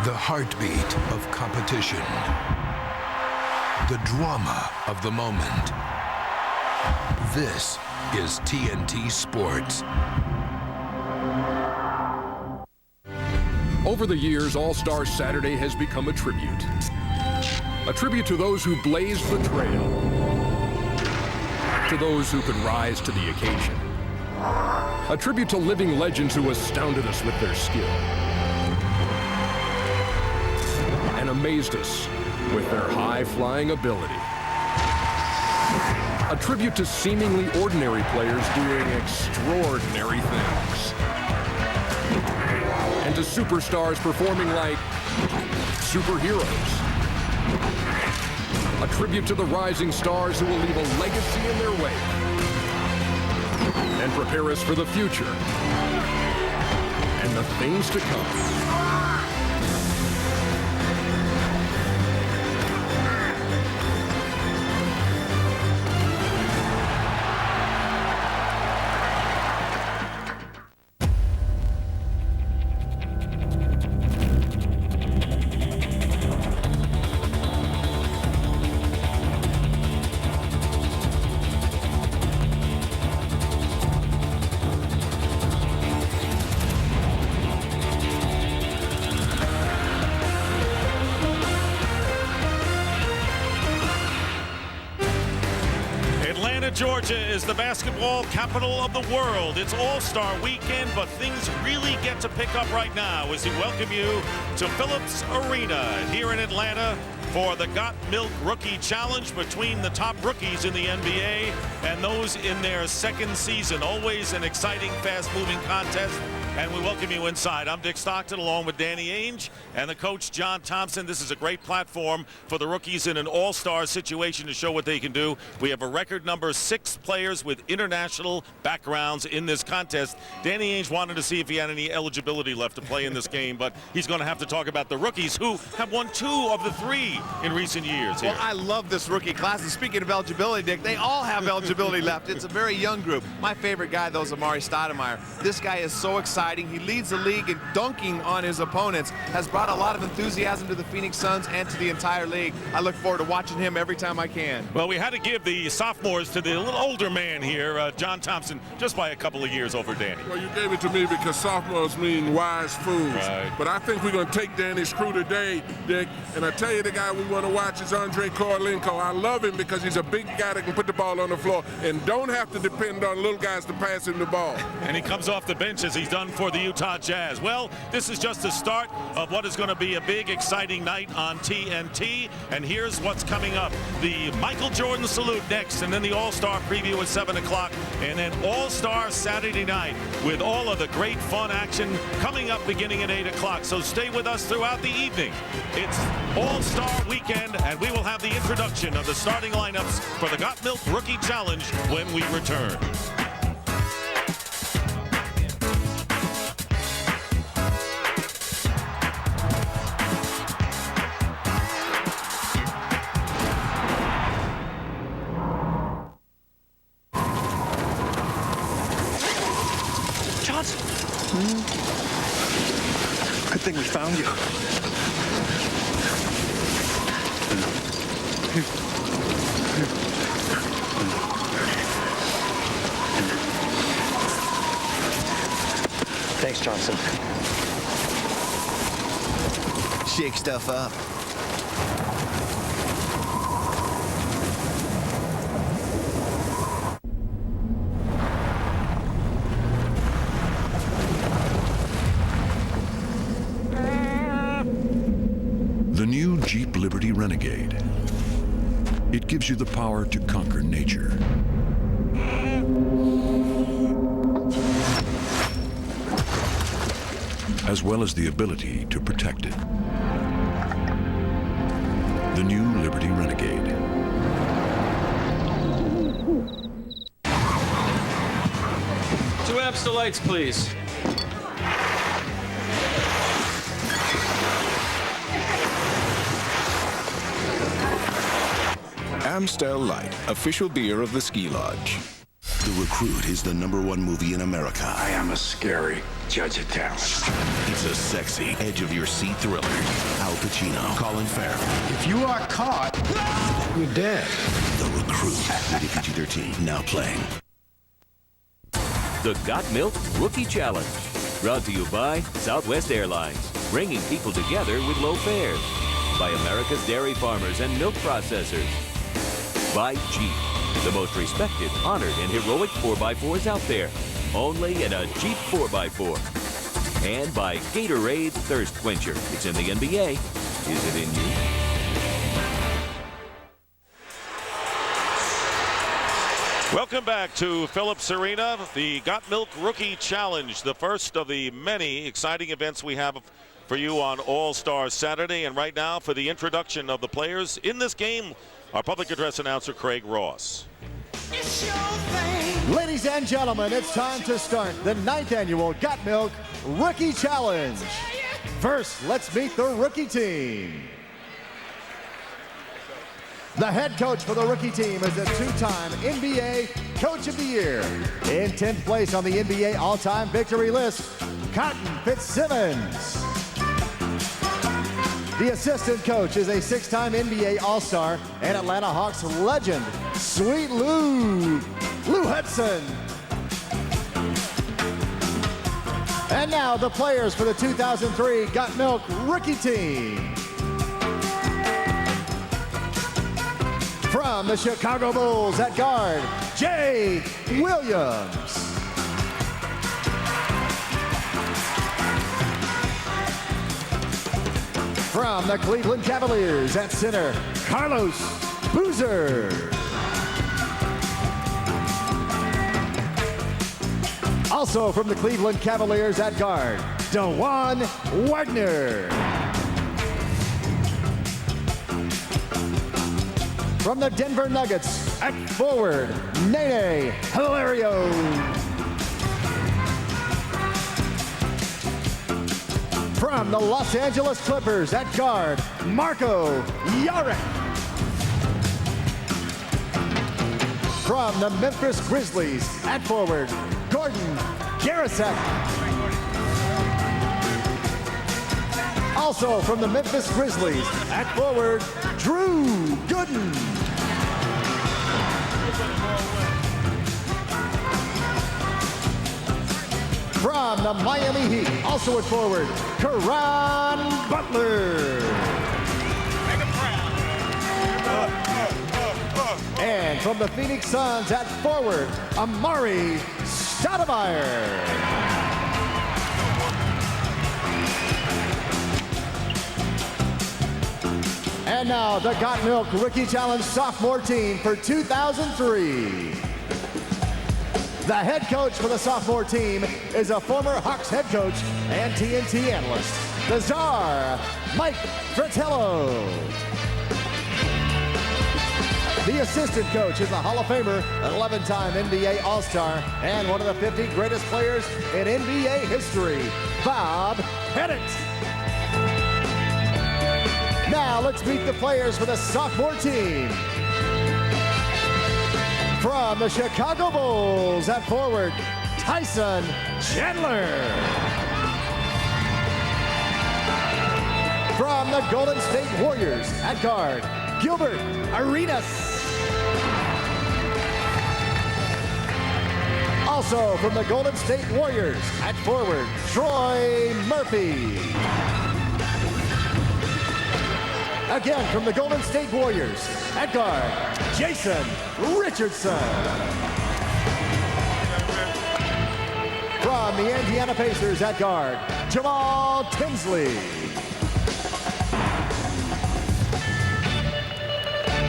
The heartbeat of competition. The drama of the moment. This is TNT Sports. Over the years, All-Star Saturday has become a tribute. A tribute to those who blazed the trail. To those who could rise to the occasion. A tribute to living legends who astounded us with their skill. And amazed us with their high-flying ability. A tribute to seemingly ordinary players doing extraordinary things. And to superstars performing like superheroes. A tribute to the rising stars who will leave a legacy in their wake. And prepare us for the future. And the things to come. Georgia is the basketball capital of the world. It's All-Star Weekend, but things really get to pick up right now as we welcome you to Phillips Arena here in Atlanta for the Got Milk Rookie Challenge between the top rookies in the NBA and those in their second season. Always an exciting, fast-moving contest. And we welcome you inside. I'm Dick Stockton along with Danny Ainge and the coach John Thompson. This is a great platform for the rookies in an all-star situation to show what they can do. We have a record number 6 players with international backgrounds in this contest. Danny Ainge wanted to see if he had any eligibility left to play in this game, but he's going to have to talk about the rookies who have won 2 of the 3 in recent years here. Well, I love this rookie class. And speaking of eligibility, Dick, they all have eligibility left. It's a very young group. My favorite guy, though, is Amari Stoudemire. This guy is so exciting. He leads the league in dunking on his opponents, has brought a lot of enthusiasm to the Phoenix Suns and to the entire league. I look forward to watching him every time I can. Well, we had to give the sophomores to the little older man here, John Thompson, just by a couple of years over Danny. Well, you gave it to me because sophomores mean wise fools. Right. But I think we're going to take Danny's crew today, Dick. And I tell you, the guy we want to watch is Andre Korolenko. I love him because he's a big guy that can put the ball on the floor and don't have to depend on little guys to pass him the ball. And he comes off the bench as he's done for the Utah Jazz. Well, this is just the start of what is going to be a big, exciting night on TNT. And here's what's coming up. The Michael Jordan salute next, and then the All-Star preview at 7 o'clock. And then All-Star Saturday night with all of the great fun action coming up beginning at 8 o'clock. So stay with us throughout the evening. It's All-Star Weekend, and we will have the introduction of the starting lineups for the Got Milk Rookie Challenge when we return. Good thing we found you. Thanks, Johnson. Shake stuff up. The new Jeep Liberty Renegade. It gives you the power to conquer nature. As well as the ability to protect it. The new Liberty Renegade. Two amps to lights, please. Amstel Light, official beer of the Ski Lodge. The Recruit is the #1 movie in America. I am a scary judge of talent. It's a sexy, edge-of-your-seat thriller. Al Pacino, Colin Farrell. If you are caught, you're dead. The Recruit, rated PG-13, now playing. The Got Milk Rookie Challenge. Brought to you by Southwest Airlines, bringing people together with low fares. By America's dairy farmers and milk processors. By Jeep, the most respected, honored, and heroic 4x4s out there. Only in a Jeep 4x4. And by Gatorade Thirst Quencher. It's in the NBA. Is it in you? Welcome back to Phillips Arena, the Got Milk Rookie Challenge, the first of the many exciting events we have for you on All-Star Saturday. And right now, for the introduction of the players in this game, our public address announcer, Craig Ross. Ladies and gentlemen, it's time to start the 9th annual Got Milk Rookie Challenge. First, let's meet the rookie team. The head coach for the rookie team is a 2-time NBA Coach of the Year. In 10th place on the NBA all-time victory list, Cotton Fitzsimmons. The assistant coach is a 6-time NBA All-Star and Atlanta Hawks legend, Sweet Lou Hudson. And now the players for the 2003 Got Milk Rookie Team. From the Chicago Bulls at guard, Jay Williams. From the Cleveland Cavaliers at center, Carlos Boozer. Also from the Cleveland Cavaliers at guard, DeJuan Wagner. From the Denver Nuggets at forward, Nene Hilario. From the Los Angeles Clippers at guard, Marco Jaric. From the Memphis Grizzlies at forward, Gordon Garasek. Also from the Memphis Grizzlies at forward, Drew Gooden. From the Miami Heat, also at forward, Caron Butler. And from the Phoenix Suns at forward, Amari Stoudemire. And now the Got Milk Rookie Challenge sophomore team for 2003. The head coach for the sophomore team is a former Hawks head coach and TNT analyst, the Czar, Mike Fratello. The assistant coach is a Hall of Famer, an 11-time NBA All-Star, and one of the 50 greatest players in NBA history, Bob Pettit. Now let's meet the players for the sophomore team. From the Chicago Bulls at forward, Tyson Chandler. From the Golden State Warriors at guard, Gilbert Arenas. Also from the Golden State Warriors at forward, Troy Murphy. Again from the Golden State Warriors at guard, Jason Richardson. From the Indiana Pacers at guard, Jamal Tinsley.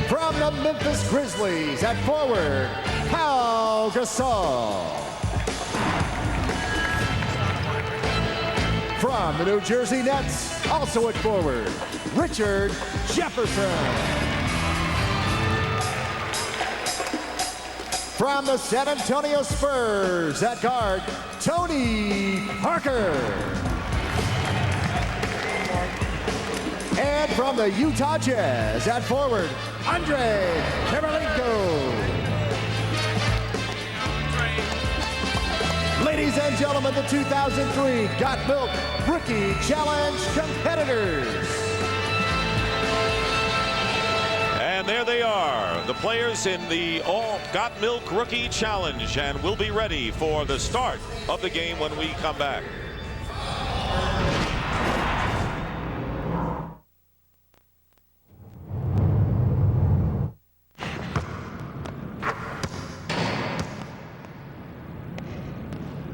From the Memphis Grizzlies at forward, Pau Gasol. From the New Jersey Nets, also at forward, Richard Jefferson. From the San Antonio Spurs at guard, Tony Parker. And from the Utah Jazz at forward, Andre Karolinko. Ladies and gentlemen, the 2003 Got Milk Rookie Challenge competitors. And there they are, the players in the All Got Milk Rookie Challenge, and we'll be ready for the start of the game when we come back.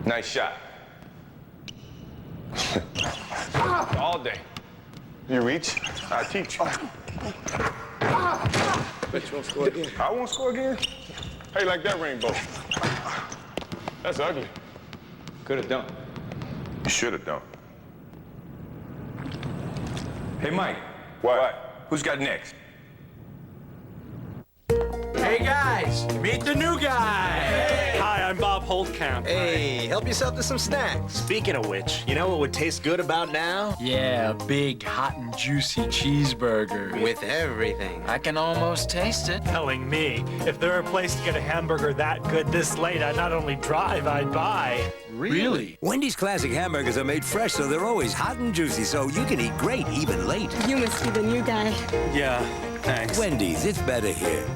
Nice shot. All day. You reach, I teach. Bet you won't score again. I won't score again? How you like that rainbow? That's ugly. Could have dunked. You should have dunked. Hey, Mike. What? Who's got next? Hey guys, meet the new guy. Hi, I'm Bob Holdcamp. Hey, help yourself to some snacks. Speaking of which, you know what would taste good about now? Yeah, a big, hot and juicy cheeseburger. With everything. I can almost taste it. Telling me, if there were a place to get a hamburger that good this late, I'd not only drive, I'd buy. Really? Wendy's classic hamburgers are made fresh, so they're always hot and juicy, so you can eat great even late. You must be the new guy. Yeah, thanks. Wendy's, it's better here.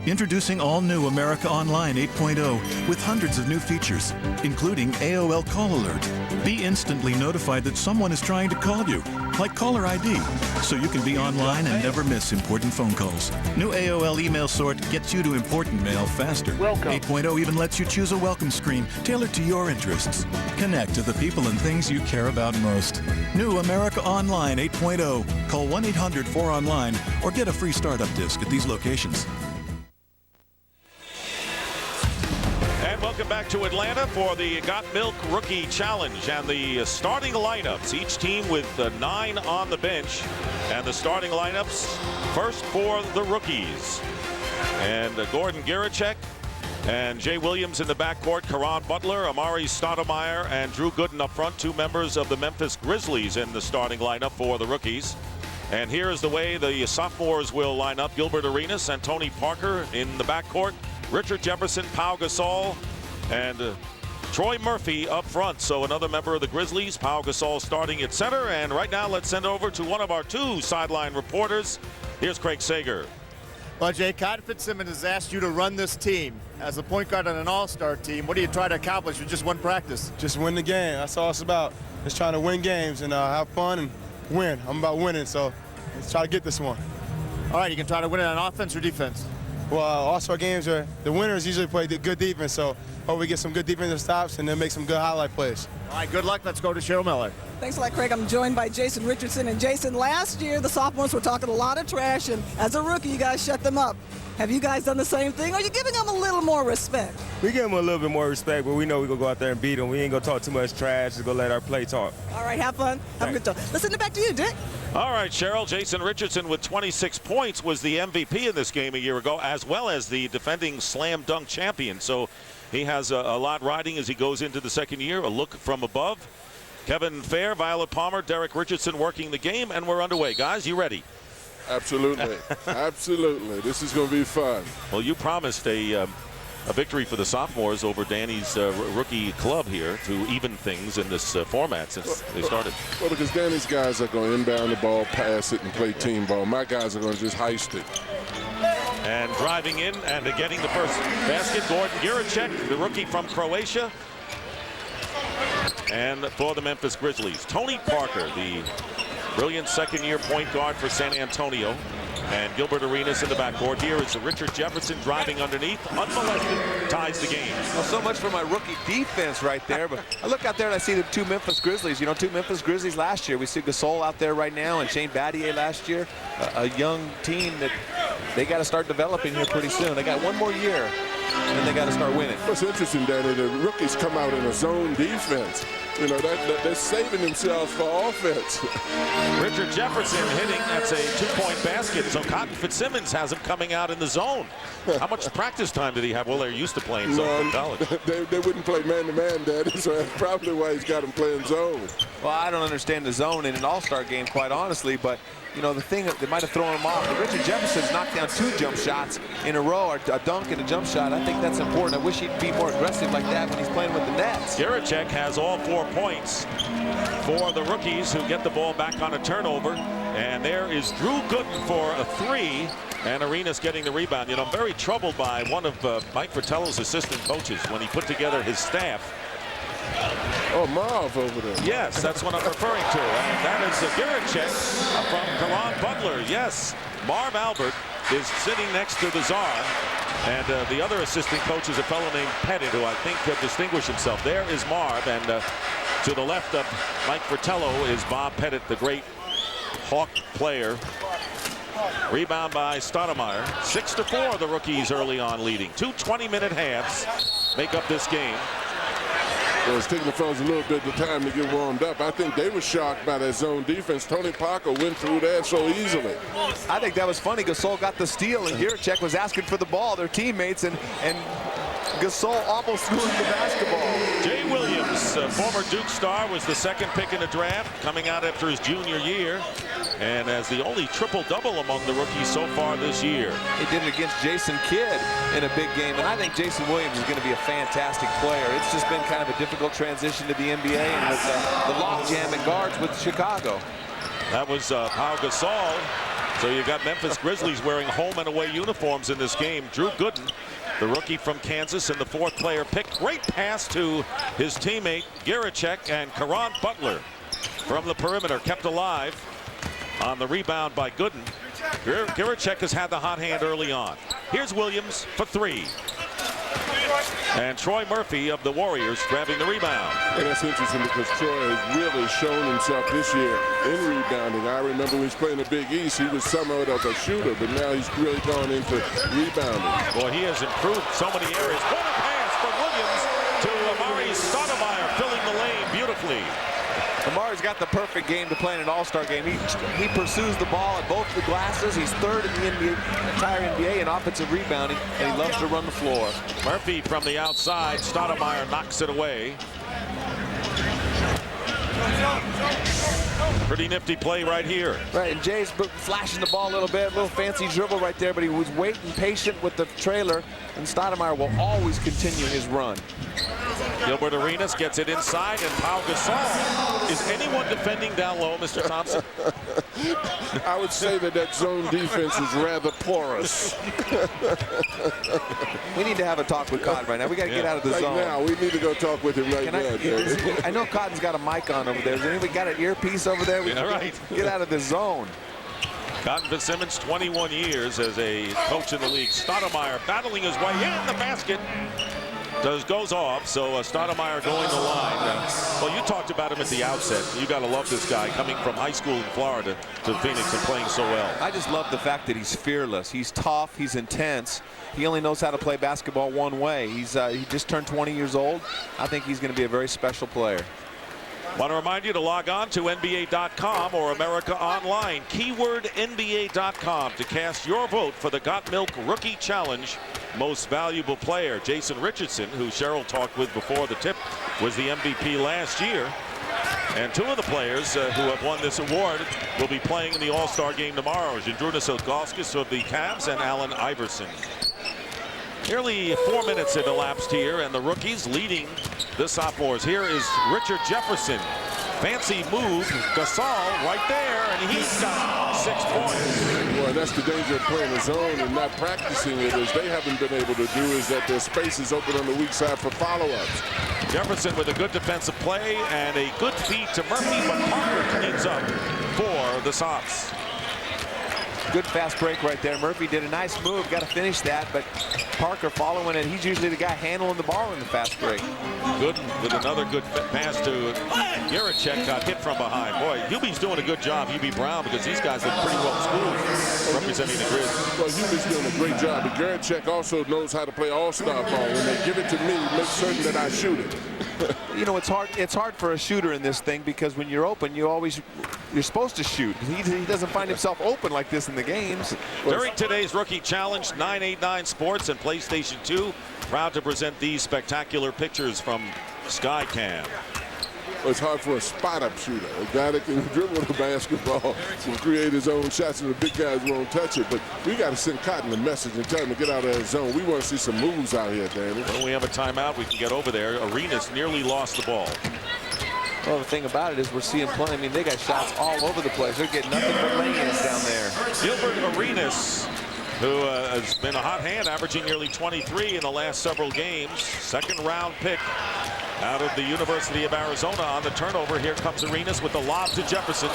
Introducing all new America Online 8.0 with hundreds of new features, including AOL Call Alert. Be instantly notified that someone is trying to call you, like caller ID, so you can be online and never miss important phone calls. New AOL email sort gets you to important mail faster. Welcome. 8.0 even lets you choose a welcome screen tailored to your interests. Connect to the people and things you care about most. New America Online 8.0. Call 1-800-4ONLINE or get a free startup disc at these locations. Welcome back to Atlanta for the Got Milk Rookie Challenge and the starting lineups. Each team with 9 on the bench, and the starting lineups first for the rookies. And Gordon Garachek and Jay Williams in the backcourt, Caron Butler, Amari Stoudemire, and Drew Gooden up front, 2 members of the Memphis Grizzlies in the starting lineup for the rookies. And here's the way the sophomores will line up: Gilbert Arenas and Tony Parker in the backcourt, Richard Jefferson, Pau Gasol, and Troy Murphy up front. So another member of the Grizzlies, Pau Gasol starting at center. And right now, let's send over to one of our 2 sideline reporters. Here's Craig Sager. Well, Jay, Cotton Fitzsimmons has asked you to run this team. As a point guard on an all-star team, what do you try to accomplish with just one practice? Just win the game. That's all it's about. Just trying to win games and have fun and win. I'm about winning, so let's try to get this one. All right, you can try to win it on offense or defense? Well, all-star games are the winners usually play good defense, so hope we get some good defensive stops and then make some good highlight plays. All right, good luck. Let's go to Cheryl Miller. Thanks a lot, Craig. I'm joined by Jason Richardson. And Jason, last year the sophomores were talking a lot of trash, and as a rookie, you guys shut them up. Have you guys done the same thing, or are you giving them a little more respect? We give them a little bit more respect, but we know we're going to go out there and beat them. We ain't going to talk too much trash. Just going to let our play talk. All right, have fun. Have a good time. Let's send it back to you, Dick. All right, Cheryl. Jason Richardson with 26 points was the MVP in this game a year ago, as well as the defending slam dunk champion. So he has a lot riding as he goes into the second year. A look from above. Kevin Fair, Violet Palmer, Derek Richardson working the game, and we're underway. Guys, you ready? Absolutely. Absolutely. This is going to be fun. Well, you promised a victory for the sophomores over Danny's rookie club here to even things in this format since they started. Well, because Danny's guys are going to inbound the ball, pass it, and play team ball. My guys are going to just heist it. And driving in and getting the first basket, Gordon Garachek, the rookie from Croatia. And for the Memphis Grizzlies, Tony Parker, the brilliant second-year point guard for San Antonio. And Gilbert Arenas in the backcourt. Here is Richard Jefferson driving underneath, unmolested, ties the game. Well, so much for my rookie defense right there. But I look out there and I see the 2 Memphis Grizzlies. You know, 2 Memphis Grizzlies last year. We see Gasol out there right now and Shane Battier last year. A young team that they got to start developing here pretty soon. They got one more year, and they got to start winning. What's interesting, Danny, the rookies come out in a zone defense. You know, they're saving themselves for offense. Richard Jefferson hitting, that's a two-point basket. So Cotton Fitzsimmons has him coming out in the zone. How much practice time did he have? Well, they're used to playing zone in college. They wouldn't play man-to-man, Daddy, so that's probably why he's got him playing zone. Well, I don't understand the zone in an all-star game, quite honestly, but you know, the thing that might have thrown him off, Richard Jefferson's knocked down 2 jump shots in a row, or a dunk and a jump shot. I think that's important. I wish he'd be more aggressive like that when he's playing with the Nets. Garicek has all 4 points for the rookies who get the ball back on a turnover. And there is Drew Gooden for a 3. And Arenas getting the rebound. You know, I'm very troubled by one of Mike Fratello's assistant coaches when he put together his staff. Oh, Marv over there. Yes, that's what I'm referring to. And that is Garicek from Karan Butler. Yes, Marv Albert is sitting next to the Czar. And the other assistant coach is a fellow named Pettit, who I think could distinguish himself. There is Marv, and to the left of Mike Fratello is Bob Pettit, the great Hawk player. Rebound by Stoudemire. 6-4, the rookies early on leading. 2 20-minute halves make up this game. Well, it's taking the fellas a little bit of time to get warmed up. I think they were shocked by that zone defense. Tony Parker went through that so easily. I think that was funny. Gasol got the steal, and Garicek was asking for the ball. Their teammates, and Gasol almost threw him the basketball. Jay Williams, former Duke star, was the 2nd pick in the draft, coming out after his junior year, and as the only triple-double among the rookies so far this year. He did it against Jason Kidd in a big game, and I think Jason Williams is going to be a fantastic player. It's just been kind of a difficult transition to the NBA, and with the logjam at guards with Chicago. That was Pau Gasol. So you've got Memphis Grizzlies wearing home and away uniforms in this game. Drew Gooden, the rookie from Kansas, and the 4th player pick. Great pass to his teammate Garicek, and Karan Butler from the perimeter kept alive on the rebound by Gooden. Garicek has had the hot hand early on. Here's Williams for 3. And Troy Murphy of the Warriors grabbing the rebound. And that's interesting because Troy has really shown himself this year in rebounding. I remember when he was playing the Big East, he was somewhat of a shooter, but now he's really gone into rebounding. Boy, he has improved so many areas. What a pass from Williams to Amari Stoudemire, filling the lane beautifully. Amari's got the perfect game to play in an all-star game. He pursues the ball at both the glasses. He's 3rd in the entire NBA in offensive rebounding, and he loves to run the floor. Murphy from the outside. Stoudemire knocks it away. Pretty nifty play right here. Right, and Jay's flashing the ball a little bit, a little fancy dribble right there, but he was waiting patient with the trailer, and Stoudemire will always continue his run. Gilbert Arenas gets it inside, and Pau Gasol. Is anyone defending down low, Mr. Thompson? I would say that zone defense is rather porous. We need to have a talk with Cotton right now. We got to get out of the zone. Right now, we need to go talk with him right now. I know Cotton's got a mic on over there. Has anybody got an earpiece over there? We right. Get out of the zone. Cotton Fitzsimmons, 21 years as a coach in the league. Stoudemire battling his way in the basket. Goes off, so Stoudemire going the line. Well, you talked about him at the outset. You got to love this guy coming from high school in Florida to Phoenix and playing so well. I just love the fact that he's fearless. He's tough. He's intense. He only knows how to play basketball one way. He just turned 20 years old. I think he's going to be a very special player. Want to remind you to log on to NBA.com or America Online. Keyword NBA.com to cast your vote for the Got Milk Rookie Challenge Most Valuable Player. Jason Richardson, who Cheryl talked with before the tip, was the MVP last year. And 2 of the players who have won this award will be playing in the All-Star game tomorrow. Zydrunas Ilgauskas of the Cavs and Allen Iverson. Nearly 4 minutes have elapsed here, and the rookies leading the sophomores. Here is Richard Jefferson. Fancy move. Gasol right there, and he's got 6 points. Well, that's the danger of playing a zone and not practicing it, as they haven't been able to do, is that their space is open on the weak side for follow-ups. Jefferson with a good defensive play and a good feed to Murphy, but Parker cleans up for the Sops. Good fast break right there. Murphy did a nice move. Got to finish that, but Parker following it. He's usually the guy handling the ball in the fast break. Gooden with another good pass to Garicek, got hit from behind. Boy, Hubie's doing a good job, Hubie Brown, because these guys look pretty well schooled representing the Grizz. Well, Hubie's doing a great job, but Garicek also knows how to play all-star ball. When they give it to me, make certain that I shoot it. You know, it's hard for a shooter in this thing because when you're open, you're supposed to shoot. He doesn't find himself open like this in the games. During today's Rookie Challenge, 989 Sports and PlayStation 2 proud to present these spectacular pictures from Skycam. It's hard for a spot-up shooter, a guy that can dribble the basketball and create his own shots, and the big guys won't touch it. But we got to send Cotton a message and tell him to get out of that zone. We want to see some moves out here, Danny. When we have a timeout, we can get over there. Arenas nearly lost the ball. Well, the thing about it is we're seeing plenty. I mean, they got shots all over the place. They're getting nothing but lay-ins down there. Gilbert Arenas, who has been a hot hand, averaging nearly 23 in the last several games. Second-round pick out of the University of Arizona on the turnover. Here comes Arenas with the lob to Jefferson.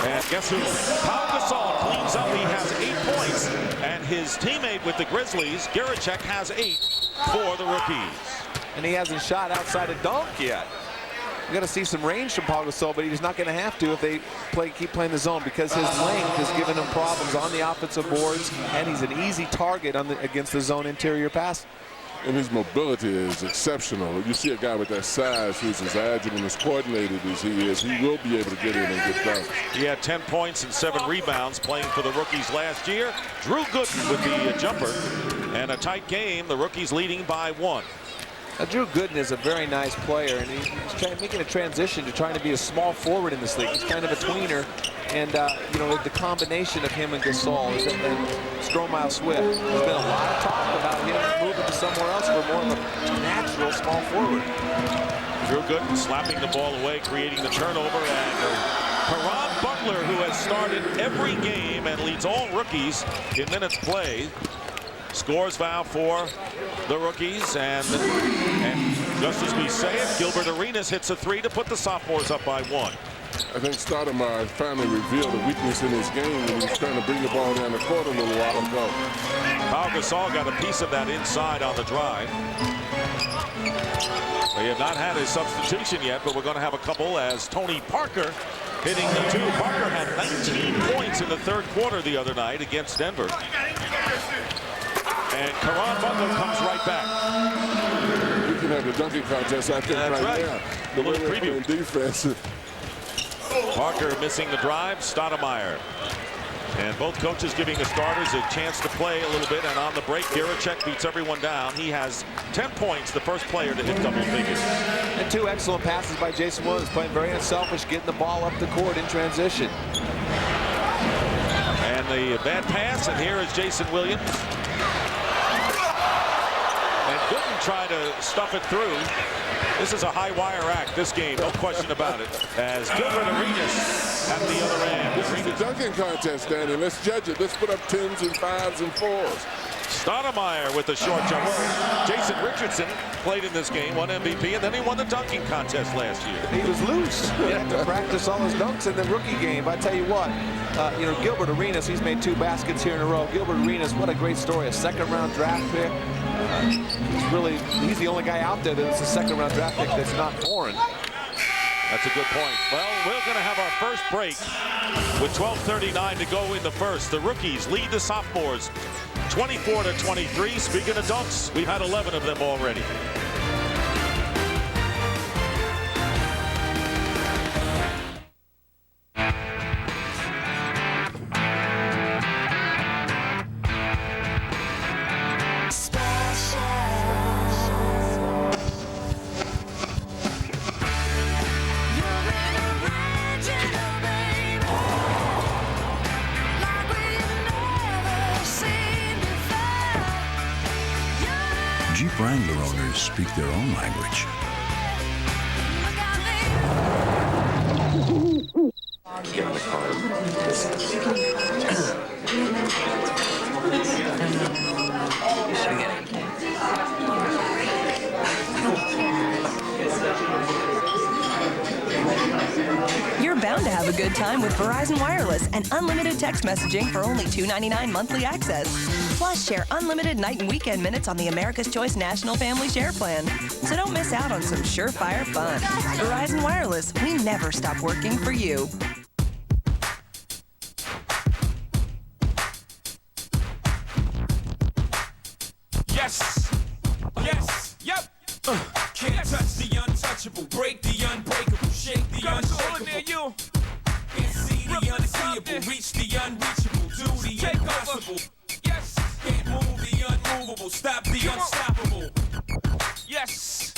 And guess who? Pau Gasol cleans up. He has 8 points. And his teammate with the Grizzlies, Garicek, has 8 for the rookies. And he hasn't shot outside a dunk yet. We got to see some range from Pau Gasol, but he's not going to have to if they keep playing the zone because his length is giving him problems on the offensive boards, and he's an easy target against the zone interior pass. And his mobility is exceptional. You see a guy with that size who's as agile and as coordinated as he is, he will be able to get in and get done. He had 10 points and 7 rebounds playing for the rookies last year. Drew Gooden with the jumper. And a tight game, the rookies leading by 1. Now, Drew Gooden is a very nice player, and he's making a transition to trying to be a small forward in this league. He's kind of a tweener, and you know, the combination of him and Gasol and Stromile Swift, there's been a lot of talk about him moving to somewhere else for more of a natural small forward. Drew Gooden slapping the ball away, creating the turnover, and Caron Butler, who has started every game and leads all rookies in minutes played, scores foul for the rookies, and just as we say it, Gilbert Arenas hits a 3 to put the sophomores up by 1. I think Stoudemire finally revealed a weakness in his game when he was trying to bring the ball down the court a little while ago. Pau Gasol got a piece of that inside on the drive. They have not had a substitution yet, but we're going to have a couple as Tony Parker hitting the 2. Parker had 19 points in the third quarter the other night against Denver. And Caron Butler comes right back. We can have the dunking contest, I think, right now. The way they're playing defense. Parker missing the drive, Stoudemire. And both coaches giving the starters a chance to play a little bit. And on the break, Garicek beats everyone down. He has 10 points, the first player to hit double figures. And 2 excellent passes by Jason Williams, playing very unselfish, getting the ball up the court in transition. And the bad pass, and here is Jason Williams. And Gooden trying to stuff it through. This is a high wire act, this game, no question about it. As Gilbert Arenas at the other end. This is the dunking contest, Danny. Let's judge it. Let's put up 10s and 5s and 4s. Stoudemire with the short jumper. Jason Richardson played in this game, won MVP, and then he won the dunking contest last year. He was loose. He had to practice all his dunks in the rookie game. I tell you what, you know, Gilbert Arenas, he's made 2 baskets here in a row. Gilbert Arenas, what a great story. A second-round draft pick. He's the only guy out there that's a second-round draft pick that's not foreign. That's a good point. Well, we're going to have our first break with 12:39 to go in the first. The rookies lead the sophomores 24-23. Speaking of dunks, we've had 11 of them already. Jeep Wrangler owners speak their own language. You're bound to have a good time with Verizon Wireless and unlimited text messaging for only $2.99 monthly access. Plus, share unlimited night and weekend minutes on the America's Choice National Family Share Plan. So don't miss out on some surefire fun. Verizon Wireless, we never stop working for you. Yes! Yes! Yep! Can't touch the untouchable. unreachable. Reach the unreachable. Do the impossible. Yes. Can't move the unmovable. Stop the unstoppable. Yes.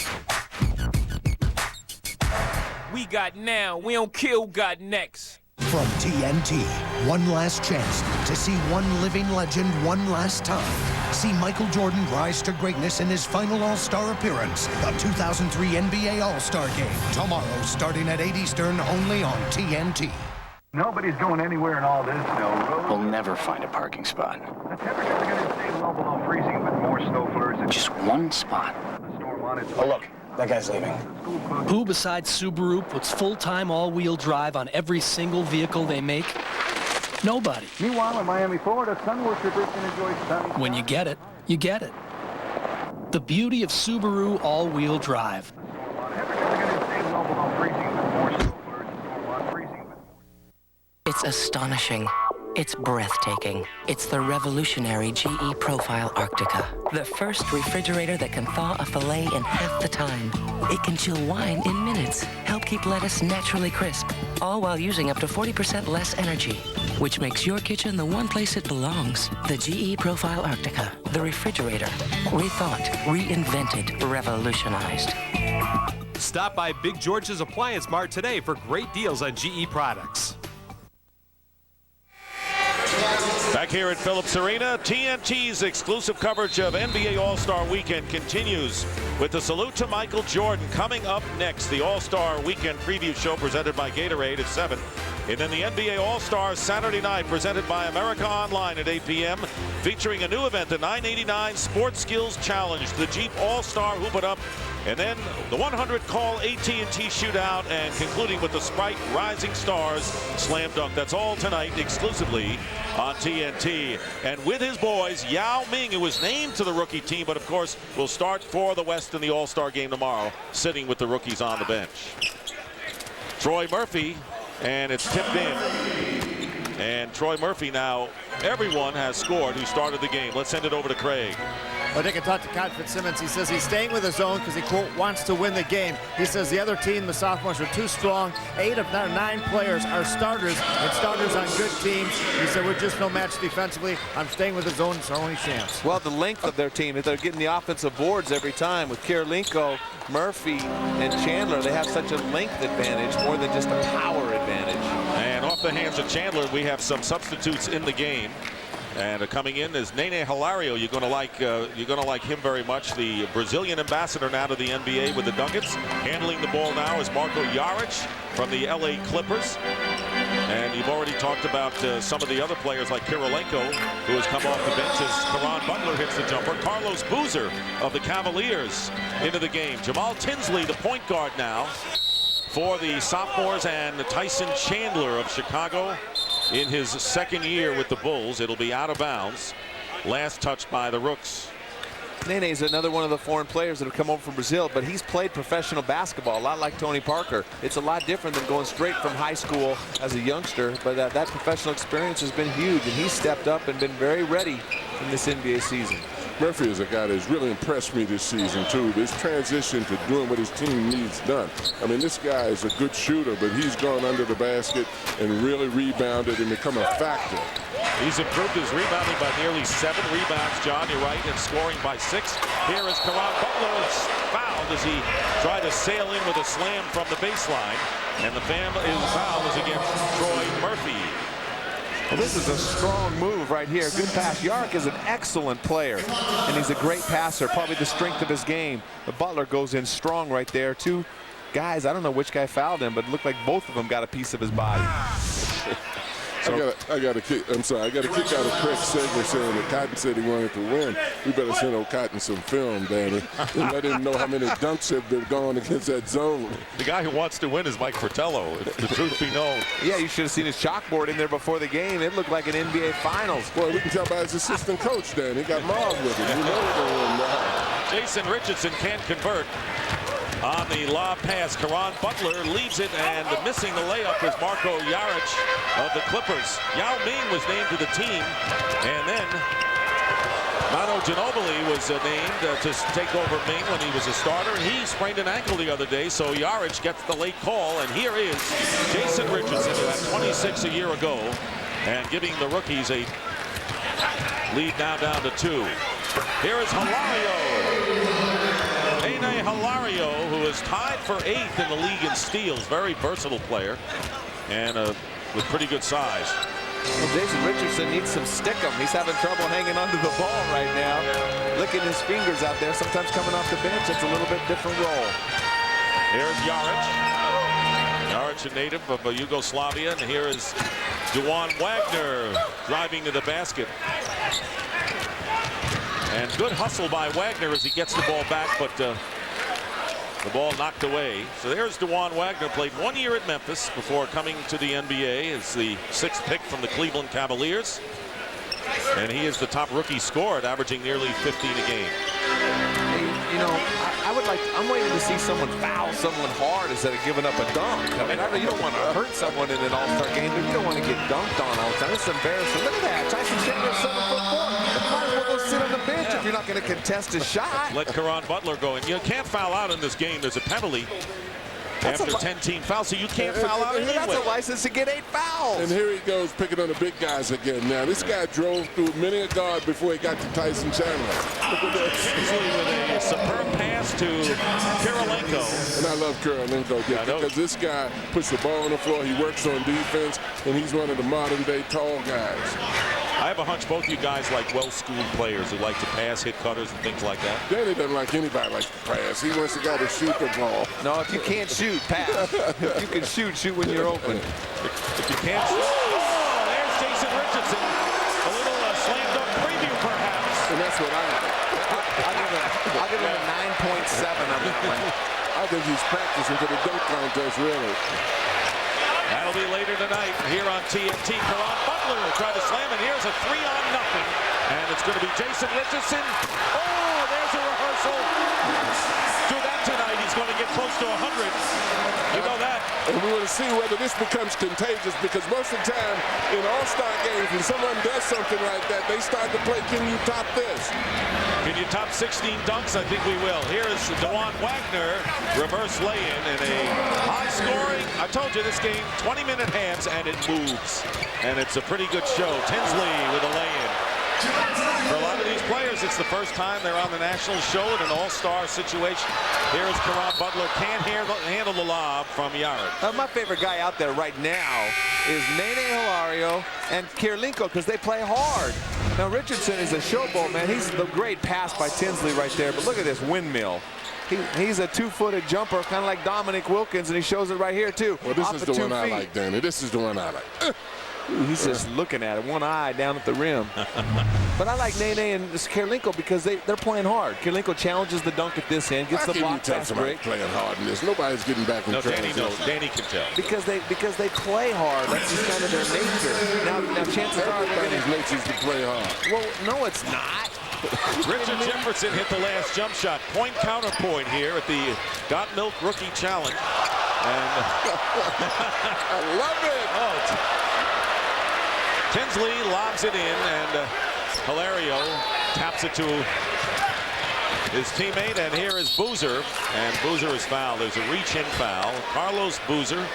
We got now. We don't kill, got next. From TNT, one last chance to see one living legend one last time. See Michael Jordan rise to greatness in his final All-Star appearance, the 2003 NBA All-Star Game. Tomorrow, starting at 8 Eastern, only on TNT. Nobody's going anywhere in all this snow. We'll never find a parking spot. The temperature's going to stay well below freezing with more snow flurries. Just one spot. Oh, look. That guy's leaving. Who besides Subaru puts full-time all-wheel drive on every single vehicle they make? Nobody. Meanwhile, in Miami, Florida, sun worshipers can enjoy sunny. When you get it, you get it. The beauty of Subaru all-wheel drive. It's astonishing. It's breathtaking. It's the revolutionary GE Profile Arctica. The first refrigerator that can thaw a filet in half the time. It can chill wine in minutes, help keep lettuce naturally crisp, all while using up to 40% less energy, which makes your kitchen the one place it belongs. The GE Profile Arctica. The refrigerator. Rethought, reinvented, revolutionized. Stop by Big George's Appliance Mart today for great deals on GE products. Back here at Phillips Arena, TNT's exclusive coverage of NBA All-Star Weekend continues with the salute to Michael Jordan. Coming up next, the All-Star Weekend preview show presented by Gatorade at 7. And then the NBA All-Stars Saturday night presented by America Online at 8 p.m. featuring a new event, the 989 Sports Skills Challenge, the Jeep All-Star Hoop It Up, and then the 100-call AT&T Shootout, and concluding with the Sprite Rising Stars Slam Dunk. That's all tonight exclusively on TNT. And with his boys, Yao Ming, who was named to the rookie team, but of course will start for the West in the All-Star game tomorrow, sitting with the rookies on the bench. Troy Murphy, and it's tipped in. And Troy Murphy now, everyone has scored who started the game. Let's send it over to Craig. Well, Dick, I talked to Cotton Fitzsimmons. He says he's staying with his own because he, quote, wants to win the game. He says the other team, the sophomores, are too strong. 8 of their 9 players are starters, and starters on good teams. He said, we're just no match defensively. I'm staying with his own. It's our only chance. Well, the length of their team, if they're getting the offensive boards every time with Kirilenko, Murphy, and Chandler, they have such a length advantage more than just a power advantage. And off the hands of Chandler, we have some substitutes in the game. And coming in is Nene Hilario. You're going to like him very much. The Brazilian ambassador now to the NBA with the Nuggets. Handling the ball now is Marko Jaric from the LA Clippers. And you've already talked about some of the other players like Kirilenko, who has come off the bench as Caron Butler hits the jumper. Carlos Boozer of the Cavaliers into the game. Jamal Tinsley, the point guard now for the sophomores, and Tyson Chandler of Chicago in his second year with the Bulls. It'll be out of bounds. Last touch by the Rooks. Nene is another one of the foreign players that have come over from Brazil, but he's played professional basketball, a lot like Tony Parker. It's a lot different than going straight from high school as a youngster, but that professional experience has been huge, and he's stepped up and been very ready in this NBA season. Murphy is a guy that's really impressed me this season, too. This transition to doing what his team needs done. I mean, this guy is a good shooter, but he's gone under the basket and really rebounded and become a factor. He's improved his rebounding by nearly 7 rebounds, John, you're right, and scoring by 6. Here is Caron Butler fouled as he tried to sail in with a slam from the baseline. And the foul is against Troy Murphy. Well, this is a strong move right here. Good pass. Jaric is an excellent player, and he's a great passer, probably the strength of his game. But Butler goes in strong right there. 2 guys, I don't know which guy fouled him, but it looked like both of them got a piece of his body. I got a kick. I'm sorry. I got a kick out of Craig's segment saying that Cotton said he wanted to win. We better send old Cotton some film, Danny, and let him know how many dunks have been gone against that zone. The guy who wants to win is Mike Fratello, if the truth be known. Yeah, you should have seen his chalkboard in there before the game. It looked like an NBA Finals. Well, we can tell by his assistant coach, Danny. He got mobbed with him. You know he's going to win now. Jason Richardson can't convert. On the lob pass, Caron Butler leaves it, and missing the layup is Marko Jaric of the Clippers. Yao Ming was named to the team, and then Manu Ginobili was named to take over Ming when he was a starter. He sprained an ankle the other day, so Jaric gets the late call, and here is Jason Richardson, who had had 26 a year ago, and giving the rookies a lead now down to 2. Here is Hilario. Nene Hilario, who is tied for 8th in the league in steals. Very versatile player, and with pretty good size. Well, Jason Richardson needs some stickum. He's having trouble hanging onto the ball right now. Licking his fingers out there. Sometimes coming off the bench, it's a little bit different role. Here's Jaric. Jaric, a native of Yugoslavia, and here is Duan Wagner driving to the basket. And good hustle by Wagner as he gets the ball back, but the ball knocked away. So there's Duan Wagner, played 1 year at Memphis before coming to the NBA as the 6th pick from the Cleveland Cavaliers. And he is the top rookie scorer, averaging nearly 15 a game. Hey, you know, I'm waiting to see someone foul someone hard instead of giving up a dunk. I mean, you don't want to hurt someone in an all-star game, but you don't want to get dunked on all the time. It's embarrassing. Look at that. Tyson Chandler, 7'4". Might as well go sit on the bench if you're not going to contest a shot. Let Caron Butler go in. You can't foul out in this game. There's a penalty after 10-team fouls, so you can't foul out anyway. That's a license to get 8 fouls. And here he goes picking on the big guys again. Now, this guy drove through many a guard before he got to Tyson Chandler. Look at this. With a superb pass to Kirilenko. And I love Kirilenko because this guy puts the ball on the floor. He works on defense, and he's one of the modern-day tall guys. I have a hunch both you guys like well-schooled players who like to pass, hit cutters, and things like that. Danny doesn't like anybody likes to pass. He wants the guy to shoot the ball. No, if you can't shoot, pass. If you can shoot when you're open. If you can't shoot. Oh, there's Jason Richardson. A little slam dunk preview, perhaps. And that's what I like. I'll give him a 9.7 on that one. I think he's practicing for the dunk contest, really. That'll be later tonight here on TNT. Caron Butler tried to slam, and here's a 3-on-0. And it's going to be Jason Richardson. Oh, there's a rehearsal. Do that tonight. He's going to get close to 100. You know that. And we want to see whether this becomes contagious, because most of the time in all-star games, when someone does something like that, they start to play, can you top this? Can you top 16 dunks? I think we will. Here is Duan Wagner, reverse lay-in in a high-scoring, I told you this game, 20-minute halves, and it moves. And it's a pretty good show. Tinsley with a lay-in. For a lot of these players, it's the first time they're on the national show in an all-star situation. Here's Caron Butler, can't handle the lob from Jaric. My favorite guy out there right now is Nene Hilario and Kirilenko, because they play hard. Now, Richardson is a showboat, man. He's the great pass by Tinsley right there, but look at this windmill. He's a 2-footed jumper, kind of like Dominic Wilkins, and he shows it right here, too. Well, this is the one I like, Danny. This is the one I like. He's just looking at it, one eye down at the rim. But I like Nene and Kirilenko because they're playing hard. Kirilenko challenges the dunk at this end, gets the block pass break. Playing hard in this. Nobody's getting back in Danny knows. Danny can tell. Because they play hard. That's just kind of their nature. Now chances are everybody's nature is to play hard. Well, no, it's not. Richard Jefferson hit the last jump shot. Point counterpoint here at the Got Milk Rookie Challenge. And I love it. Oh, Tinsley lobs it in, and Hilario taps it to his teammate, and here is Boozer, and Boozer is fouled. There's a reach-in foul. Carlos Boozer,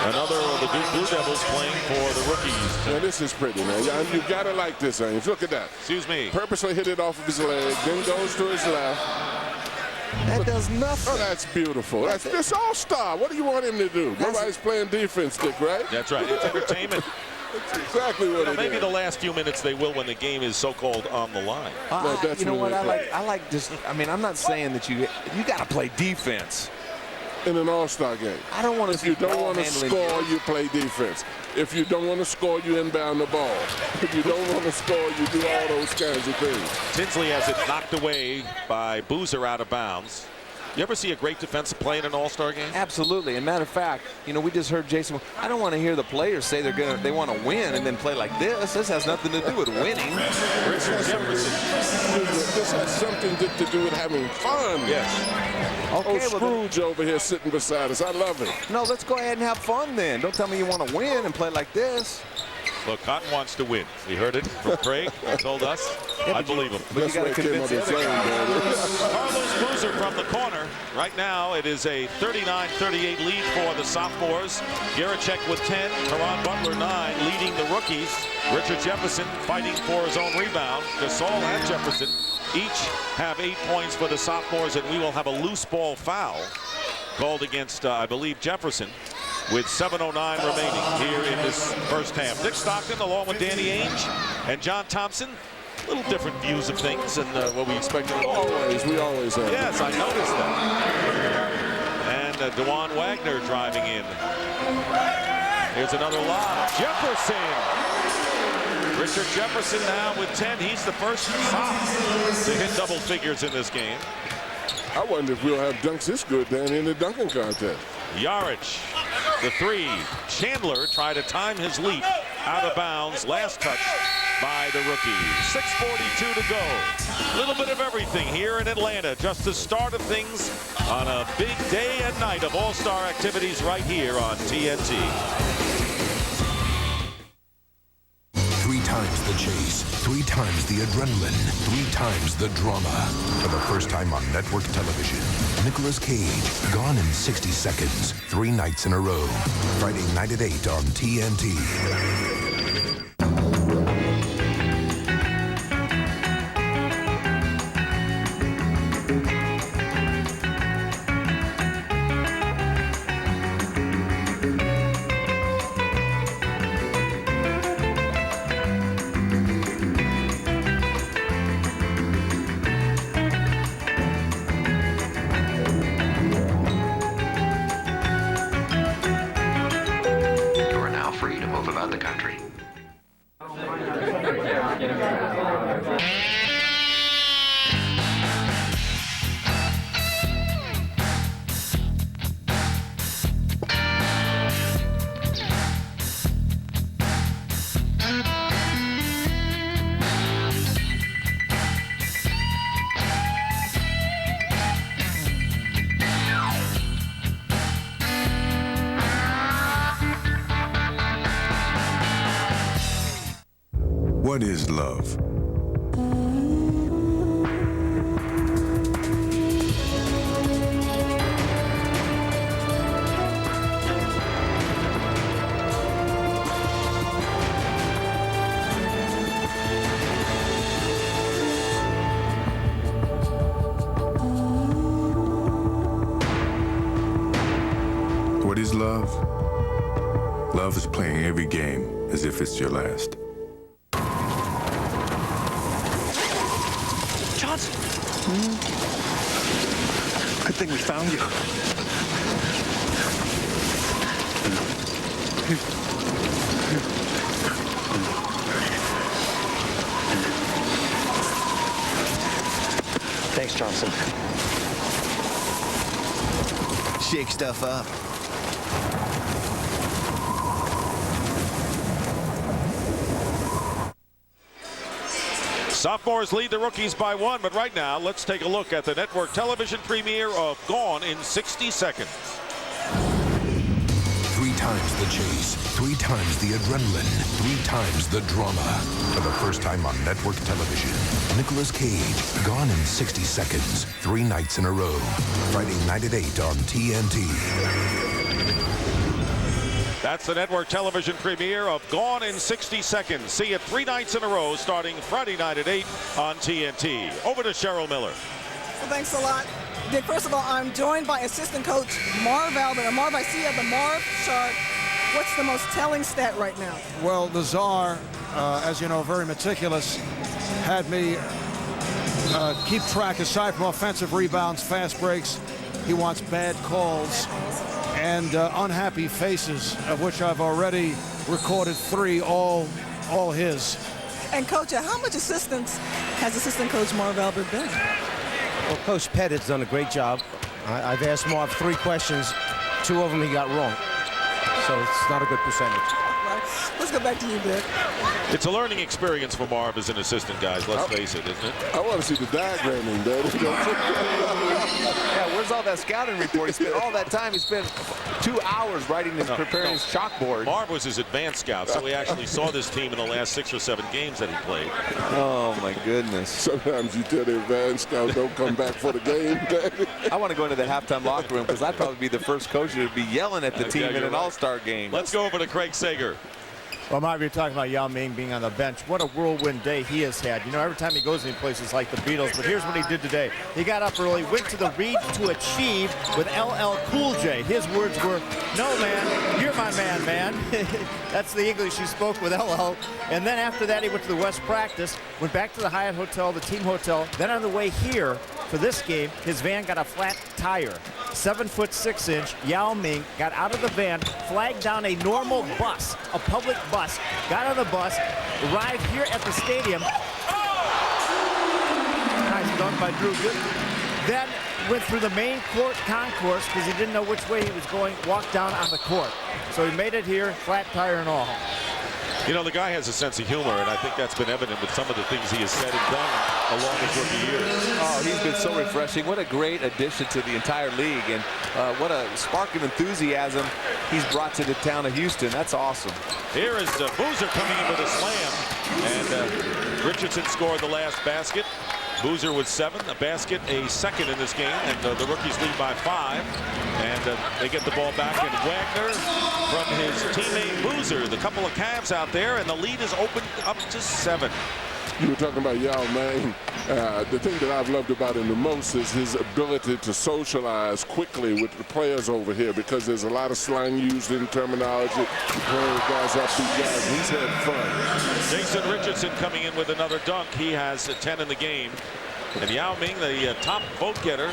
another of the Duke Blue Devils playing for the rookies. Now, this is pretty, man. You gotta like this, Ames. Look at that. Excuse me. Purposely hit it off of his leg, then goes to his left. That does nothing. Oh, that's beautiful. That's all-star. What do you want him to do? Nobody's playing defense, Dick, right? That's right. It's entertainment. That's exactly what it maybe is. the last few minutes they will when the game is so-called on the line. You know what? I like this. I mean, I'm not saying that you got to play defense in an all-star game. I don't want to. If you don't want to score, you play defense. If you don't want to score, you inbound the ball. If you don't want to score, you do all those kinds of things. Tinsley has it knocked away by Boozer out of bounds. You ever see a great defensive play in an all-star game? Absolutely. And matter of fact, you know, we just heard Jason. I don't want to hear the players say they want to win and then play like this. This has nothing to do with winning. Richard Jefferson. This has something to do with having fun. Yes. Okay, Scrooge over here sitting beside us. I love it. No, let's go ahead and have fun then. Don't tell me you want to win and play like this. Look, Cotton wants to win. We heard it from Craig. He told us. I believe him. But you got to convince the other guy. Carlos Boozer from the corner. Right now, it is a 39-38 lead for the sophomores. Garachek with 10, Karan Butler 9, leading the rookies. Richard Jefferson fighting for his own rebound. Gasol and Jefferson each have 8 points for the sophomores, and we will have a loose ball foul called against, I believe, Jefferson, with 7:09 remaining here in this first half. Dick Stockton along with Danny Ainge and John Thompson. Little different views of things than what we expected. We always have. Yes, I noticed that. And DeJuan Wagner driving in. Here's another lob. Jefferson. Richard Jefferson now with 10. He's the first Sox to hit double figures in this game. I wonder if we'll have dunks this good down in the dunking contest. Yarich, the 3. Chandler tried to time his leap out of bounds. Last touch by the rookie. 6:42 to go. A little bit of everything here in Atlanta. Just the start of things on a big day and night of all-star activities right here on TNT. 3 times the chase, 3 times the adrenaline, 3 times the drama. For the first time on network television, Nicolas Cage, Gone in 60 Seconds, 3 nights in a row. Friday night at 8 on TNT. What is love? What is love? Love is playing every game as if it's your last. Good thing we found you. Thanks, Johnson. Shake stuff up. Sophomores lead the rookies by 1, but right now, let's take a look at the network television premiere of Gone in 60 Seconds. 3 times the chase, 3 times the adrenaline, 3 times the drama. For the first time on network television, Nicolas Cage, Gone in 60 Seconds, 3 nights in a row. Friday night at 8 on TNT. That's the network television premiere of Gone in 60 Seconds. See it 3 nights in a row starting Friday night at 8 on TNT. Over to Cheryl Miller. Well, thanks a lot. Dick, first of all, I'm joined by assistant coach Marv Albert. Marv, I see you have the Marv chart. What's the most telling stat right now? Well, the Czar, as you know, very meticulous, had me keep track, aside from offensive rebounds, fast breaks. He wants bad calls and unhappy faces, of which I've already recorded 3, all his. And Coach, how much assistance has assistant coach Marv Albert been? Well, Coach Pettit's done a great job. I've asked Marv 3 questions. 2 of them he got wrong. So it's not a good percentage. Right. Let's go back to you, Dick. It's a learning experience for Marv as an assistant, guys. Let's face it, isn't it? I want to see the diagramming, Daddy. Yeah, where's all that scouting report? He spent all that time. He spent 2 hours writing and preparing his chalkboard. Marv was his advanced scout, so he actually saw this team in the last 6 or 7 games that he played. Oh, my goodness. Sometimes you tell the advanced scout don't come back for the game. I want to go into the halftime locker room because I'd probably be the first coach who would be yelling at the team in an all-star game. Let's go over to Craig Sager. Well, Marv, you're talking about Yao Ming being on the bench. What a whirlwind day he has had. You know, every time he goes in places like the Beatles, but here's what he did today. He got up early, went to the Read to Achieve with LL Cool J. His words were, "No, man, you're my man, man." That's the English he spoke with LL. And then after that, he went to the West practice, went back to the Hyatt Hotel, the team hotel. Then on the way here for this game, his van got a flat tire. 7'6" Yao Ming got out of the van, flagged down a normal bus, a public bus, got on the bus, arrived here at the stadium. Nice dunk by Drew Gooden. Then went through the main court concourse because he didn't know which way he was going, walked down on the court. So he made it here, flat tire and all. You know, the guy has a sense of humor, and I think that's been evident with some of the things he has said and done along his rookie years. Oh, he's been so refreshing. What a great addition to the entire league, and what a spark of enthusiasm he's brought to the town of Houston. That's awesome. Here is Boozer coming in with a slam, and Richardson scored the last basket. Boozer with 7, a basket, a second in this game, and the rookies lead by 5. And they get the ball back, and Wagner from his teammate Boozer. The couple of Cavs out there, and the lead is opened up to 7. You were talking about Yao Ming. The thing that I've loved about him the most is his ability to socialize quickly with the players over here, because there's a lot of slang used in terminology. Guys up, these guys. He's had fun. Jason Richardson coming in with another dunk. He has 10 in the game. And Yao Ming, the top vote getter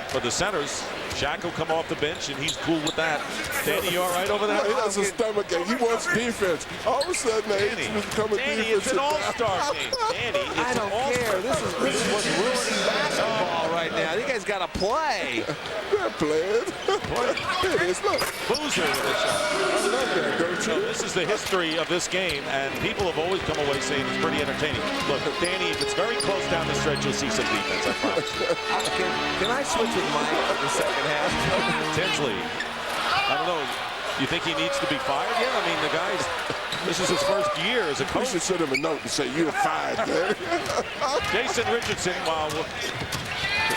for the centers. Shaq will come off the bench, and he's cool with that. Danny, you all right over there? He has a stomach ache. He wants defense. All of a sudden, Danny, it's an all-star game. Danny, I don't care. This is what's ruining basketball right now. You guys got to play. They're playing. It is. Look. Boozer with a shot. I love that, don't you? So this is the history of this game, and people have always come away saying it's pretty entertaining. Look, Danny, if it's very close down the stretch, you'll see some defense, I promise. Can I switch with Mike for the second half? Tinsley, I don't know. You think he needs to be fired yet? I mean, the guy's, this is his first year as a coach. We should send him a note to say you're fired, man. Jason Richardson, while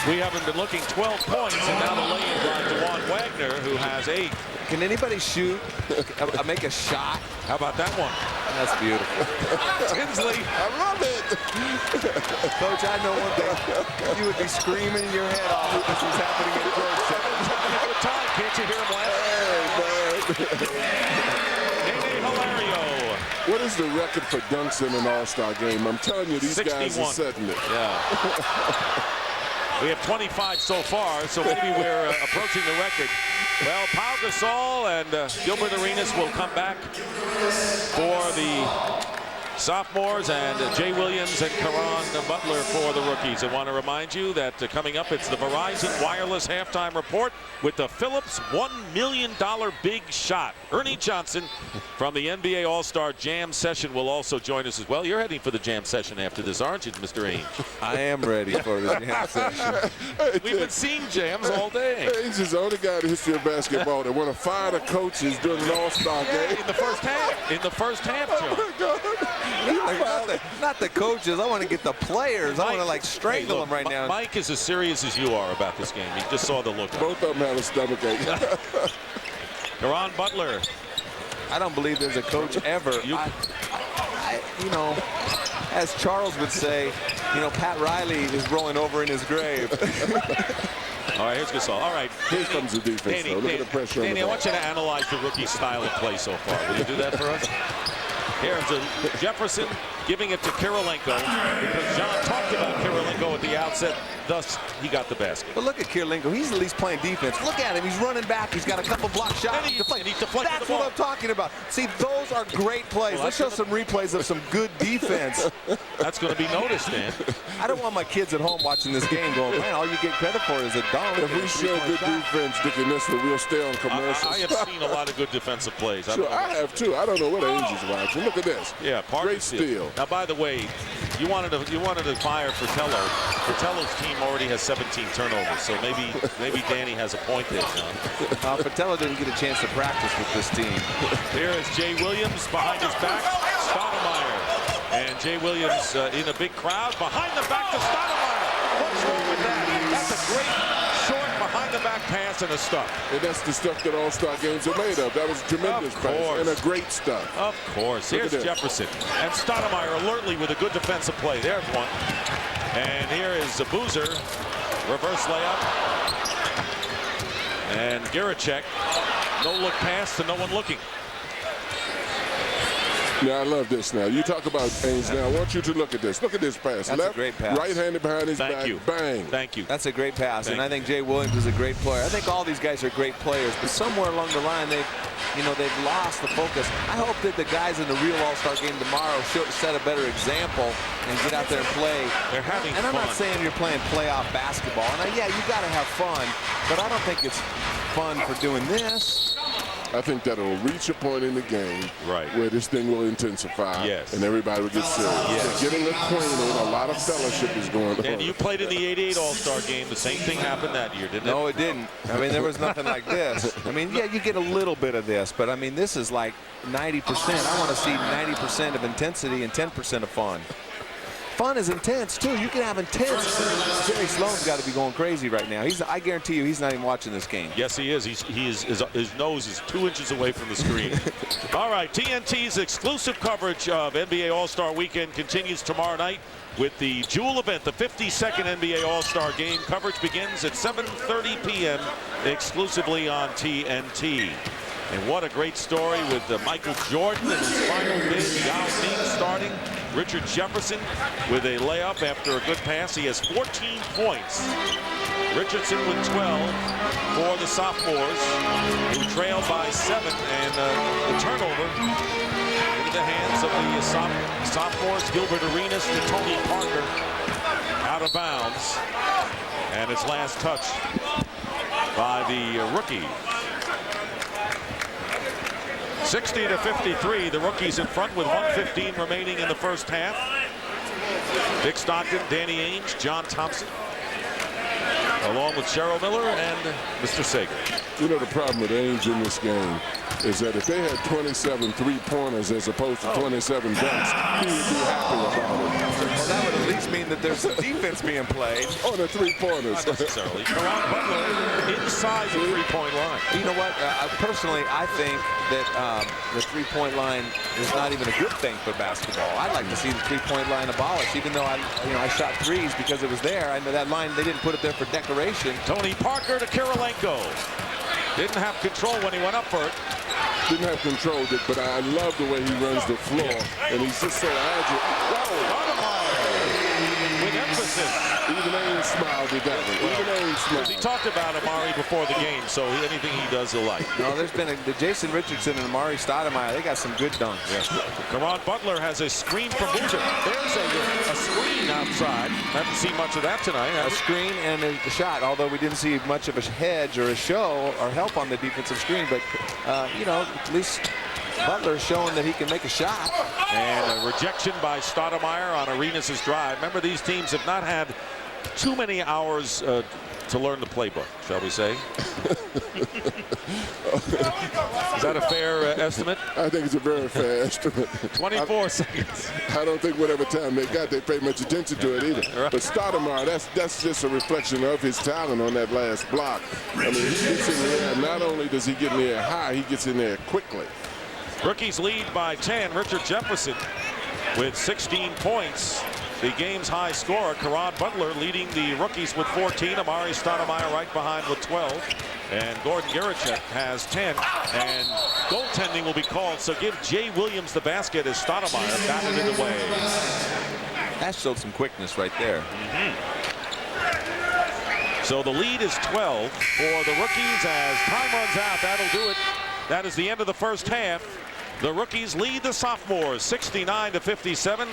we haven't been looking, 12 points, and now the lay-in by Dewan Wagner, who has 8. Can anybody shoot? Make a shot? How about that one? That's beautiful. Tinsley. I love it. Coach, I know one thing. You would be screaming your head off if this was happening in Georgetown. Having a good time. Can't you hear him laughing? Nene Hilario. What is the record for dunks in an all-star game? I'm telling you, these 61. guys are setting it. Yeah. We have 25 so far, so maybe we're approaching the record. Well, Pau Gasol and Gilbert Arenas will come back for the sophomores, and Jay Williams and Caron Butler for the rookies. I want to remind you that coming up, it's the Verizon Wireless Halftime Report with the Phillips $1 million Big Shot. Ernie Johnson from the NBA All-Star Jam Session will also join us as well. You're heading for the Jam Session after this, aren't you, Mr. Ainge? I am ready for the Jam Session. We've been seeing jams all day. Ainge is the only guy in the history of basketball that want to fire the coaches during an all-star game. In the first half. In the first half, Joe. Oh, my God. Not the coaches. I want to get the players. I want to like strangle them right now. Mike is as serious as you are about this game. He just saw the look. Both of them have a stomach ache. Caron Butler. I don't believe there's a coach ever. You know, as Charles would say, you know, Pat Riley is rolling over in his grave. All right, here's Gasol. All right. Here comes the defense, though. Look at the pressure on the Danny, I ball. want you to analyze the rookie style of play so far. Will you do that for us? Here's Jefferson giving it to Kirilenko because John talked about Kirilenko at the outset. Thus, he got the basket. But look at Kirilenko. He's at least playing defense. Look at him. He's running back. He's got a couple block shots. And he's deflecting That's the ball. what I'm talking about. See, those are great plays. Well, let's show some replays of some good defense. That's going to be noticed, man. I don't want my kids at home watching this game going, man, all you get credit for is a dunk. If we show good defense, Dickie Nissler, we'll stay on commercials. I have seen a lot of good defensive plays. I have, too. I don't know what Ainge is watching. Look at this. Yeah, great steal. Now, by the way, You wanted to fire Fratello. Fratello's team already has 17 turnovers, so maybe Danny has a point there, Sean. Fratello didn't get a chance to practice with this team. Here is Jay Williams behind his back. Stoudemire. And Jay Williams in a big crowd behind the back to Stoudemire. What's wrong with that? That's a great short behind the back pass and a stuff. And that's the stuff that all-star games are made of. That was a tremendous pass and a great stuff. Of course. Here's Jefferson. And Stoudemire alertly with a good defensive play. There's one. And here is Boozer. Reverse layup. And Garicek. No look pass to no one looking. Now, I love this now. You talk about Haynes now. I want you to look at this. Look at this pass. That's a great pass. Right-handed behind his back. Bang. Thank you. That's a great pass. And I think Jay Williams is a great player. I think all these guys are great players. But somewhere along the line, they've lost the focus. I hope that the guys in the real All-Star game tomorrow set a better example and get out there and play. They're having fun. And I'm not saying you're playing playoff basketball. And yeah, you got to have fun. But I don't think it's fun for doing this. I think that'll reach a point in the game where this thing will intensify and everybody will get serious. Getting acquainted, a lot of fellowship is going on. And you played in the '88 All-Star game. The same thing happened that year, didn't it? No, it didn't. I mean, there was nothing like this. I mean, yeah, you get a little bit of this, but I mean, this is like 90%. I want to see 90% of intensity and 10% of fun. Fun is intense, too. You can have intense. Jerry Sloan's got to be going crazy right now. I guarantee you he's not even watching this game. Yes, he is. His nose is 2 inches away from the screen. All right, TNT's exclusive coverage of NBA All-Star Weekend continues tomorrow night with the Jewel event, the 52nd NBA All-Star Game. Coverage begins at 7:30 p.m. exclusively on TNT. And what a great story with Michael Jordan in his final bid. Yao Ming starting. Richard Jefferson with a layup after a good pass. He has 14 points. Richardson with 12 for the sophomores, who trailed by 7. And the turnover into the hands of the sophomores. Gilbert Arenas to Tony Parker. Out of bounds. And it's last touched by the rookie. 60-53, the rookies in front with 1:15 remaining in the first half. Dick Stockton, Danny Ainge, John Thompson, along with Cheryl Miller and Mr. Sager. You know, the problem with Ainge in this game is that if they had 27 three-pointers as opposed to 27 dunks, he would be happy about it. Well, that would at least mean that there's some defense being played. On the three-pointers. Not necessarily. Caron Butler inside the three-point line. You know what? Personally, I think that the three-point line is not even a good thing for basketball. I'd like to see the three-point line abolished, even though I shot threes because it was there. I know that line, they didn't put it there for decoration. Tony Parker to Kirilenko. Didn't have control when he went up for it. Didn't have control, but I love the way he runs the floor, and he's just so agile. With emphasis. Even Ainge smiled at that one. Even Ainge smiled. He talked about Amari before the game, so anything he does he'll like. No, there's been the Jason Richardson and Amari Stoudemire. They got some good dunks. Yes. Caron Butler has a screen from Boozer. There's a screen outside. Haven't seen much of that tonight. A screen and a shot, although we didn't see much of a hedge or a show or help on the defensive screen. But, at least Butler's showing that he can make a shot. And a rejection by Stoudemire on Arenas' drive. Remember, these teams have not had too many hours to learn the playbook, shall we say? Is that a fair estimate? I think it's a very fair estimate. 24 seconds. I don't think whatever time they got, they paid much attention to it either. Right. But Stoudemire, that's just a reflection of his talent on that last block. I mean, he gets in the air. Not only does he get in the air high, he gets in there quickly. Rookies lead by 10. Richard Jefferson with 16 points. The game's high scorer, Caron Butler, leading the rookies with 14. Amari Stoudemire right behind with 12. And Gordon Garicek has 10. And goaltending will be called, so give Jay Williams the basket as Stoudemire batted it away. That showed some quickness right there. So the lead is 12 for the rookies as time runs out. That'll do it. That is the end of the first half. The rookies lead the sophomores 69-57.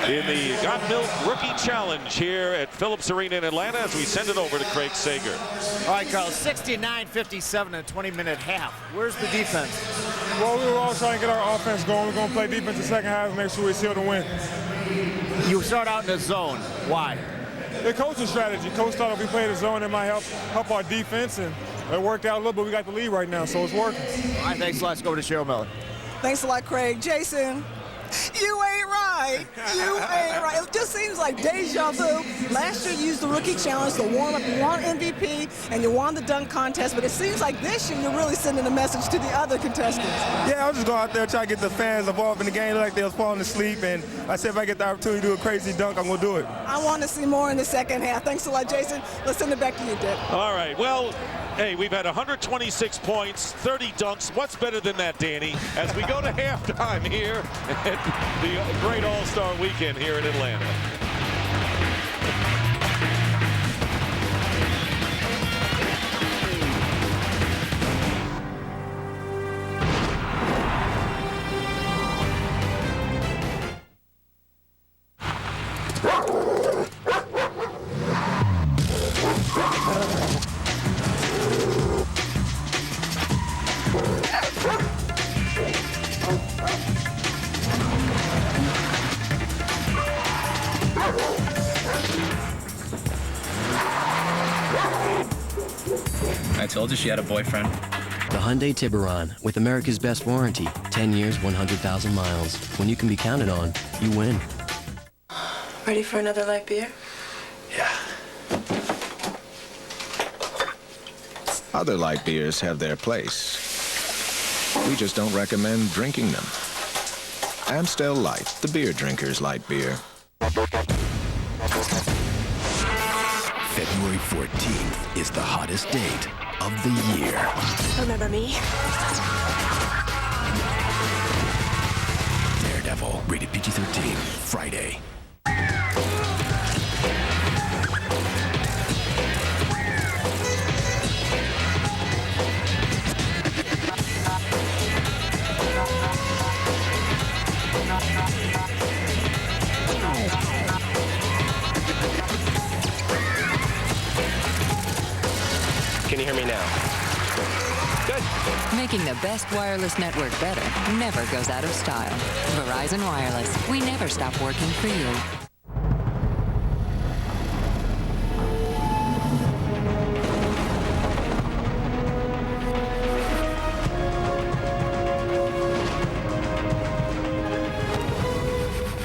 In the Got Milk Rookie Challenge here at Phillips Arena in Atlanta as we send it over to Craig Sager. All right, Carl, 69-57 in a 20-minute half. Where's the defense? Well, we were all trying to get our offense going. We're going to play defense the second half and make sure we seal the win. You start out in the zone. Why? The coaching strategy. Coach thought if we played the zone, it might help our defense, and it worked out a little bit. We got the lead right now, so it's working. All right, thanks a lot. Let's go to Cheryl Miller. Thanks a lot, Craig. Jason, you ain't right. You ain't right. It just seems like deja vu. Last year you used the rookie challenge to warm up. You won MVP and you won the dunk contest, but it seems like this year you're really sending a message to the other contestants. Yeah, I'll just go out there and try to get the fans involved in the game like they was falling asleep, and I said if I get the opportunity to do a crazy dunk, I'm going to do it. I want to see more in the second half. Thanks a lot, Jason. Let's send it back to you, Dick. All right, well, hey, we've had 126 points, 30 dunks. What's better than that, Danny? As we go to halftime here at the great All-Star Weekend here in Atlanta. I told you she had a boyfriend. The Hyundai Tiburon, with America's best warranty, 10 years, 100,000 miles. When you can be counted on, you win. Ready for another light beer? Other light beers have their place. We just don't recommend drinking them. Amstel Light, the beer drinker's light beer. February 14th is the hottest date of the year. Remember me? Daredevil, rated PG-13, Friday. Can you hear me now? Good. Making the best wireless network better never goes out of style. Verizon Wireless. We never stop working for you.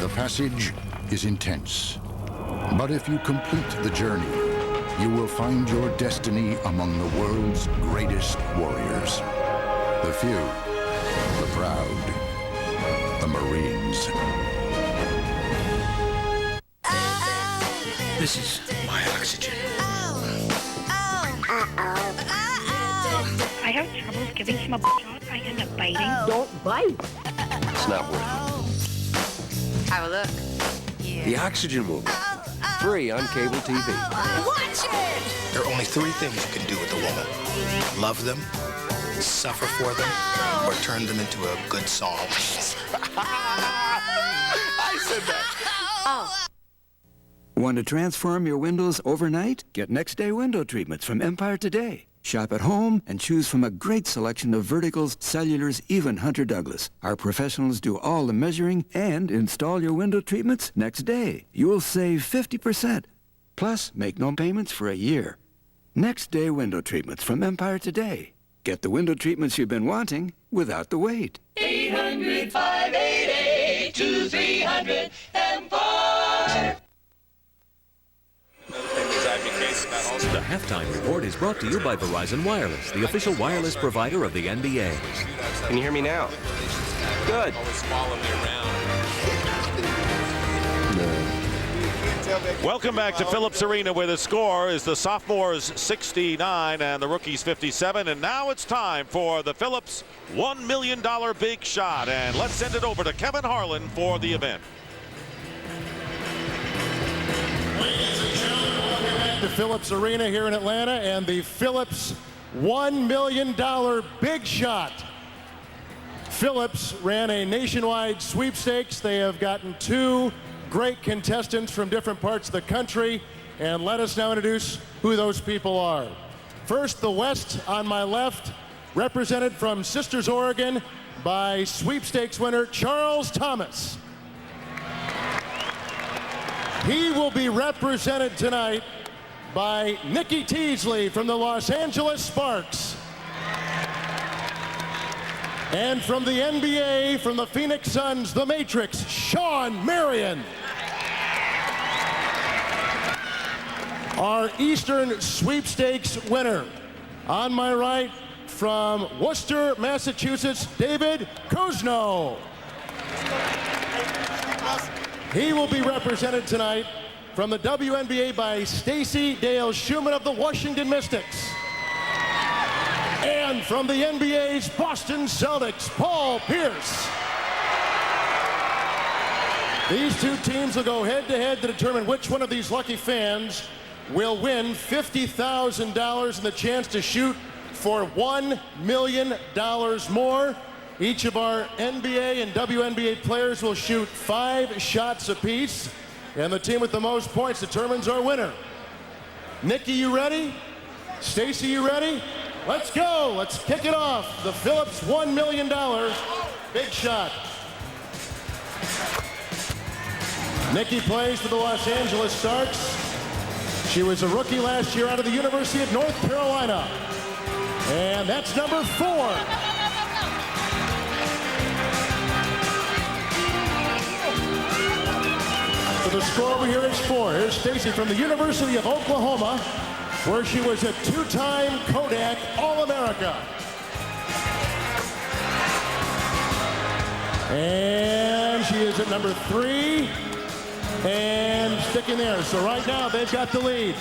The passage is intense, but if you complete the journey, you will find your destiny among the world's greatest warriors. The few, the proud, the Marines. This is my oxygen. I have trouble giving him a shot. I end up biting. Don't bite. It's not worth it. Have a look. The Oxygen Movie. Free on cable TV. Watch it! There are only three things you can do with a woman. Love them, suffer for them, or turn them into a good song. I said that. Want to transform your windows overnight? Get next-day window treatments from Empire today. Shop at home and choose from a great selection of verticals, cellulars, even Hunter Douglas. Our professionals do all the measuring and install your window treatments next day. You'll save 50%. Plus, make no payments for a year. Next day window treatments from Empire today. Get the window treatments you've been wanting without the wait. 800-588-2300 Empire. The Halftime Report is brought to you by Verizon Wireless, the official wireless provider of the NBA. Can you hear me now? Good. Welcome back to Phillips Arena, where the score is the Sophomores 69 and the Rookies 57. And now it's time for the Phillips $1 million big shot. And let's send it over to Kevin Harlan for the event. The Phillips Arena here in Atlanta, and the Phillips $1 million big shot. Phillips ran a nationwide sweepstakes. They have gotten two great contestants from different parts of the country, and let us now introduce who those people are. First, the West on my left, represented from Sisters, Oregon by sweepstakes winner Charles Thomas. He will be represented tonight by Nikki Teasley from the Los Angeles Sparks. And from the NBA, from the Phoenix Suns, the Matrix, Sean Marion. Our Eastern Sweepstakes winner. On my right, from Worcester, Massachusetts, David Kuzno. He will be represented tonight from the WNBA by Stacey Dale Schumann of the Washington Mystics. And from the NBA's Boston Celtics, Paul Pierce. These two teams will go head-to-head to determine which one of these lucky fans will win $50,000 and the chance to shoot for $1 million more. Each of our NBA and WNBA players will shoot 5 shots apiece, and the team with the most points determines our winner. Nikki, you ready? Stacey, you ready? Let's go. Let's kick it off. The Phillips $1 million big shot. Nikki plays for the Los Angeles Sparks. She was a rookie last year out of the University of North Carolina. And that's number 4. So the score over here is 4. Here's Stacey from the University of Oklahoma, where she was a 2-time Kodak All-America. And she is at number 3 and sticking there. So right now they've got the lead.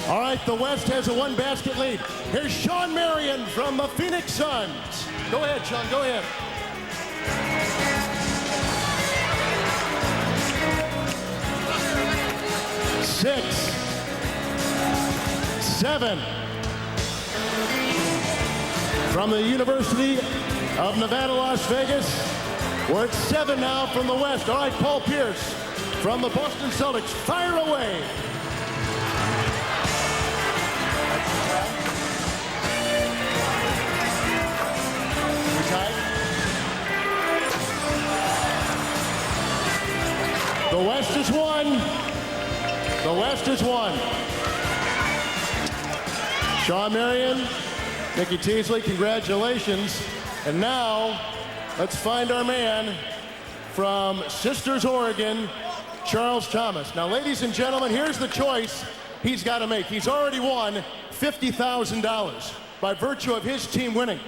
All right, the West has a 1-basket lead. Here's Sean Marion from the Phoenix Suns. Go ahead, Sean, go ahead. Six, 7. From the University of Nevada, Las Vegas. We're at 7 now from the West. All right, Paul Pierce from the Boston Celtics. Fire away. The West is 1. The West is 1. Sean Marion, Nikki Teasley, congratulations. And now, let's find our man from Sisters, Oregon, Charles Thomas. Now, ladies and gentlemen, here's the choice he's got to make. He's already won $50,000 by virtue of his team winning.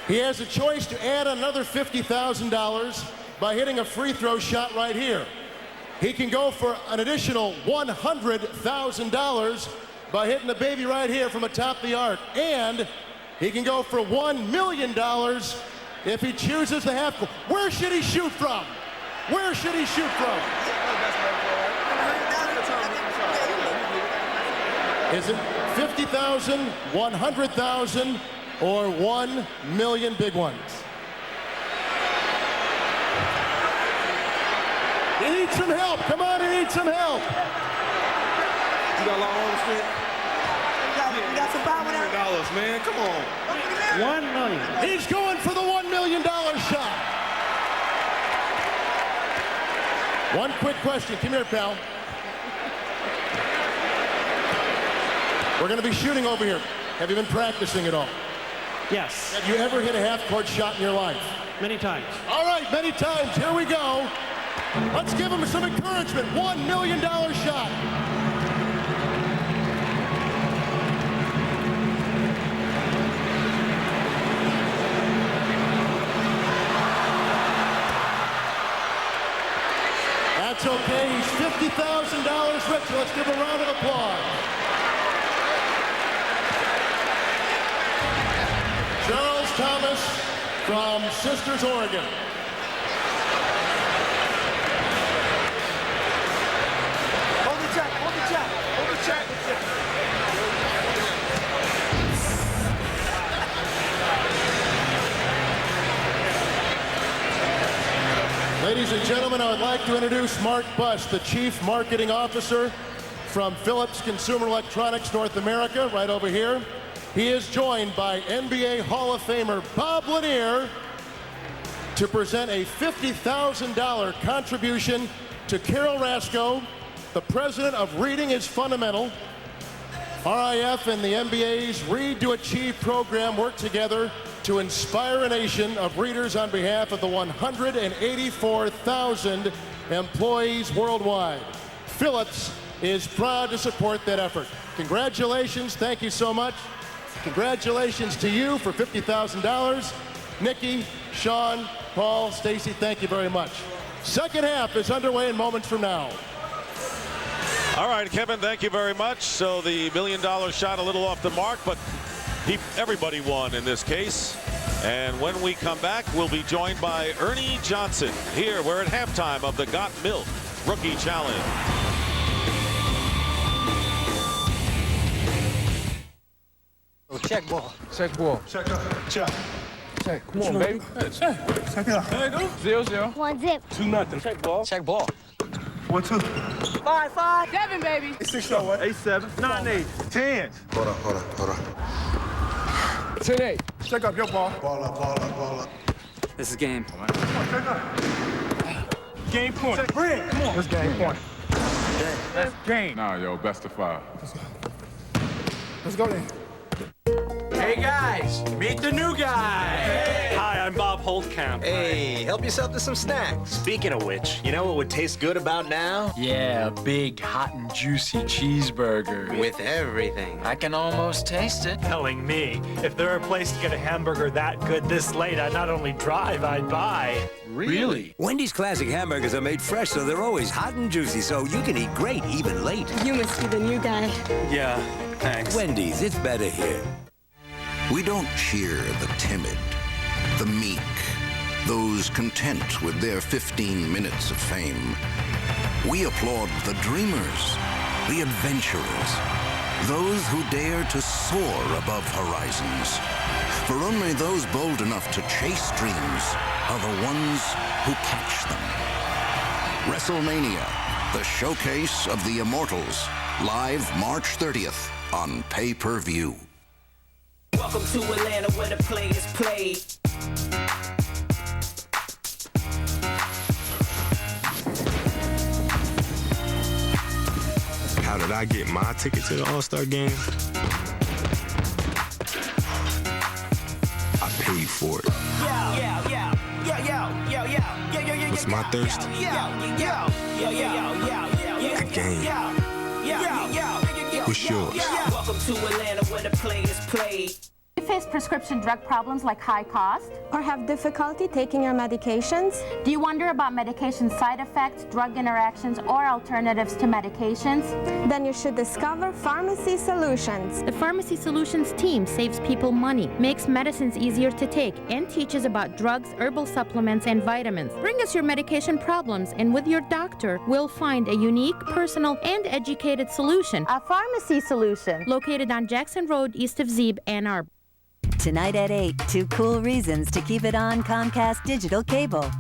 He has a choice to add another $50,000 by hitting a free throw shot right here. He can go for an additional $100,000 by hitting the baby right here from atop the arc. And he can go for $1 million if he chooses the half court. Where should he shoot from? Where should he shoot from? Is it 50,000, 100,000, or 1 million big ones? He needs some help. Come on, he needs some help. You got a lot on the street? You got some $5 million, man. Come on. 1 million. He's going for the $1 million shot. One quick question. Come here, pal. We're going to be shooting over here. Have you been practicing at all? Yes. Have you ever hit a half-court shot in your life? Many times. All right, many times. Here we go. Let's give him some encouragement. $1 million shot. That's okay. He's $50,000 rich. Let's give him a round of applause. Charles Thomas from Sisters, Oregon. Hold the check, hold the check, hold the check. Ladies and gentlemen, I would like to introduce Mark Buss, the Chief Marketing Officer from Philips Consumer Electronics North America, right over here. He is joined by NBA Hall of Famer Bob Lanier to present a $50,000 contribution to Carol Rasko, the president of Reading is Fundamental. RIF and the NBA's Read to Achieve program work together to inspire a nation of readers on behalf of the 184,000 employees worldwide. Phillips is proud to support that effort. Congratulations, thank you so much. Congratulations to you for $50,000. Nikki, Sean, Paul, Stacy, thank you very much. Second half is underway in moments from now. All right, Kevin, thank you very much. So the $1 million shot a little off the mark, but everybody won in this case. And when we come back, we'll be joined by Ernie Johnson. Here, we're at halftime of the Got Milk Rookie Challenge. Check ball. Check ball. Check up. Check. Check. Come on, baby. Check. Check it out. There you go. 0-0. 1-0. 2-0. Check ball. Check ball. 1-2. 5-5. 7, baby. 6-7. 8-7. 9-8. 10. Hold on. 10-8. Check up your ball. Ball up. This is game. Come on, check up. Game point. Bring. Come on. This game point. That's game. Nah, yo, best of 5. Let's go then. Hey guys, meet the new guy. Hi, I'm Bob Holtkamp. Hey, help yourself to some snacks. Speaking of which, you know what would taste good about now? Yeah, a big, hot and juicy cheeseburger. With everything. I can almost taste it. Telling me, if there were a place to get a hamburger that good this late, I'd not only drive, I'd buy. Really? Wendy's classic hamburgers are made fresh, so they're always hot and juicy, so you can eat great even late. You must be the new guy. Yeah, thanks. Wendy's, it's better here. We don't cheer the timid, the meek, those content with their 15 minutes of fame. We applaud the dreamers, the adventurers, those who dare to soar above horizons. For only those bold enough to chase dreams are the ones who catch them. WrestleMania, the showcase of the immortals, live March 30th on pay-per-view. Welcome to Atlanta where the players play. How did I get my ticket to the All-Star game? I paid for it. What's my thirst? The game. What's yours? Welcome to Atlanta where the players play. You face prescription drug problems like high cost? Or have difficulty taking your medications? Do you wonder about medication side effects, drug interactions, or alternatives to medications? Then you should discover Pharmacy Solutions. The Pharmacy Solutions team saves people money, makes medicines easier to take, and teaches about drugs, herbal supplements, and vitamins. Bring us your medication problems, and with your doctor, we'll find a unique, personal, and educated solution. A Pharmacy Solution. Located on Jackson Road, east of Zeeb, Ann Arbor. Tonight at 8, 2 cool reasons to keep it on Comcast Digital Cable.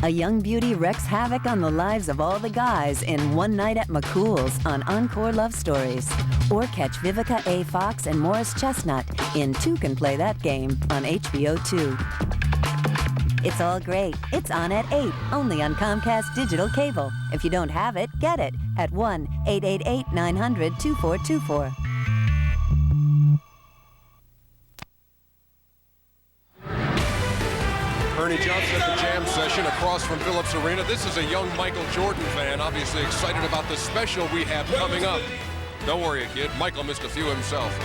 A young beauty wreaks havoc on the lives of all the guys in One Night at McCool's on Encore Love Stories. Or catch Vivica A. Fox and Morris Chestnut in Two Can Play That Game on HBO 2. It's all great. It's on at 8, only on Comcast Digital Cable. If you don't have it, get it at 1-888-900-2424. Ernie Johnson at the jam session across from Phillips Arena. This is a young Michael Jordan fan, obviously excited about the special we have coming up. Don't worry, kid. Michael missed a few himself.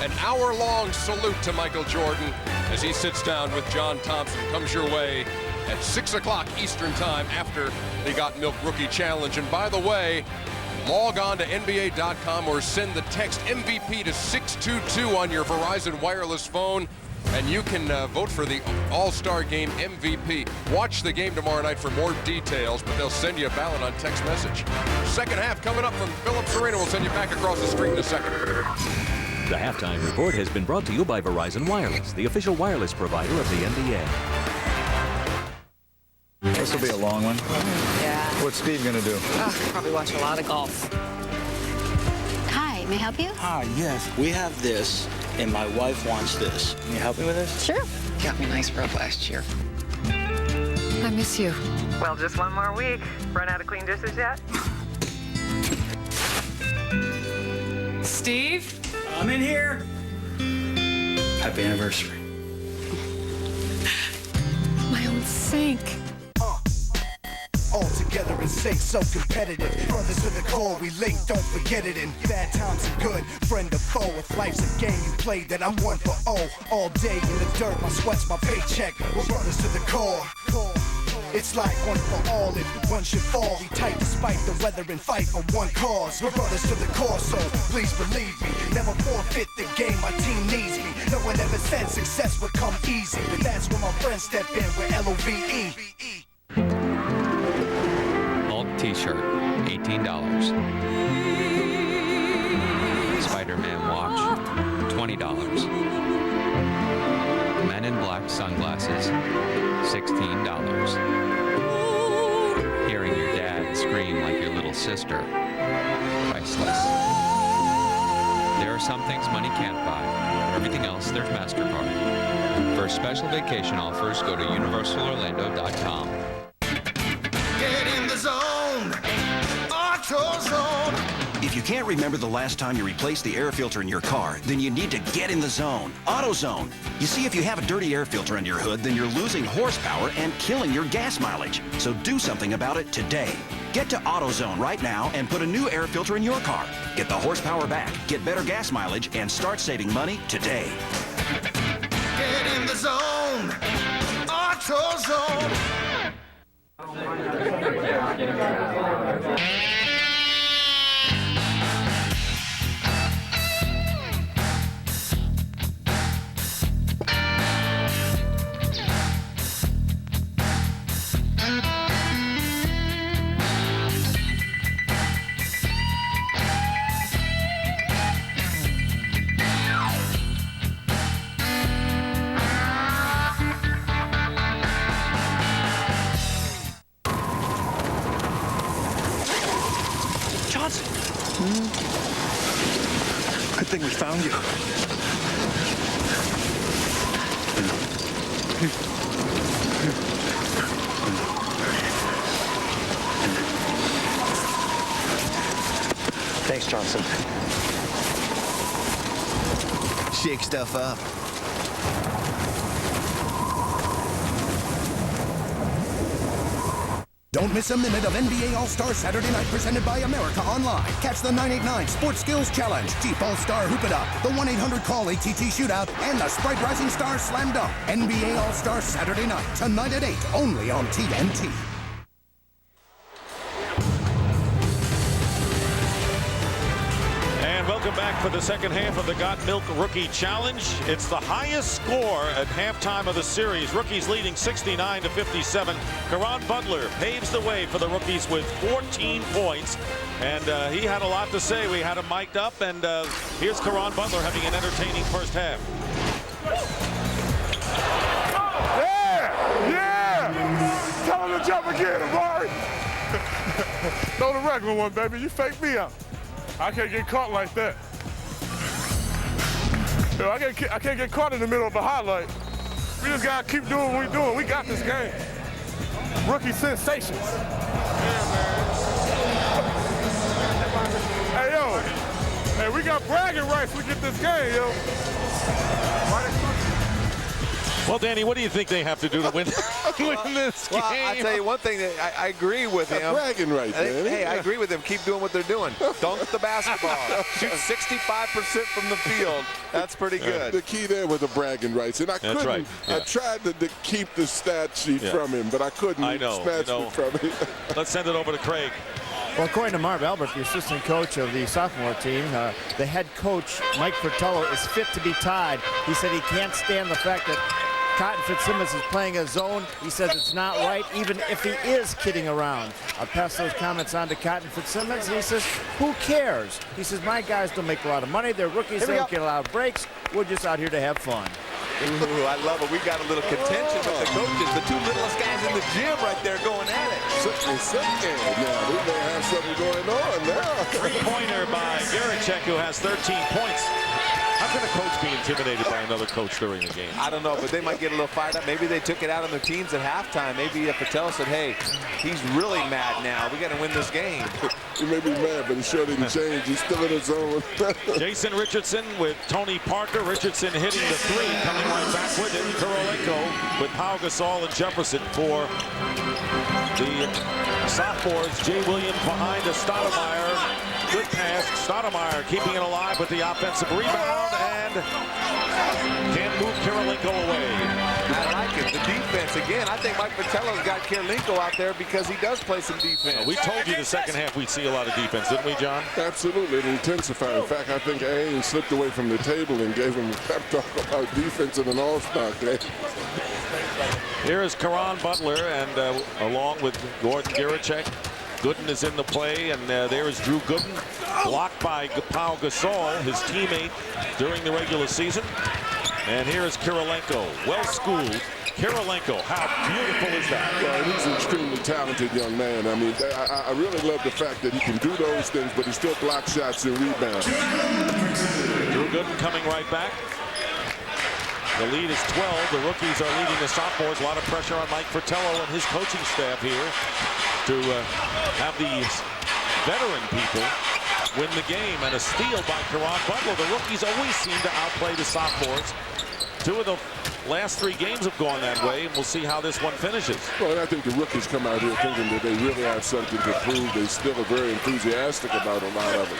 An hour-long salute to Michael Jordan as he sits down with John Thompson. Comes your way at 6 o'clock Eastern Time after the Got Milk Rookie Challenge. And by the way, log on to NBA.com or send the text MVP to 622 on your Verizon wireless phone. And you can vote for the All-Star Game MVP. Watch the game tomorrow night for more details, but they'll send you a ballot on text message. Second half coming up from Phillips Arena. We'll send you back across the street in a second. The Halftime Report has been brought to you by Verizon Wireless, the official wireless provider of the NBA. This will be a long one. Yeah. What's Steve going to do? Probably watch a lot of golf. Hi, may I help you? Ah, yes. We have this, and my wife wants this. Can you help me with this? Sure. Got me a nice rug last year. I I miss you. Well, just one more week. Run out of clean dishes yet? Steve? I'm in here. Happy anniversary. My own sink. All together in sync, so competitive. Brothers to the core, we link, don't forget it. In bad times and good, friend or foe. If life's a game you play, then I'm one for all day in the dirt, my sweat's my paycheck. We're brothers to the core. It's like one for all, if one should fall, we tight despite the weather and fight for one cause. We're brothers to the core, so please believe me. Never forfeit the game, my team needs me. No one ever said success would come easy, but that's when my friends step in with LOVE. Hulk t-shirt, $18. Spider-Man watch, $20. Men in Black sunglasses, $16. Hearing your dad scream like your little sister, priceless. There are some things money can't buy. Everything else, there's MasterCard. For special vacation offers, go to universalorlando.com. Get in the zone, AutoZone. If you can't remember the last time you replaced the air filter in your car, then you need to get in the zone. AutoZone. You see, if you have a dirty air filter under your hood, then you're losing horsepower and killing your gas mileage. So do something about it today. Get to AutoZone right now and put a new air filter in your car. Get the horsepower back, get better gas mileage, and start saving money today. Get in the zone, AutoZone. Good thing we found you. Thanks, Johnson. Shake stuff up. Don't miss a minute of NBA All-Star Saturday Night presented by America Online. Catch the 989 Sports Skills Challenge, Jeep All-Star Hoop It Up, the 1-800-CALL ATT Shootout, and the Sprite Rising Star Slam Dunk. NBA All-Star Saturday Night, tonight at 8, only on TNT. Welcome back for the second half of the Got Milk Rookie Challenge. It's the highest score at halftime of the series. Rookies leading 69-57. Caron Butler paves the way for the rookies with 14 points. And he had a lot to say. We had him mic'd up. And here's Caron Butler having an entertaining first half. Yeah! Tell him to jump again, Amari. Throw the regular one, baby. You fake me out. I can't get caught like that. Yo, I can't get caught in the middle of a highlight. We just gotta keep doing what we're doing. We got this game. Rookie sensations. Hey, yo. Hey, we got bragging rights. We get this game, yo. Well, Danny, what do you think they have to do to win, win this game? Well, I'll tell you one thing that I agree with him. Bragging right there. Hey, I agree with him. Keep doing what they're doing. Dunk the basketball. Shoot 65% from the field. That's pretty good. The key there was the bragging rights. And I couldn't. Right. Yeah. I tried to keep the stat sheet from him, but I couldn't snatch it from him. Let's send it over to Craig. Well, according to Marv Albert, the assistant coach of the sophomore team, the head coach, Mike Fratello, is fit to be tied. He said he can't stand the fact that Cotton Fitzsimmons is playing a zone. He says it's not right, even if he is kidding around. I'll pass those comments on to Cotton Fitzsimmons, and he says, who cares? He says, my guys don't make a lot of money. They're rookies. They don't get a lot of breaks. We're just out here to have fun. Ooh, I love it. We got a little contention with the coaches. The two littlest guys in the gym right there going at it. Now, we may have something going on now. Three-pointer by Garachek, who has 13 points. How How can a coach be intimidated by another coach during the game? I don't know, but they might get a little fired up. Maybe they took it out on their teams at halftime. Maybe Patel said, hey, he's really mad now. We got to win this game. He may be mad, but he sure didn't change. He's still in his zone. Jason Richardson with Tony Parker. Richardson hitting the three, coming right back with it. Kurolenko with Pau Gasol and Jefferson for the sophomores. Jay Williams behind to Stoudemire. Good pass. Stoudemire keeping it alive with the offensive rebound and can't move Kurolenko away. I like it. The defense, again, I think Mike Patello's got Kurolenko out there because he does play some defense. We told you the second half we'd see a lot of defense, didn't we, John? Absolutely. It intensified. In fact, I think Aiden slipped away from the table and gave him a pep talk about defense in an all-star game. Here is Caron Butler, and along with Gordon Giricek. Gooden is in the play, and there is Drew Gooden, blocked by Pau Gasol, his teammate during the regular season. And here is Kurolenko, well-schooled. Kurolenko, how beautiful is that? Well, he's an extremely talented young man. I mean, I really love the fact that he can do those things, but he still blocks shots and rebounds. Drew Gooden coming right back. The lead is 12. The rookies are leading the sophomores. A lot of pressure on Mike Fratello and his coaching staff here to have these veteran people win the game. And a steal by Caron Butler. The rookies always seem to outplay the sophomores. Two of the last three games have gone that way, and we'll see how this one finishes. Well, I think the rookies come out here thinking that they really have something to prove. They still are very enthusiastic about a lot of it.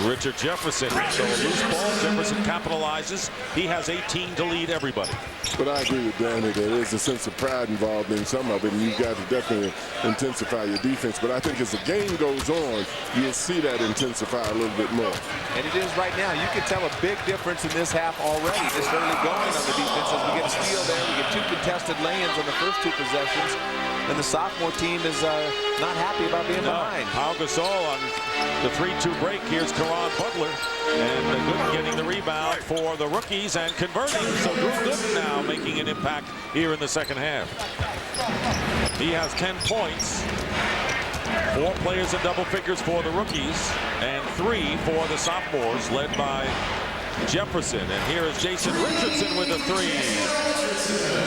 Richard Jefferson, so a loose ball. Jefferson capitalizes. He has 18 to lead everybody. But I agree with Danny. There is a sense of pride involved in some of it, and you've got to definitely intensify your defense. But I think as the game goes on, you'll see that intensify a little bit more. And it is right now. You can tell a big difference in this half already. Just early going on the defense as we get a steal there. We get two contested lay-ins on the first two possessions. And the sophomore team is not happy about being behind. Pau Gasol on the 3-2 break. Here's Caron Butler. And Gooden getting the rebound for the rookies and converting. So Drew Gooden now making an impact here in the second half. He has 10 points. 4 players in double figures for the rookies and 3 for the sophomores, led by Jefferson. And here is Jason Richardson with a 3.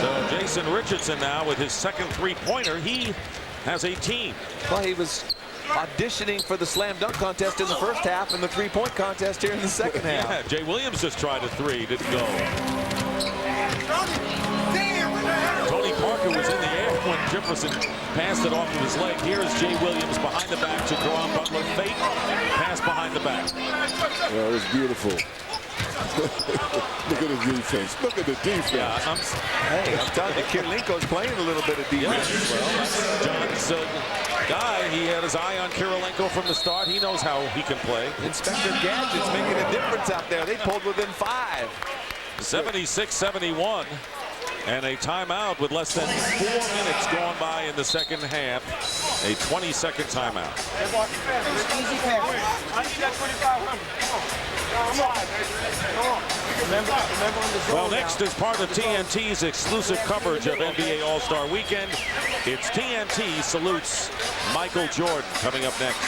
So Jason Richardson now with his second three-pointer. He has 18. Well, he was auditioning for the slam dunk contest in the first half and the three-point contest here in the second half. Yeah, Jay Williams just tried a 3, didn't go. Tony Parker was in the air when Jefferson passed it off of his leg. Here is Jay Williams behind the back to Caron Butler. Fake pass behind the back. Well, it was beautiful. Look at the defense. Look at the defense. Yeah, I'm telling you, Kurolenko's playing a little bit of defense as well. John's guy. He had his eye on Kurolenko from the start. He knows how he can play. Inspector Gadget's making a difference out there. They pulled within 5. 76-71. And a timeout with less than 4 minutes gone by in the second half. A 20-second timeout. Well, next is part of TNT's exclusive coverage of NBA All-Star Weekend. It's TNT Salutes Michael Jordan coming up next.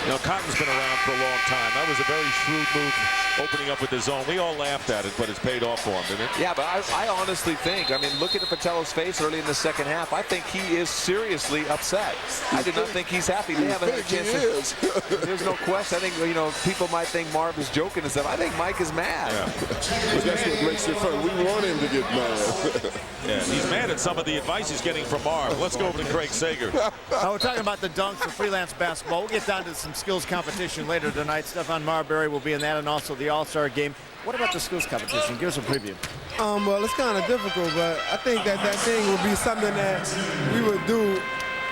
You know, Cotton's been around for a long time. That was a very shrewd move, opening up with his zone. We all laughed at it, but it's paid off for him, didn't it? Yeah, but I honestly think, I mean, looking at Patello's face early in the second half, I think he is seriously upset. I do not think he's happy. They haven't had a chance to. There's no question. I think, you know, people might think Marv is joking and stuff. I think Mike is mad. Yeah. But that's what makes it fun. We want him to get mad. Yeah, he's mad at some of the advice he's getting from Marv. Let's go over to Craig Sager. We're talking about the dunks for freelance basketball. We'll get down to some skills competition later tonight. Stephon Marbury will be in that, and also the All-Star game. What about the skills competition? Give us a preview. Well, it's kind of difficult, but I think that thing would be something that we would do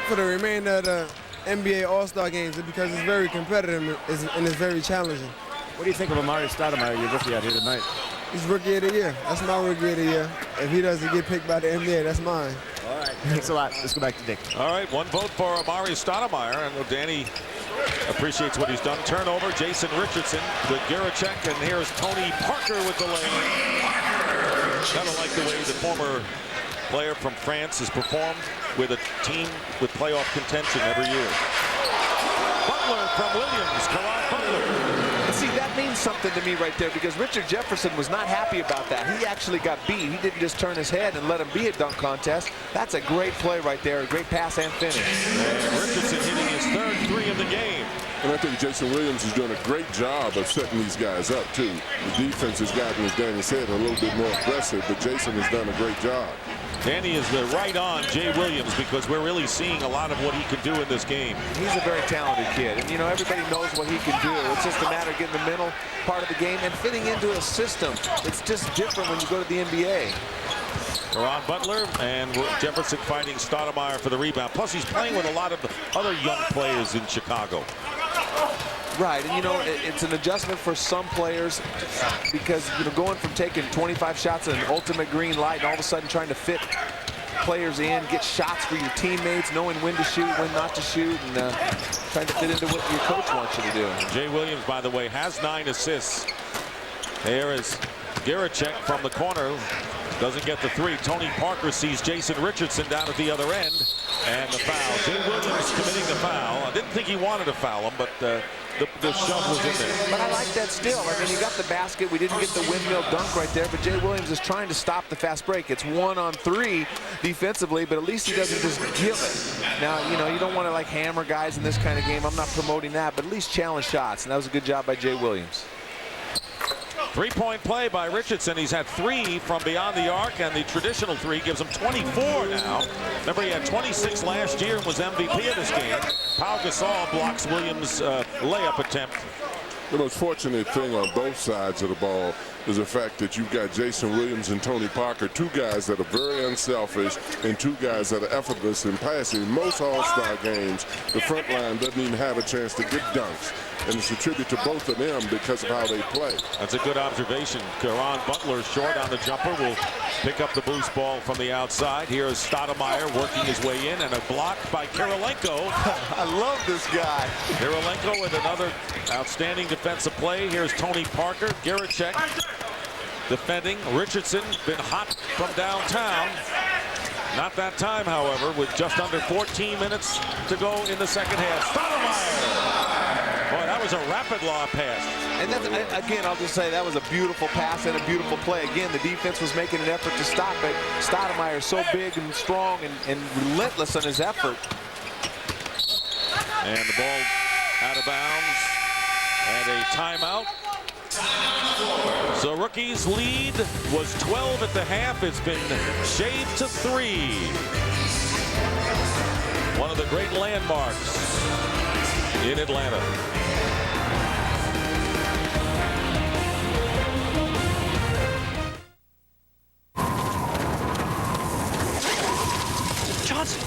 for the remainder of the NBA All-Star games because it's very competitive and it's very challenging. What do you think of Amari Stoudemire, your rookie out here tonight? He's Rookie of the Year. That's my Rookie of the Year. If he doesn't get picked by the NBA, that's mine. All right. Thanks a lot. Let's go back to Dick. All right, one vote for Amari Stoudemire. I know Danny appreciates what he's done. Turnover, Jason Richardson with Giricek, and here's Tony Parker with the lane. Kind of like the way the former player from France has performed with a team with playoff contention every year. Butler from Williams, Caron Butler. see, that means something to me right there because Richard Jefferson was not happy about that. He actually got beat. He didn't just turn his head and let him be a dunk contest. That's a great play right there, a great pass and finish. And Richardson hitting his third three of the game. And I think Jason Williams is doing a great job of setting these guys up, too. The defense has gotten, as Danny said, a little bit more aggressive, but Jason has done a great job. Danny is right on Jay Williams because we're really seeing a lot of what he can do in this game. He's a very talented kid, and, you know, everybody knows what he can do. It's just a matter of getting the middle part of the game and fitting into a system. It's just different when you go to the NBA. Ron Butler and Jefferson fighting Stoudemire for the rebound. Plus, he's playing with a lot of other young players in Chicago. Right, and you know, it's an adjustment for some players because, you know, going from taking 25 shots at an ultimate green light and all of a sudden trying to fit players in, get shots for your teammates, knowing when to shoot, when not to shoot, and trying to fit into what your coach wants you to do. Jay Williams, by the way, has 9 assists. There is Garicek from the corner. Doesn't get the three. Tony Parker sees Jason Richardson down at the other end. And the foul. Jay Williams committing the foul. I didn't think he wanted to foul him, but the shove was in there. But I like that still. I mean, he got the basket. We didn't get the windmill dunk right there, but Jay Williams is trying to stop the fast break. It's 1-on-3 defensively, but at least he doesn't just give it. Now, you know, you don't want to like hammer guys in this kind of game. I'm not promoting that, but at least challenge shots, and that was a good job by Jay Williams. Three-point play by Richardson. He's had 3 from beyond the arc, and the traditional 3 gives him 24 now. Remember, he had 26 last year and was MVP of this game. Pau Gasol blocks Williams' layup attempt. The most fortunate thing on both sides of the ball is the fact that you've got Jason Williams and Tony Parker, 2 guys that are very unselfish and 2 guys that are effortless in passing. In most All-Star games, the front line doesn't even have a chance to get dunks. And it's a tribute to both of them because of how they play. That's a good observation. Caron Butler short on the jumper will pick up the boost ball from the outside. Here is Stoudemire working his way in, and a block by Kirilenko. I love this guy. Kirilenko with another outstanding defensive play. Here's Tony Parker. Garicek defending. Richardson been hot from downtown. Not that time, however, with just under 14 minutes to go in the second half. Stoudemire. Boy, that was a rapid law pass. And that's, again, I'll just say that was a beautiful pass and a beautiful play. Again, the defense was making an effort to stop it. Stoudemire is so big and strong and relentless in his effort. And the ball out of bounds. And a timeout. So rookie's lead was 12 at the half. It's been shaved to 3. One of the great landmarks in Atlanta. Johnson!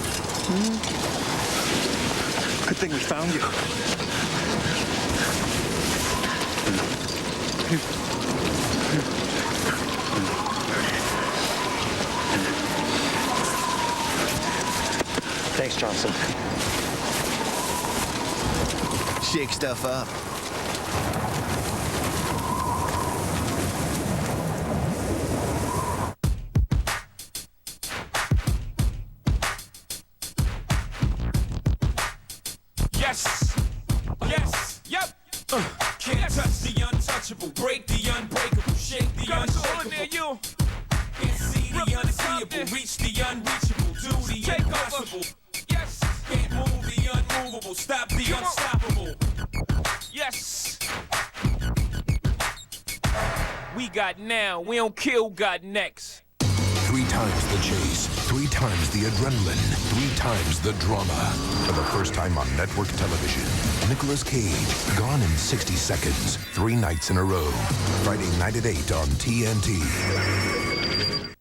Good thing we found you. Thanks, Johnson. Shake stuff up. Yes! Yes! Yep! Can't touch the untouchable, break the unbreakable, shake the unshakable. Can't see the unseeable, reach the unreachable, do the impossible. Yes! Can't move the unmovable, stop the unstoppable. Yes! We got now, we don't kill, got next. 3 times the chase, 3 times the adrenaline, 3 times the drama. For the first time on network television, Nicolas Cage, Gone in 60 Seconds, 3 nights in a row. Friday night at 8 on TNT.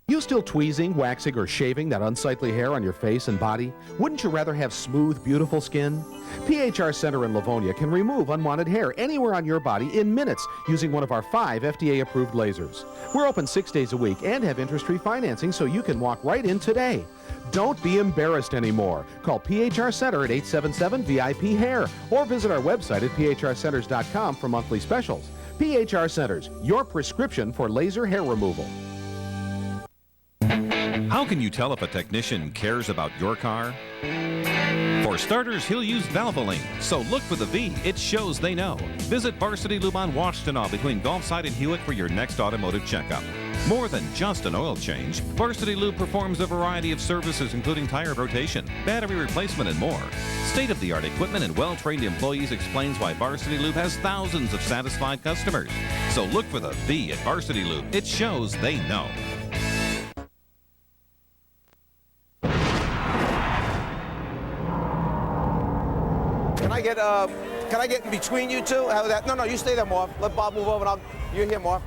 You still tweezing, waxing, or shaving that unsightly hair on your face and body? Wouldn't you rather have smooth, beautiful skin? PHR Center in Livonia can remove unwanted hair anywhere on your body in minutes using one of our 5 FDA-approved lasers. We're open 6 days a week and have interest-free financing so you can walk right in today. Don't be embarrassed anymore. Call PHR Center at 877-VIP-HAIR or visit our website at phrcenters.com for monthly specials. PHR Centers, your prescription for laser hair removal. How can you tell if a technician cares about your car? For starters, he'll use Valvoline, so look for the V. It shows they know. Visit Varsity Lube on Washtenaw between Gulfside and Hewitt for your next automotive checkup. More than just an oil change, Varsity Lube performs a variety of services including tire rotation, battery replacement, and more. State-of-the-art equipment and well-trained employees explains why Varsity Lube has thousands of satisfied customers. So look for the V at Varsity Lube. It shows they know. Can I get in between you two? How that? No, you stay there, Marv. Let Bob move over, and you're here, Marv.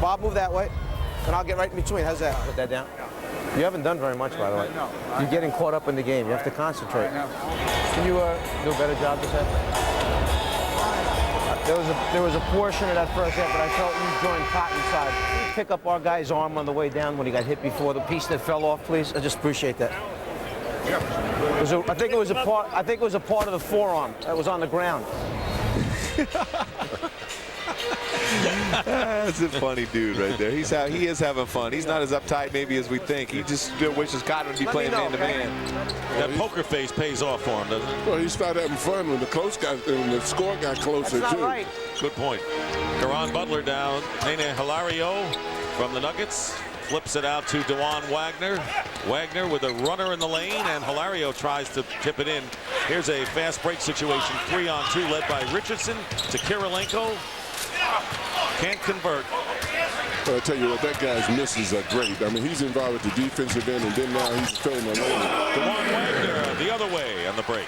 Bob, move that way, and I'll get right in between. How's that? Put that down. You haven't done very much, by the way. No. You're getting caught up in the game. You have to concentrate. Can you do a better job this half? There was a portion of that first half, but I felt you joined Cotton's side. Can you pick up our guy's arm on the way down when he got hit before, the piece that fell off, please? I just appreciate that. I think it was a part of the forearm that was on the ground. That's a funny dude right there. He is having fun. He's not as uptight maybe as we think. He just still wishes Cotton would be playing man-to-man. That poker face pays off for him, doesn't it? Well, he started having fun when the score got closer, That's not too. right. Good point. Karan Butler down. Nene Hilario from the Nuggets flips it out to DeJuan Wagner. Wagner with a runner in the lane, and Hilario tries to tip it in. Here's a fast break situation, 3-on-2, led by Richardson to Kirilenko. Can't convert. Well, I tell you what, that guy's misses are great. I mean, he's involved with the defensive end, and then now he's filling the lane. DeJuan Wagner the other way on the break.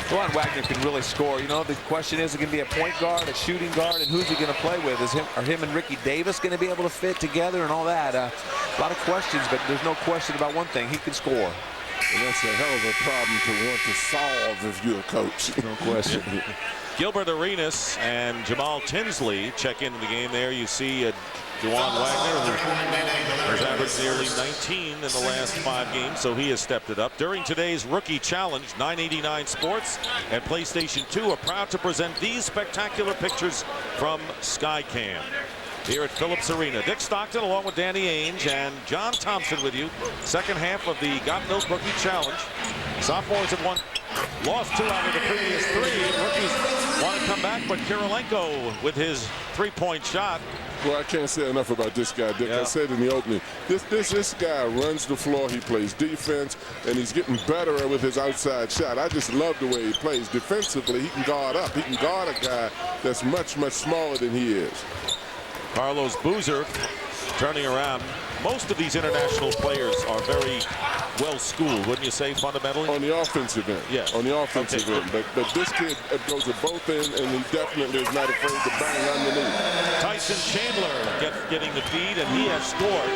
DeJuan Wagner can really score. You know, the question is, it going to be a point guard, a shooting guard, and who's he going to play with? Are him and Ricky Davis going to be able to fit together and all that? A lot of questions, but there's no question about one thing. He can score. And that's a hell of a problem to want to solve if you're a coach. No question. Gilbert Arenas and Jamal Tinsley check into the game there. You see DeJuan Wagner, who has averaged nearly 19 in the last 5 games, so he has stepped it up. During today's Rookie Challenge, 989 Sports and PlayStation 2 are proud to present these spectacular pictures from Skycam here at Phillips Arena. Dick Stockton along with Danny Ainge and John Thompson with you. Second half of the Got Milk Rookie Challenge. Sophomores have lost 2 out of the previous 3. Rookies want to come back, but Kirilenko with his 3-point shot. Well, I can't say enough about this guy, Dick. Yeah. I said in the opening, this guy runs the floor. He plays defense, and he's getting better with his outside shot. I just love the way he plays. Defensively, he can guard up. He can guard a guy that's much, much smaller than he is. Carlos Boozer turning around. Most of these international players are very well schooled, wouldn't you say, fundamentally? On the offensive end. Yeah. On the offensive end. But this kid goes at both ends, and he definitely is not afraid to bang underneath. Tyson Chandler getting the feed, and he has scored.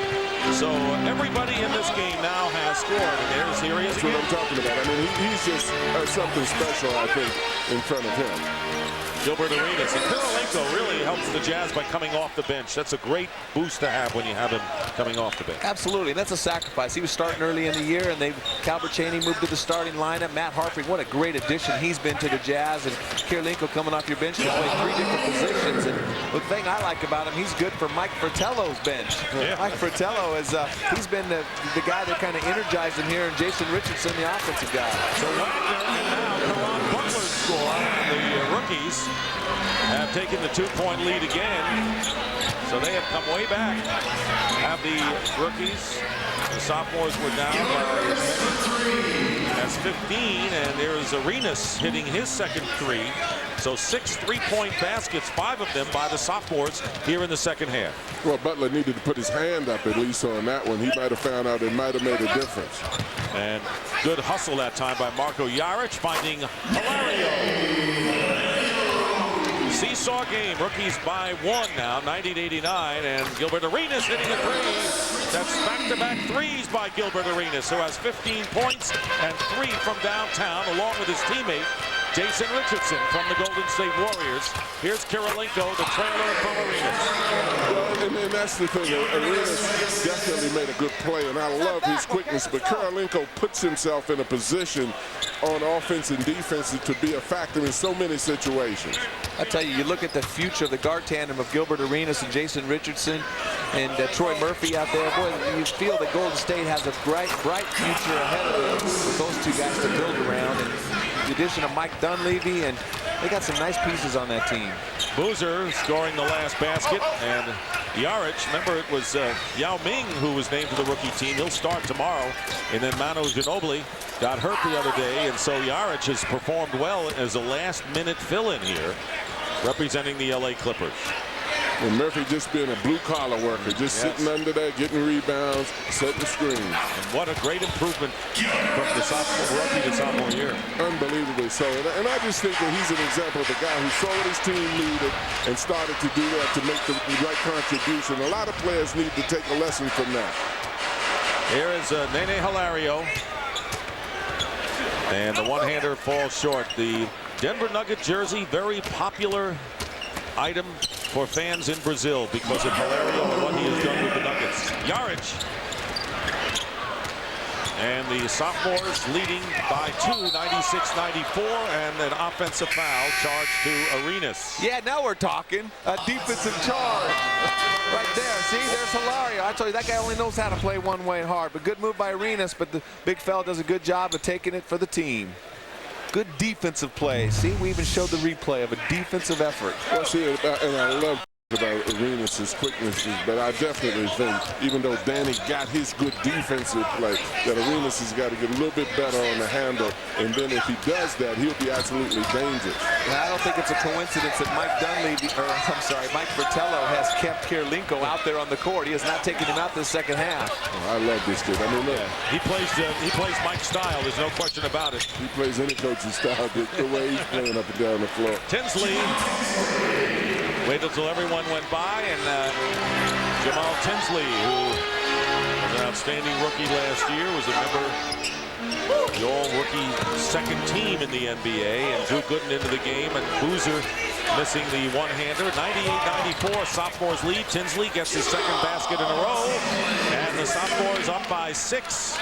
So everybody in this game now has scored. And here he is. That's what I'm talking about. I mean, he's just something special, I think, in front of him. Gilbert Arenas. And Kirilenko really helps the Jazz by coming off the bench. That's a great boost to have when you have him coming off the bench. Absolutely, and that's a sacrifice. He was starting early in the year, and Calbert Chaney moved to the starting lineup. Matt Hartford, what a great addition he's been to the Jazz. And Kirilenko coming off your bench to play 3 different positions. And the thing I like about him, he's good for Mike Fratello's bench. Yeah. Mike Fratello is he's been the guy that kind of energized him here, and Jason Richardson, the offensive guy. So Wagner and now Karan Butler score. The rookies have taken the 2-point lead again. So they have come way back. Have the rookies, the sophomores were down by as 15, and there is Arenas hitting his second 3. So 6 3-point baskets, 5 of them by the sophomores here in the second half. Well, Butler needed to put his hand up at least on that one. He might have found out it might have made a difference. And good hustle that time by Marko Jaric, finding Hilario. Seesaw game. Rookies by 1 now, 90-89, and Gilbert Arenas hitting a 3. That's back-to-back 3s by Gilbert Arenas, who has 15 points and 3 from downtown, along with his teammate Jason Richardson from the Golden State Warriors. Here's Kirilenko, the trailer from Arenas. Well, and that's the thing. Arenas definitely made a good play, and I love his quickness. But Kirilenko puts himself in a position on offense and defense to be a factor in so many situations. I tell you, you look at the future of the guard tandem of Gilbert Arenas and Jason Richardson and Troy Murphy out there. Boy, you feel that Golden State has a bright future ahead of them with those two guys to build around. And the addition of Mike Dunleavy, and they got some nice pieces on that team. Boozer scoring the last basket, and Jaric, remember it was Yao Ming who was named to the rookie team. He'll start tomorrow, and then Manu Ginobili got hurt the other day, and so Jaric has performed well as a last-minute fill-in here, representing the LA Clippers. And Murphy just being a blue-collar worker, just sitting under there, getting rebounds, setting screens. And what a great improvement from the rookie to sophomore year. Unbelievably so. And I just think that he's an example of a guy who saw what his team needed and started to do that to make the right contribution. A lot of players need to take a lesson from that. Here is Nene Hilario. And the one-hander falls short. The Denver Nugget jersey, very popular item for fans in Brazil because of Hilario and what he has done with the Nuggets. Jaric. And the sophomores leading by 2, 96-94, and an offensive foul charged to Arenas. Yeah, now we're talking. A defensive charge. Right there. See, there's Hilario. I told you, that guy only knows how to play one way hard. But good move by Arenas, but the big fella does a good job of taking it for the team. Good defensive play. See, we even showed the replay of a defensive effort. Well, see, and I love about Arenas' quickness, but I definitely think, even though Danny got his good defensive play, that Arenas has got to get a little bit better on the handle, and then if he does that, he'll be absolutely dangerous. Now, I don't think it's a coincidence that Mike Fratello has kept Kirilenko out there on the court. He has not taken him out this second half. Oh, I love this kid. I mean, look. Yeah, he plays Mike's style. There's no question about it. He plays any coach's style, the way he's playing up and down the floor. Tinsley waited until everyone went by, and Jamal Tinsley, who was an outstanding rookie last year, was a member of the all-rookie second team in the NBA, and Drew Gooden into the game, and Boozer missing the one-hander. 98-94, sophomores lead. Tinsley gets his second basket in a row, and the sophomores up by 6.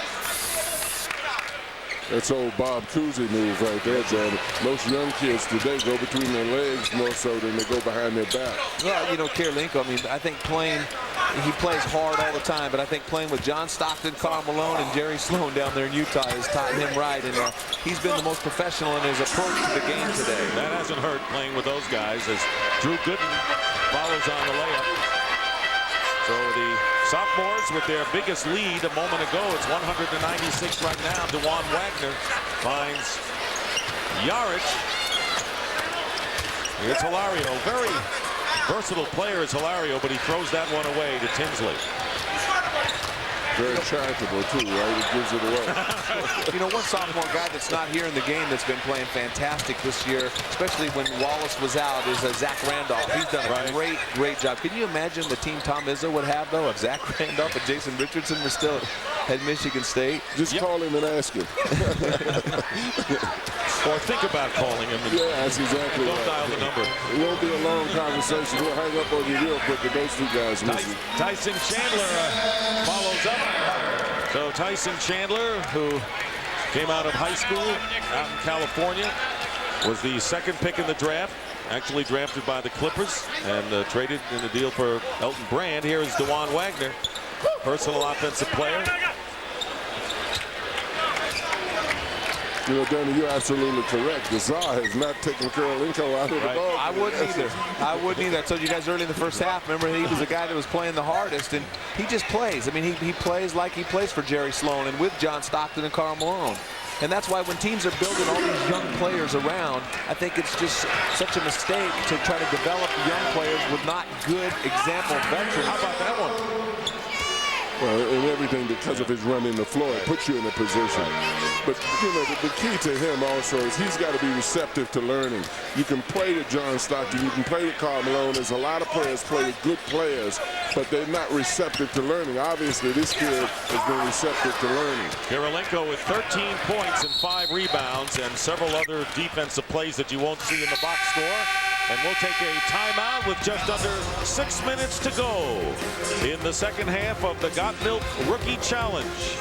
That's old Bob Cousy move right there, Johnny. Most young kids today go between their legs more so than they go behind their back. Well, you know, Kirilenko, I mean, I think he plays hard all the time, but I think playing with John Stockton, Karl Malone, and Jerry Sloan down there in Utah has taught him right, and he's been the most professional in his approach to the game today. That hasn't hurt playing with those guys as Drew Gooden follows on the layup. So the sophomores with their biggest lead a moment ago, it's 100-96 right now. DeJuan Wagner finds Jaric. Here's Hilario. Very versatile player is Hilario, but he throws that one away to Tinsley. Very charitable, too, right? He gives it away. You know, one sophomore guy that's not here in the game that's been playing fantastic this year, especially when Wallace was out, is Zach Randolph. He's done a great job. Can you imagine the team Tom Izzo would have, though, if Zach Randolph and Jason Richardson were still at Michigan State? Just call him and ask him. Or think about calling him. Yeah, that's exactly Don't right. dial the number. It won't be a long conversation. We'll hang up on you real quick with those two guys. Tyson Chandler follows up. So Tyson Chandler, who came out of high school out in California, was the second pick in the draft, actually drafted by the Clippers and traded in the deal for Elton Brand. Here is DeJuan Wagner, personal offensive player. You know, Danny, you're absolutely correct. The Czar has not taken Kirilenko out of the ball. I wouldn't either. I wouldn't either. I told you guys early in the first half, remember, he was the guy that was playing the hardest, and he just plays. I mean, he plays like he plays for Jerry Sloan and with John Stockton and Karl Malone. And that's why when teams are building all these young players around, I think it's just such a mistake to try to develop young players with not good example veterans. How about that one? Well, and everything because of his running the floor, it puts you in a position. But, you know, the key to him also is he's got to be receptive to learning. You can play with John Stockton, you can play with Karl Malone. There's a lot of players play with good players, but they're not receptive to learning. Obviously, this kid has been receptive to learning. Kirilenko with 13 points and 5 rebounds and several other defensive plays that you won't see in the box score. And we'll take a timeout with just under 6 minutes to go in the second half of the Got Milk Rookie Challenge.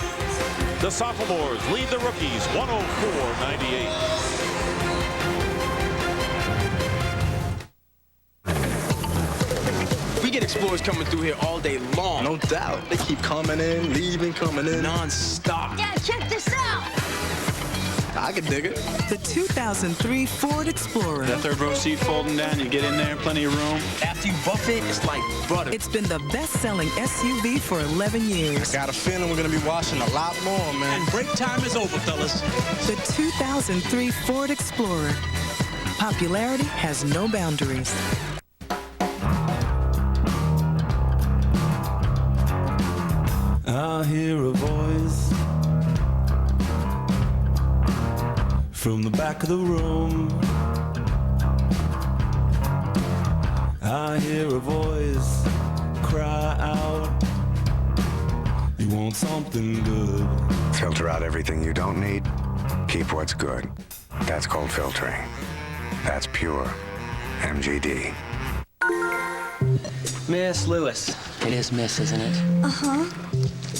The sophomores lead the rookies 104-98. We get explorers coming through here all day long. No doubt. They keep coming in, leaving, coming in. Non-stop. Yeah, check this out. I can dig it. The 2003 Ford Explorer. That third row seat folding down, you get in there, plenty of room. After you buff it, it's like butter. It's been the best-selling SUV for 11 years. I got a feeling we're going to be washing a lot more, man. And break time is over, fellas. The 2003 Ford Explorer. Popularity has no boundaries. I hear a voice from the back of the room. I hear a voice cry out, you want something good. Filter out everything you don't need, keep what's good. That's called filtering. That's pure MGD. Miss Lewis. It is Miss, isn't it? Uh-huh.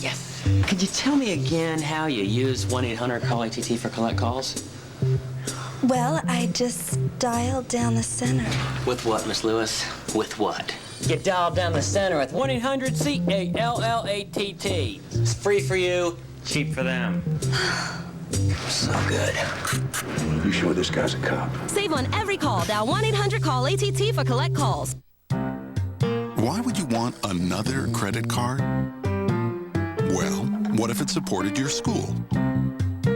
Yes. Could you tell me again how you use 1-800-CALL-ATT for collect calls? Well, I just dialed down the center. With what, Miss Lewis? With what? You dial down the center with 1-800-CALLATT. It's free for you, cheap for them. So good. You sure this guy's a cop? Save on every call. Dial 1-800-CALL-ATT for collect calls. Why would you want another credit card? Well, what if it supported your school,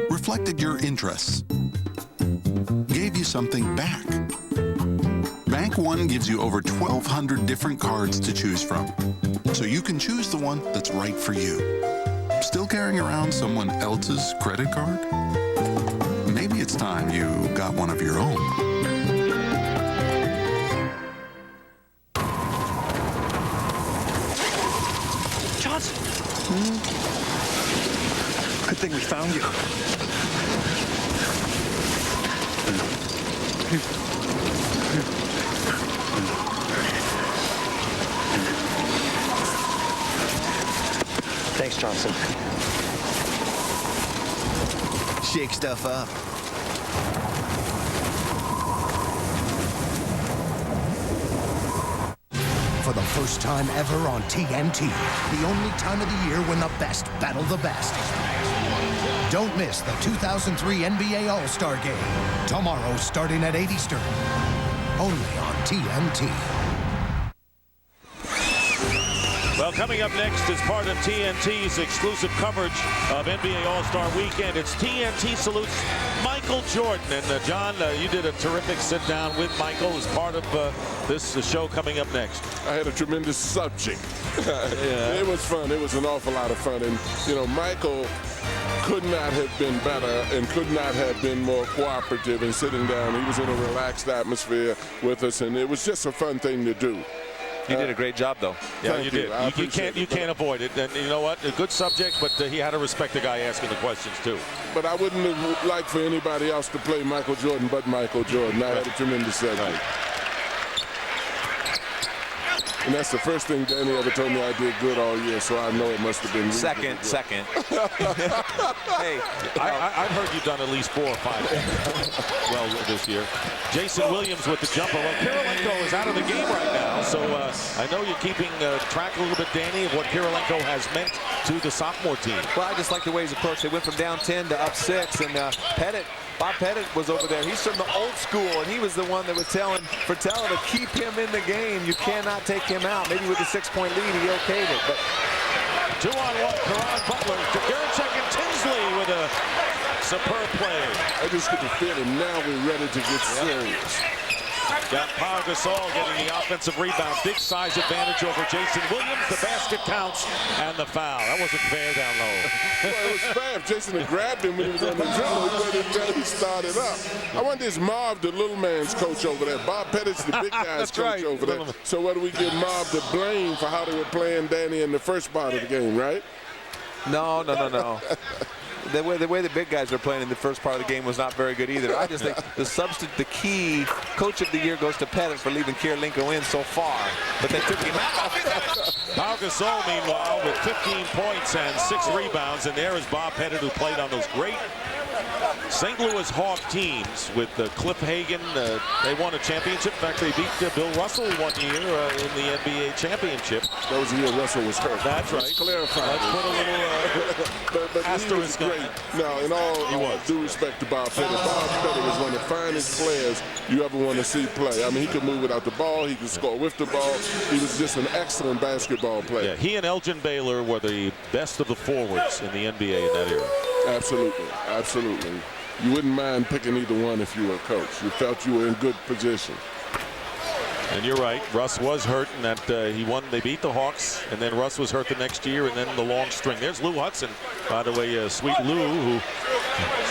reflected your interests, gave you something back? Bank One gives you over 1,200 different cards to choose from, so you can choose the one that's right for you. Still carrying around someone else's credit card? Maybe it's time you got one of your own. Johnson! Good thing we found you. Thanks, Johnson. Shake stuff up. For the first time ever on TNT, the only time of the year when the best battle the best. Don't miss the 2003 NBA All-Star Game. Tomorrow starting at 8 Eastern. Only on TNT. Well, coming up next is part of TNT's exclusive coverage of NBA All-Star Weekend. It's TNT Salutes Michael Jordan. And John, you did a terrific sit-down with Michael as part of this show coming up next. I had a tremendous subject. Yeah. It was fun. It was an awful lot of fun. And, you know, Michael could not have been better and could not have been more cooperative in sitting down. He was in a relaxed atmosphere with us, and it was just a fun thing to do. You did a great job, though. Yeah, you did. You can't avoid it. And you know what? A good subject, but he had to respect the guy asking the questions, too. But I wouldn't have liked for anybody else to play Michael Jordan but Michael Jordan. I had a tremendous subject. Right. And that's the first thing Danny ever told me I did good all year, so I know it must have been second. Hey, I've heard you've done at least 4 or 5 well this year. Jason Williams with the jumper. Well, Kirilenko is out of the game right now, so I know you're keeping track a little bit, Danny, of what Kirilenko has meant to the sophomore team. Well, I just like the way he's approached. They went from down 10 to up 6, and Bob Pettit was over there. He's from the old school, and he was the one that was telling Fratello to keep him in the game. You cannot take him out. Maybe with a 6-point lead, he okayed it. But 2-on-1, Caron Butler to Gerchek and Tinsley with a superb play. I just get the feeling now we're ready to get serious. Got Pau Gasol getting the offensive rebound. Big size advantage over Jason Williams. The basket counts and the foul. That wasn't fair down low. Well, it was fair if Jason had grabbed him when he was on the dribble. He waited until he started up. I wonder, is Marv the little man's coach over there? Bob Pettit's the big guy's coach over there. So what do we give Marv the blame for how they were playing Danny in the first part of the game, right? No. The way the big guys are playing in the first part of the game was not very good either. I just think the key coach of the year goes to Pettit for leaving Kirilenko in so far, but they took him out. Pau Gasol, meanwhile, with 15 points and 6 rebounds, and there is Bob Pettit, who played on those great St. Louis Hawk teams with Cliff Hagan. They won a championship. In fact, they beat Bill Russell one year in the NBA championship. That was the year Russell was hurt. That's right. Clarify. Let's put a little but asterisk on great. Now, in all due respect to Bob Pettit, Bob Pettit was one of the finest players you ever want to see play. I mean, he could move without the ball. He could score with the ball. He was just an excellent basketball player. Yeah, he and Elgin Baylor were the best of the forwards in the NBA in that era. Absolutely. Absolutely. You wouldn't mind picking either one if you were a coach. You felt you were in good position. And you're right. Russ was hurt, and that he won. They beat the Hawks, and then Russ was hurt the next year, and then the long string. There's Lou Hudson, by the way, sweet Lou, who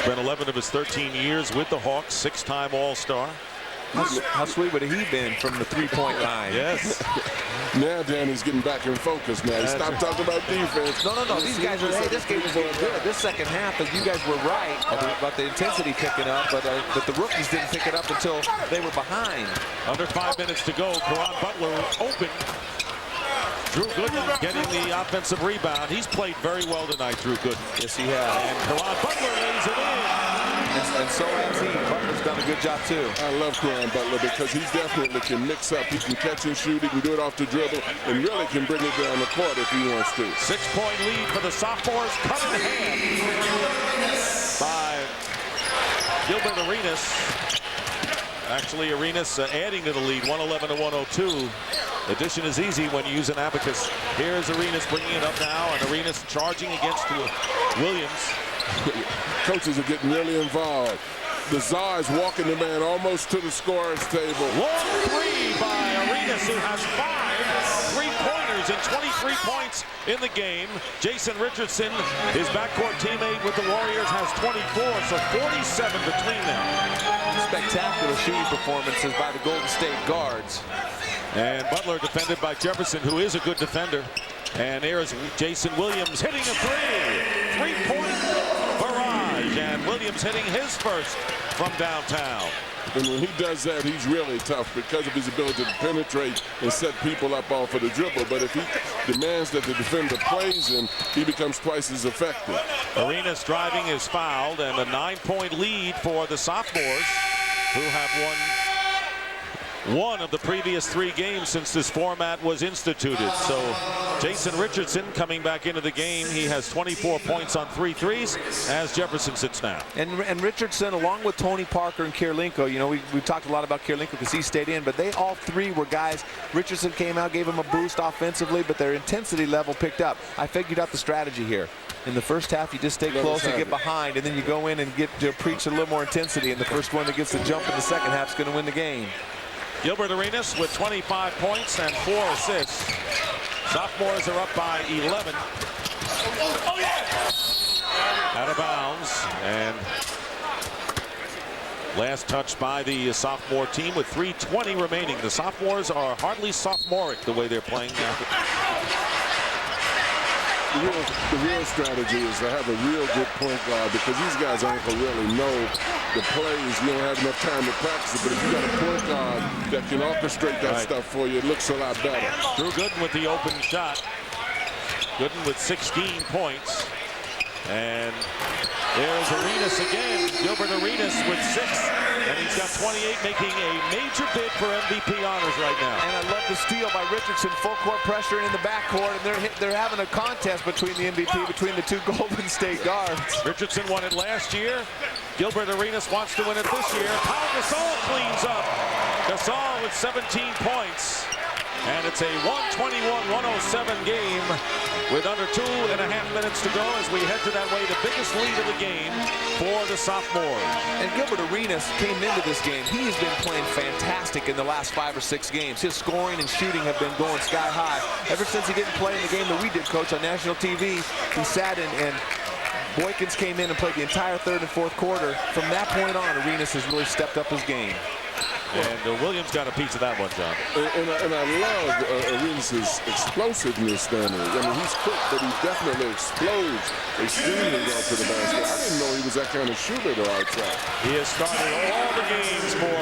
spent 11 of his 13 years with the Hawks, 6-time All-Star. How sweet would he been from the three-point line? Yes. Now Danny's getting back in focus now. Stop talking about defense. No. These guys are, hey, this game is getting good. This second half, you guys were right about the intensity picking up, but the rookies didn't pick it up until they were behind. Under 5 minutes to go. Caron Butler open. Drew Gooden getting the offensive rebound. He's played very well tonight, Drew Gooden. Yes, he has. And Caron Butler lays it in. And so has he. Butler's done a good job, too. I love Caron Butler because he definitely can mix up. He can catch and shoot. He can do it off the dribble and really can bring it down the court if he wants to. 6-point lead for the sophomores. Cut in half by Gilbert Arenas. Actually, Arenas adding to the lead, 111 to 102. Addition is easy when you use an abacus. Here's Arenas bringing it up now, and Arenas charging against Williams. Coaches are getting really involved. The Czar is walking the man almost to the scorer's table. Long three by Arenas, who has 5 3-pointers and 23 points in the game. Jason Richardson, his backcourt teammate with the Warriors, has 24, so 47 between them. Spectacular shooting performances by the Golden State guards. And Butler defended by Jefferson, who is a good defender. And there's Jason Williams hitting a 3-point barrage. And Williams hitting his first from downtown. And when he does that, he's really tough because of his ability to penetrate and set people up off of the dribble. But if he demands that the defender plays him, he becomes twice as effective. Arenas driving is fouled, and a 9-point lead for the sophomores, who have won one of the previous 3 games since this format was instituted. So Jason Richardson coming back into the game. He has 24 points on 3 threes as Jefferson sits down. And Richardson, along with Tony Parker and Kirilenko, you know, we talked a lot about Kirilenko because he stayed in, but they all 3 were guys. Richardson came out, gave him a boost offensively, but their intensity level picked up. I figured out the strategy here. In the first half, you just stay close and get behind, and then you go in and get to preach a little more intensity, and the first one that gets the jump in the second half is going to win the game. Gilbert Arenas with 25 points and 4 assists. Sophomores are up by 11. Out of bounds. And last touch by the sophomore team with 3:20 remaining. The sophomores are hardly sophomoric the way they're playing now. The real strategy is to have a real good point guard because these guys aren't going to really know the plays. You don't have enough time to practice it. But if you got a point guard that can orchestrate that stuff for you, it looks a lot better. Drew Gooden with the open shot. Gooden with 16 points. And there's Arenas again. Gilbert Arenas with 6. And he's got 28, making a major bid for MVP honors right now. And I love the steal by Richardson. Full court pressure in the backcourt, and they're having a contest between the MVP, between the 2 Golden State guards. Richardson won it last year. Gilbert Arenas wants to win it this year. Pau Gasol cleans up. Gasol with 17 points. And it's a 121-107 game with under 2.5 minutes to go as we head to that way, the biggest lead of the game for the sophomores. And Gilbert Arenas came into this game. He has been playing fantastic in the last 5 or 6 games. His scoring and shooting have been going sky high. Ever since he didn't play in the game that we did, Coach, on national TV, he sat in and Boykins came in and played the entire 3rd and 4th quarter. From that point on, Arenas has really stepped up his game. And Williams got a piece of that one, John. And I love Arenas' explosiveness down there. I mean, he's quick, but he definitely explodes extremely well to the basket. I didn't know he was that kind of shooter though outside. He has started all the games for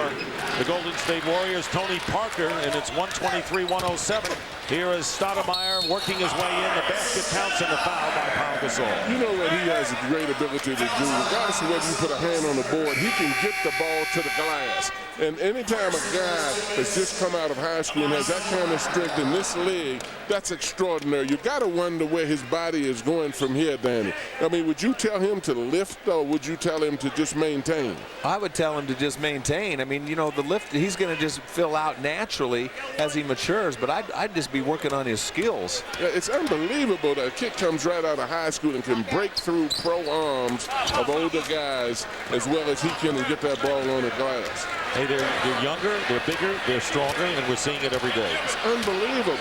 the Golden State Warriors. Tony Parker, and it's 123-107. Here is Stoudemire working his way in. The basket counts and the foul by Pau Gasol. You know what he has a great ability to do? Regardless of whether you put a hand on the board, he can get the ball to the glass. And anytime a guy has just come out of high school and has that kind of strength in this league, that's extraordinary. You got to wonder where his body is going from here, Danny. I mean, would you tell him to lift or would you tell him to just maintain? I would tell him to just maintain. I mean, you know, the lift, he's going to just fill out naturally as he matures, but I'd just be working on his skills. Yeah, it's unbelievable that a kid comes right out of high school and can break through pro arms of older guys as well as he can and get that ball on the glass. Hey, they're younger, they're bigger, they're stronger, and we're seeing it every day. It's unbelievable.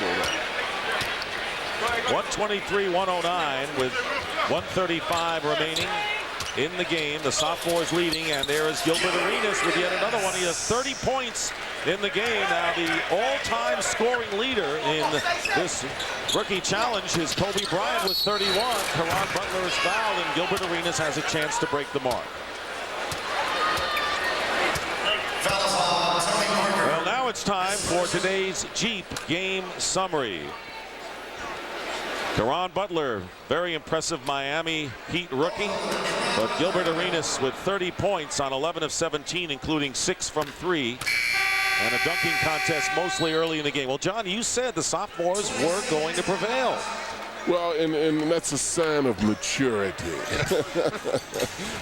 123-109 with 1:35 remaining in the game. The sophomores leading, and there is Gilbert Arenas with yet another one. He has 30 points in the game. Now the all-time scoring leader in this rookie challenge is Kobe Bryant with 31. Caron Butler is fouled, and Gilbert Arenas has a chance to break the mark. Well, now it's time for today's Jeep game summary. Caron Butler, very impressive Miami Heat rookie, but Gilbert Arenas with 30 points on 11 of 17, including 6 from 3, and a dunking contest mostly early in the game. Well, John, you said the sophomores were going to prevail. Well, and that's a sign of maturity.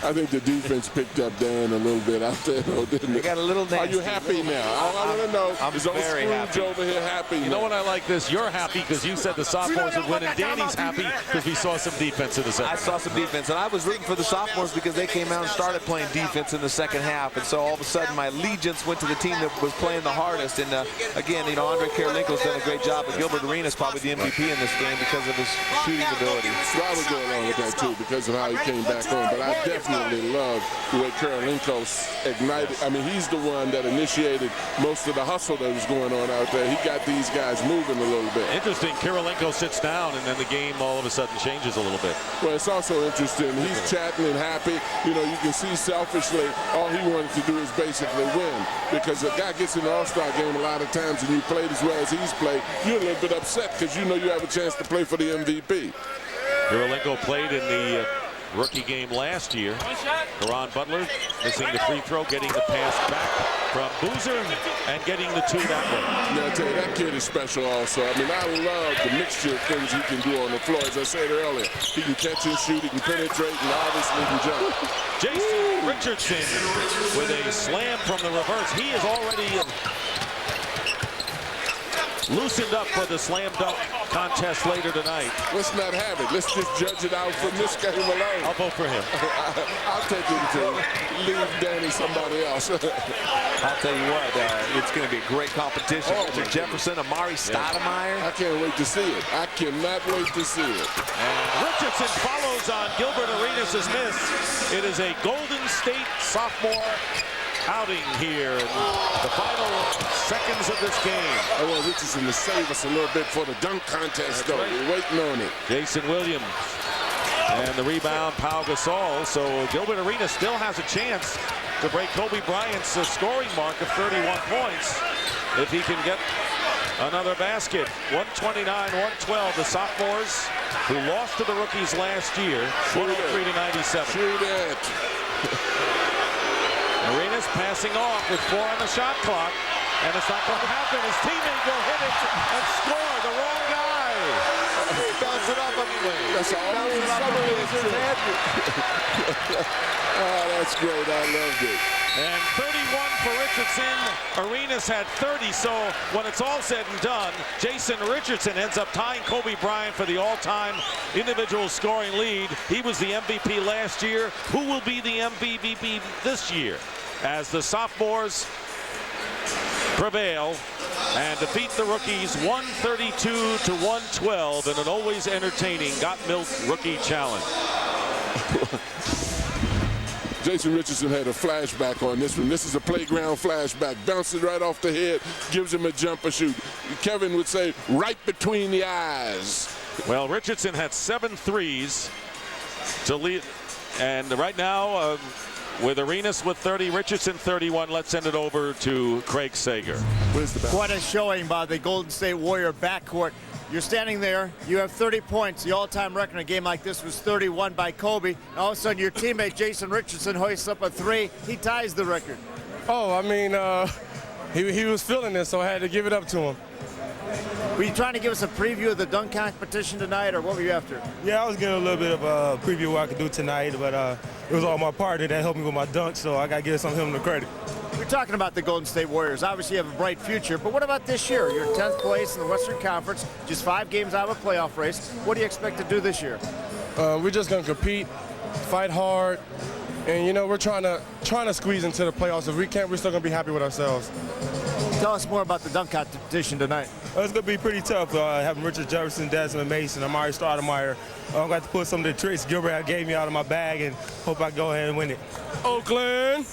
I think the defense picked up Dan a little bit out there, though, didn't it? They got a little nasty. Are you happy now? I want to know. I'm is old very happy. over here happy? You know what I like this? You're happy because you said the sophomores would win, and Danny's happy because we saw some defense in the second. I saw some defense, and I was rooting for the sophomores because they came out and started playing defense in the second half, and so all of a sudden my allegiance went to the team that was playing the hardest. And again, you know, Andre Karolinko's done a great job, but Gilbert Arenas probably the MVP in this game because of his shooting ability. Well, I would go along with that too because of how he came back on, but I definitely love the way Karolinko ignited. I mean, he's the one that initiated most of the hustle that was going on out there. He got these guys moving a little bit. Interesting, Karolinko sits down and then the game all of a sudden changes a little bit. Well, it's also interesting. He's chatting and happy. You know, you can see selfishly all he wanted to do is basically win, because a guy gets in the All-Star game a lot of times and you played as well as he's played, you're a little bit upset because you know you have a chance to play for the MVP. Karolinko played in the rookie game last year. Caron Butler missing the free throw, getting the pass back from Boozer, and getting the 2 that way. Yeah, I tell you, that kid is special also. I mean, I love the mixture of things he can do on the floor. As I said earlier, he can catch and shoot, he can penetrate, and obviously can jump. Jason Richardson with a slam from the reverse. He is already loosened up for the slam dunk contest later tonight. Let's not have it. Let's just judge it out from this game alone. I'll vote for him. I'll take him to leave Danny somebody else. I'll tell you what, it's going to be a great competition. Richard Jefferson, Amari Stoudemire. I can't wait to see it. I cannot wait to see it. And Richardson follows on Gilbert Arenas' miss. It is a Golden State sophomore outing here in the final seconds of this game. I want Richardson to save us a little bit for the dunk contest, though. We're waiting on it. Jason Williams. And the rebound, Pau Gasol. So Gilbert Arenas still has a chance to break Kobe Bryant's scoring mark of 31 points if he can get another basket. 129-112. The sophomores who lost to the rookies last year, 103-97. Shoot it. Arenas passing off with 4 on the shot clock, and it's not going to happen. His teammate will hit it and score. The wrong guy. Bounce it up anyway. That's all. Oh, that's great. I loved it. And 31 for Richardson. Arenas had 30, so when it's all said and done, Jason Richardson ends up tying Kobe Bryant for the all-time individual scoring lead. He was the MVP last year. Who will be the MVP this year? As the sophomores prevail and defeat the rookies 132 to 112 in an always entertaining Got Milk Rookie Challenge. Jason Richardson had a flashback on this one. This is a playground flashback. Bounces right off the head, gives him a jumper shoot. Kevin would say, right between the eyes. Well, Richardson had 7 threes to lead. And right now, with Arenas with 30, Richardson 31. Let's send it over to Craig Sager. Quite a showing by the Golden State Warrior backcourt. You're standing there, you have 30 points. The all-time record in a game like this was 31 by Kobe. And all of a sudden, your teammate Jason Richardson hoists up a 3. He ties the record. Oh, I mean, he was feeling this, so I had to give it up to him. Were you trying to give us a preview of the dunk competition tonight, or what were you after? Yeah, I was getting a little bit of a preview of what I could do tonight, but it was all my partner that helped me with my dunk, so I got to give some of him the credit. We're talking about the Golden State Warriors. Obviously, you have a bright future, but what about this year? You're 10th place in the Western Conference, just 5 games out of a playoff race. What do you expect to do this year? We're just going to compete, fight hard, and, you know, we're trying to squeeze into the playoffs. If we can't, we're still going to be happy with ourselves. Tell us more about the dunk competition tonight. It's going to be pretty tough, having Richard Jefferson, Desmond Mason, Amari Stoudemire. I'm going to have to put some of the tricks Gilbert gave me out of my bag and hope I go ahead and win it. Oakland,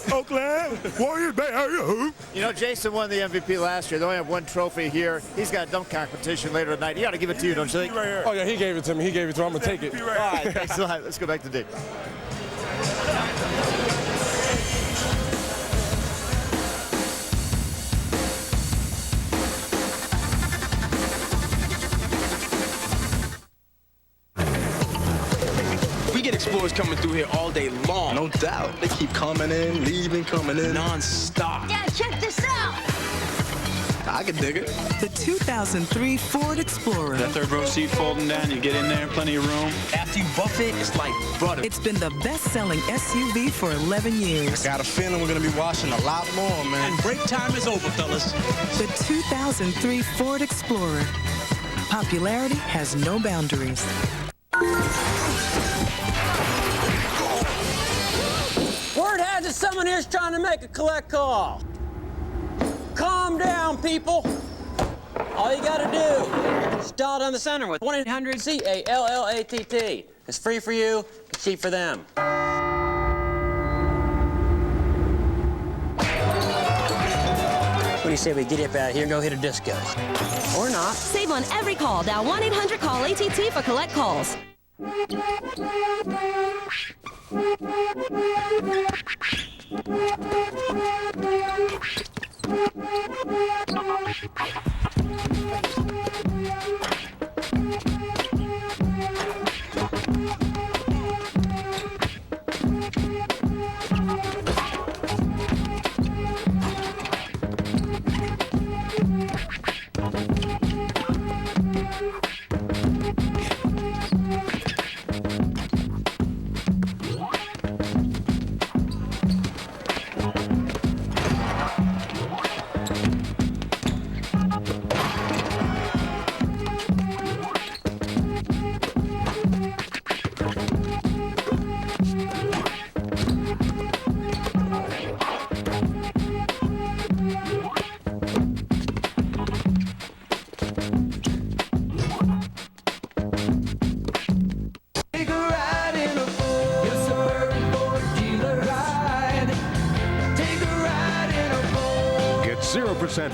Warriors, Bay. You know, Jason won the MVP last year. They only have 1 trophy here. He's got a dunk competition later tonight. He ought to give it to you, don't you think? Right here. Oh, yeah, he gave it to me. I'm going to take it. All right, thanks a lot. Let's go back to Dick. Explorers coming through here all day long. No doubt. They keep coming in, leaving, coming in. Non-stop. Yeah, check this out. I can dig it. The 2003 Ford Explorer. That 3rd row seat folding down, you get in there, plenty of room. After you buff it, it's like butter. It's been the best-selling SUV for 11 years. Got a feeling we're going to be washing a lot more, man. And break time is over, fellas. The 2003 Ford Explorer. Popularity has no boundaries. Word has it someone here's trying to make a collect call. Calm down, people. All you gotta do is dial down the center with 1-800-CALLATT. It's free for you, it's cheap for them. What do you say we get up out here and go hit a disco? Or not. Save on every call. Dial 1-800-CALL-ATT for collect calls.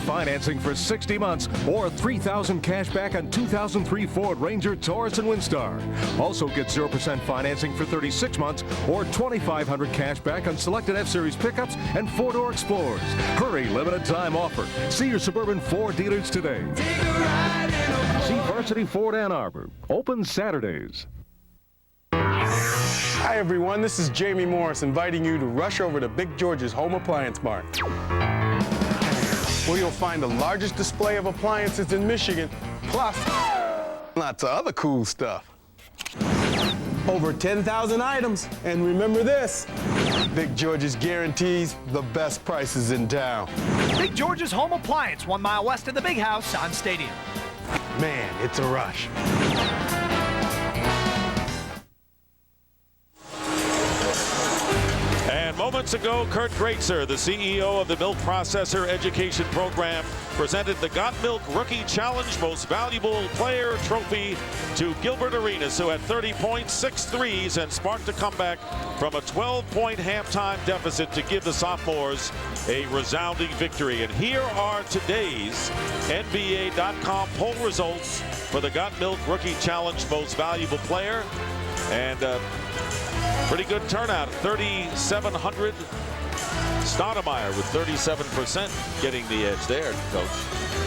Financing for 60 months or $3,000 cash back on 2003 Ford Ranger, Taurus, and Windstar. Also get 0% financing for 36 months or $2,500 cash back on selected F-Series pickups and 4-door Explorers. Hurry, limited time offer. See your Suburban Ford dealers today. See Varsity Ford Ann Arbor. Open Saturdays. Hi, everyone. This is Jamie Morris inviting you to rush over to Big George's Home Appliance Mart, where you'll find the largest display of appliances in Michigan, plus lots of other cool stuff. over 10,000 items. And remember this, Big George's guarantees the best prices in town. Big George's Home Appliance, 1 mile west of the Big House on Stadium. Man, it's a rush. And moments ago, Kurt Greatzer, the CEO of the Milk Processor Education Program, presented the Got Milk Rookie Challenge Most Valuable Player Trophy to Gilbert Arenas, who had 30 points, 6 threes, and sparked a comeback from a 12-point halftime deficit to give the sophomores a resounding victory. And here are today's NBA.com poll results for the Got Milk Rookie Challenge Most Valuable Player. And pretty good turnout, 3,700. Stoudemire with 37% getting the edge there, Coach.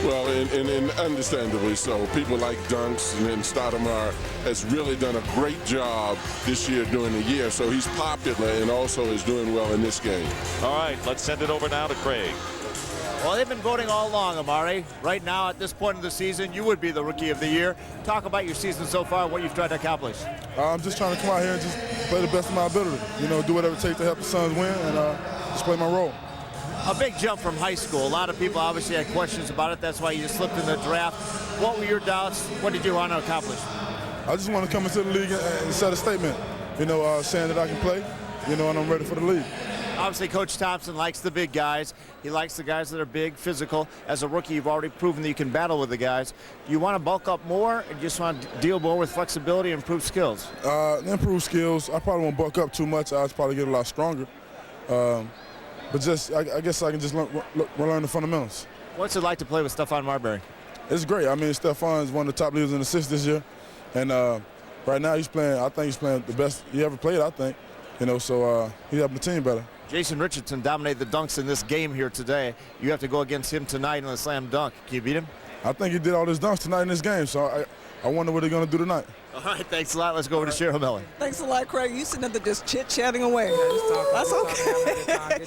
Well, and understandably so. People like Dunks, and then Stoudemire has really done a great job this year during the year. So he's popular and also is doing well in this game. All right, let's send it over now to Craig. Well, they've been voting all along, Amari. Right now, at this point in the season, you would be the Rookie of the Year. Talk about your season so far, what you've tried to accomplish. I'm just trying to come out here and just play the best of my ability. You know, do whatever it takes to help the Suns win and just play my role. A big jump from high school. A lot of people obviously had questions about it. That's why you just slipped in the draft. What were your doubts? What did you want to accomplish? I just want to come into the league and set a statement, you know, saying that I can play, you know, and I'm ready for the league. Obviously, Coach Thompson likes the big guys. He likes the guys that are big, physical. As a rookie, you've already proven that you can battle with the guys. Do you want to bulk up more, or you just want to deal more with flexibility and improve skills? Improve skills. I probably won't bulk up too much. I'll probably get a lot stronger. But just, I guess I can just learn the fundamentals. What's it like to play with Stephon Marbury? It's great. I mean, Stephon is one of the top leaders in assists this year. And right now he's playing, I think he's playing the best he ever played, I think. You know, so he's helping the team better. Jason Richardson dominated the dunks in this game here today. You have to go against him tonight in the slam dunk. Can you beat him? I think he did all his dunks tonight in this game, so I wonder what they're going to do tonight. All right, thanks a lot. Let's go over to Cheryl Miller. Thanks a lot, Craig. You sitting there just chit-chatting away. That's okay.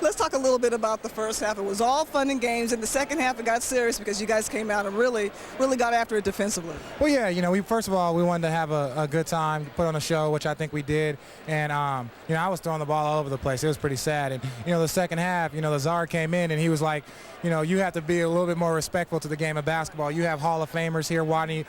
Let's talk a little bit about the first half. It was all fun and games. In the second half, it got serious because you guys came out and really got after it defensively. Well, yeah, you know, first of all, we wanted to have a good time, put on a show, which I think we did. And, you know, I was throwing the ball all over the place. It was pretty sad. And, you know, the second half, you know, Lazard came in and he was like, you know, you have to be a little bit more respectful to the game of basketball. You have Hall of Famers here watching.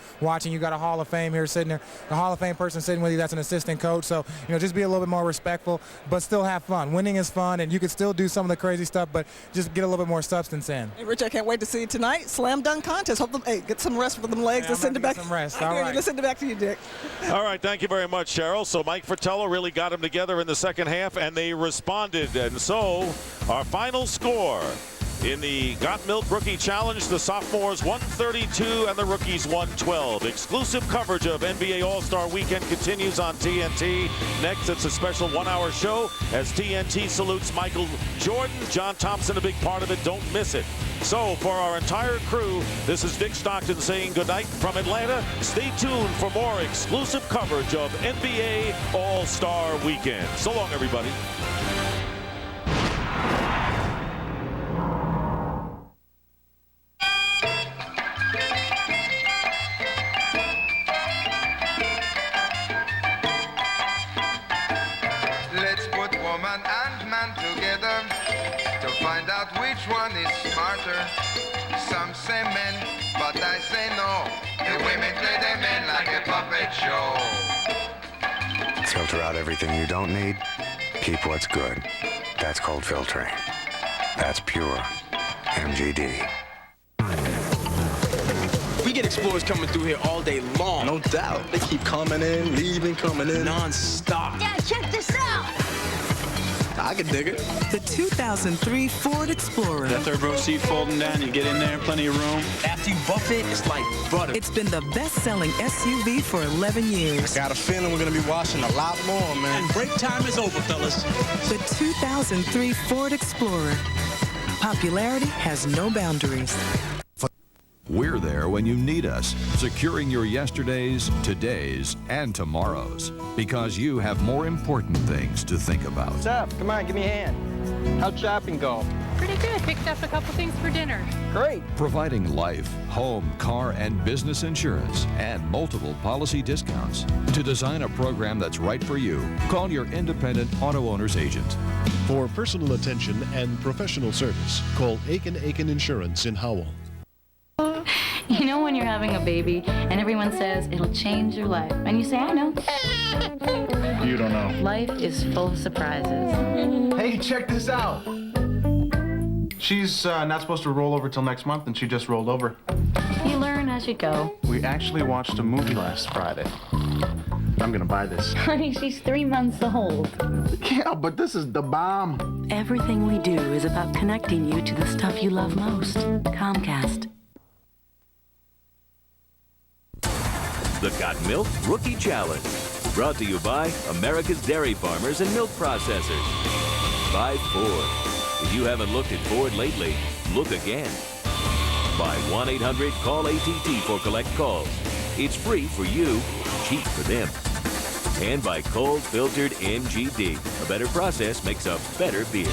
You got a Hall of Fame here sitting there, a Hall of Fame person sitting with you that's an assistant coach. So, you know, just be a little bit more respectful, but still have fun. Winning is fun, and you can still do some of the crazy stuff, but just get a little bit more substance in. Hey, Rich, I can't wait to see you tonight. Slam dunk contest. Hope get some rest for them legs. Let's send it back. Some rest. All right. Let's send it back to you, Dick. All right, thank you very much, Cheryl. So Mike Fratello really got them together in the second half, and they responded. And so our final score in the Got Milk Rookie Challenge, the sophomores 132 and the rookies 112. Exclusive coverage of NBA All-Star Weekend continues on TNT. Next, it's a special 1-hour show as TNT salutes Michael Jordan. John Thompson, a big part of it. Don't miss it. So for our entire crew, this is Dick Stockton saying goodnight from Atlanta. Stay tuned for more exclusive coverage of NBA All-Star Weekend. So long, everybody. One is smarter. Some say men, but I say no. The women play their men like a puppet show. Filter out everything you don't need. Keep what's good. That's called filtering. That's pure MGD. We get explorers coming through here all day long. No doubt. They keep coming in, leaving, coming in. Non-stop. Yeah, check this out. I can dig it. The 2003 Ford Explorer. That third row seat folding down, you get in there, plenty of room. After you buff it, it's like butter. It's been the best-selling SUV for 11 years. Got a feeling we're going to be washing a lot more, man. And break time is over, fellas. The 2003 Ford Explorer. Popularity has no boundaries. We're there when you need us, securing your yesterdays, todays, and tomorrows, because you have more important things to think about. What's up? Come on, give me a hand. How'd shopping go? Pretty good. Picked up a couple things for dinner. Great. Providing life, home, car, and business insurance and multiple policy discounts. To design a program that's right for you, call your independent auto owner's agent. For personal attention and professional service, call Aiken Insurance in Howell. You know when you're having a baby and everyone says it'll change your life, and you say, I know. You don't know. Life is full of surprises. Hey, check this out. She's not supposed to roll over till next month, and she just rolled over. You learn as you go. We actually watched a movie last Friday. I'm gonna buy this. Honey, she's 3 months old. Yeah, but this is the bomb. Everything we do is about connecting you to the stuff you love most. Comcast. The Got Milk Rookie Challenge. Brought to you by America's Dairy Farmers and Milk Processors. By Ford. If you haven't looked at Ford lately, look again. By 1-800-CALL-ATT for collect calls. It's free for you, cheap for them. And by Cold Filtered MGD. A better process makes a better beer.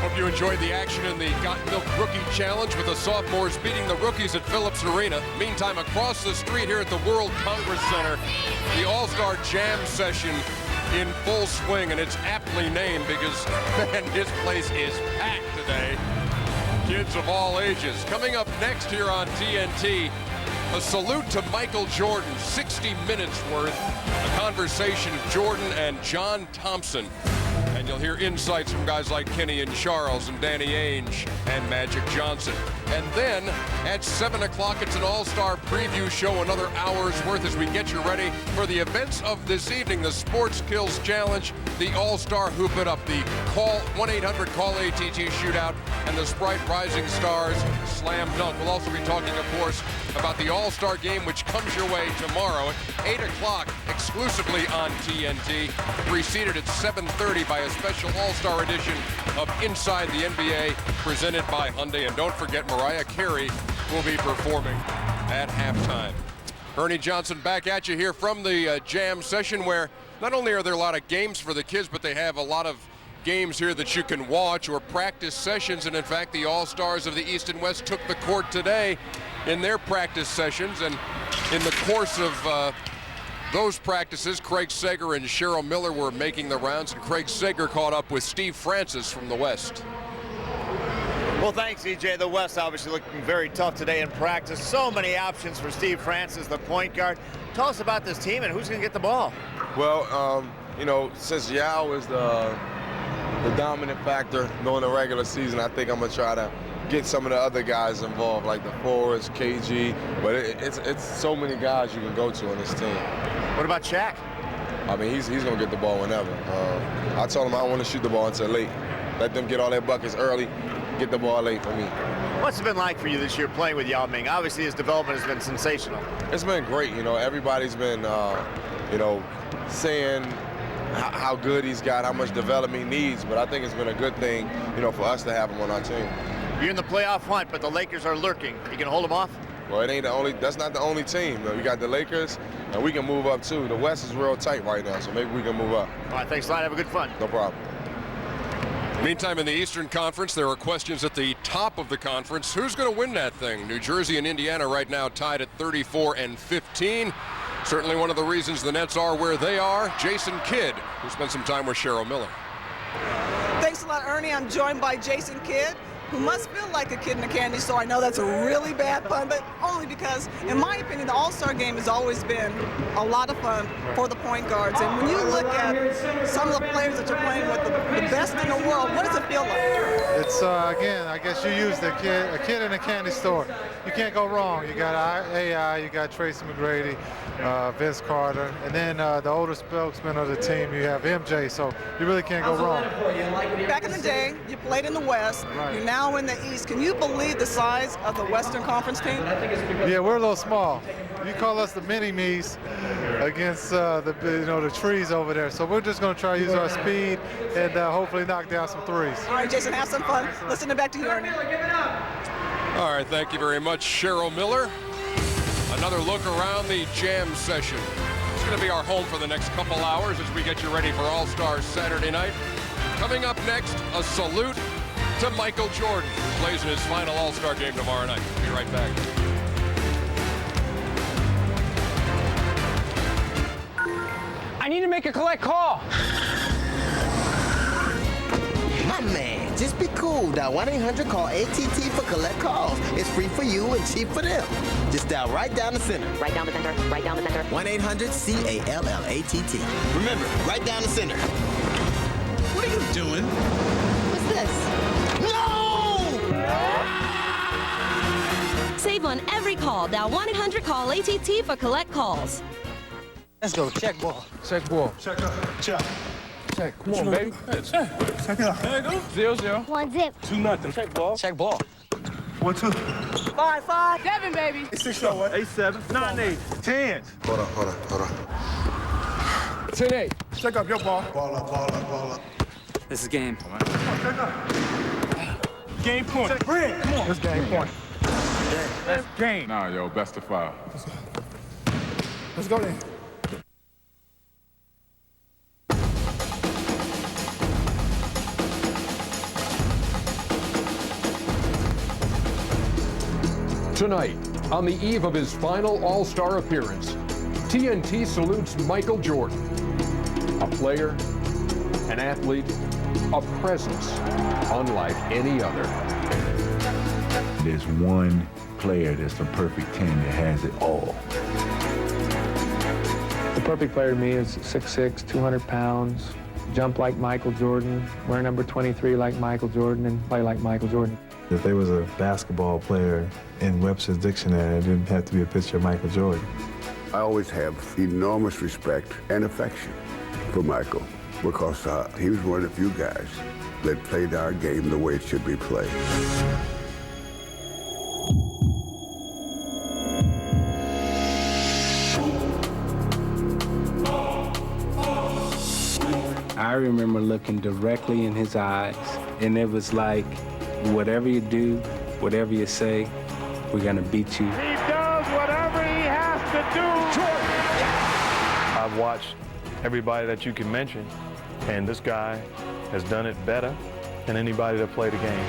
Hope you enjoyed the action in the Got Milk Rookie Challenge with the sophomores beating the rookies at Phillips Arena. Meantime, across the street here at the World Congress Center, the All-Star Jam session in full swing, and it's aptly named because, man, this place is packed today. Kids of all ages. Coming up next here on TNT, a salute to Michael Jordan, 60 minutes worth, a conversation of Jordan and John Thompson. And you'll hear insights from guys like Kenny and Charles and Danny Ainge and Magic Johnson. And then at 7 o'clock, it's an all-star preview show, another hour's worth as we get you ready for the events of this evening, the Sports Kills Challenge, the All-Star Hoop It Up, the 1-800-CALL-ATT Shootout, and the Sprite Rising Stars Slam Dunk. We'll also be talking, of course, about the All-Star Game, which comes your way tomorrow at 8 o'clock, exclusively on TNT, preceded at 7:30 by a special All-Star edition of Inside the NBA, presented by Hyundai. And don't forget, Mariah Carey will be performing at halftime. Ernie Johnson back at you here from the jam session, where not only are there a lot of games for the kids, but they have a lot of games here that you can watch or practice sessions. And in fact, the All-Stars of the East and West took the court today in their practice sessions. And in the course of those practices, Craig Sager and Cheryl Miller were making the rounds, and Craig Sager caught up with Steve Francis from the West. Well, thanks, EJ. The West obviously looking very tough today in practice. So many options for Steve Francis, the point guard. Tell us about this team and who's going to get the ball. Well, you know, since Yao is the dominant factor during the regular season, I think I'm going to try to get some of the other guys involved, like the forwards, KG. But it's so many guys you can go to on this team. What about Shaq? I mean, he's going to get the ball whenever. I told him I don't want to shoot the ball until late. Let them get all their buckets early. Get the ball late for me. What's it been like for you this year playing with Yao Ming? Obviously, his development has been sensational. It's been great. You know, everybody's been, you know, saying how good he's got, how much development he needs. But I think it's been a good thing, you know, for us to have him on our team. You're in the playoff hunt, but the Lakers are lurking. You can hold them off? Well, it ain't the only. That's not the only team. We got the Lakers, and we can move up too. The West is real tight right now, so maybe we can move up. All right, thanks a lot. Have a good fun. No problem. Meantime, in the Eastern Conference, there are questions at the top of the conference. Who's going to win that thing? New Jersey and Indiana right now tied at 34 and 15. Certainly one of the reasons the Nets are where they are. Jason Kidd, who spent some time with Cheryl Miller. Thanks a lot, Ernie. I'm joined by Jason Kidd, who must feel like a kid in a candy store. I know that's a really bad pun, but only because, in my opinion, the All-Star Game has always been a lot of fun for the point guards. And when you look at some of the players that you're playing with, the best in the world, what does it feel like? It's, again, I guess you use a kid in a candy store. You can't go wrong. You got AI, you got Tracy McGrady, Vince Carter, and then the older spokesman of the team, you have MJ, so you really can't go wrong. Back in the day, you played in the West. Right. You're now in the East. Can you believe the size of the Western Conference team? Yeah, we're a little small. You call us the mini-me's against the trees over there. So we're just going to try to use our speed and hopefully knock down some threes. All right, Jason, have some fun. Listening back to you, Ernie. All right, thank you very much, Cheryl Miller. Another look around the jam session. is going to be our home for the next couple hours as we get you ready for All-Stars Saturday night. Coming up next, a salute to Michael Jordan, who plays in his final All-Star game tomorrow night. We'll be right back. I need to make a collect call. My man, just be cool. Dial 1-800-CALL-ATT for collect calls. It's free for you and cheap for them. Just dial right down the center. Right down the center. Right down the center. 1-800-CALLATT. Remember, right down the center. What are you doing? What's this? No! Save on every call. Dial 1-800-CALL-ATT for collect calls. Let's go. Check ball. Check ball. Check up. Check. Check. Come on, baby. Check it out. There you go. 0-0. 1-0. 2-0. Check ball. Check ball. 1-2. 5-5. 7, baby. 6-0. 8-7. 9-8. 10. Hold on. 10-8. Check up your ball. Ball up. This is game. Come on, check up. Game point. Bring. Come on. This game point. That's game. Nah, yo, best of 5. Let's go then. Tonight, on the eve of his final All-Star appearance, TNT salutes Michael Jordan, a player, an athlete, a presence unlike any other. There's one player that's the perfect 10 that has it all. The perfect player to me is 6'6", 200 pounds, jump like Michael Jordan, wear number 23 like Michael Jordan, and play like Michael Jordan. If there was a basketball player in Webster's dictionary, it didn't have to be a picture of Michael Jordan. I always have enormous respect and affection for Michael because he was one of the few guys that played our game the way it should be played. I remember looking directly in his eyes, and it was like, whatever you do, whatever you say, we're gonna beat you. He does whatever he has to do. I've watched everybody that you can mention, and this guy has done it better than anybody that played the game.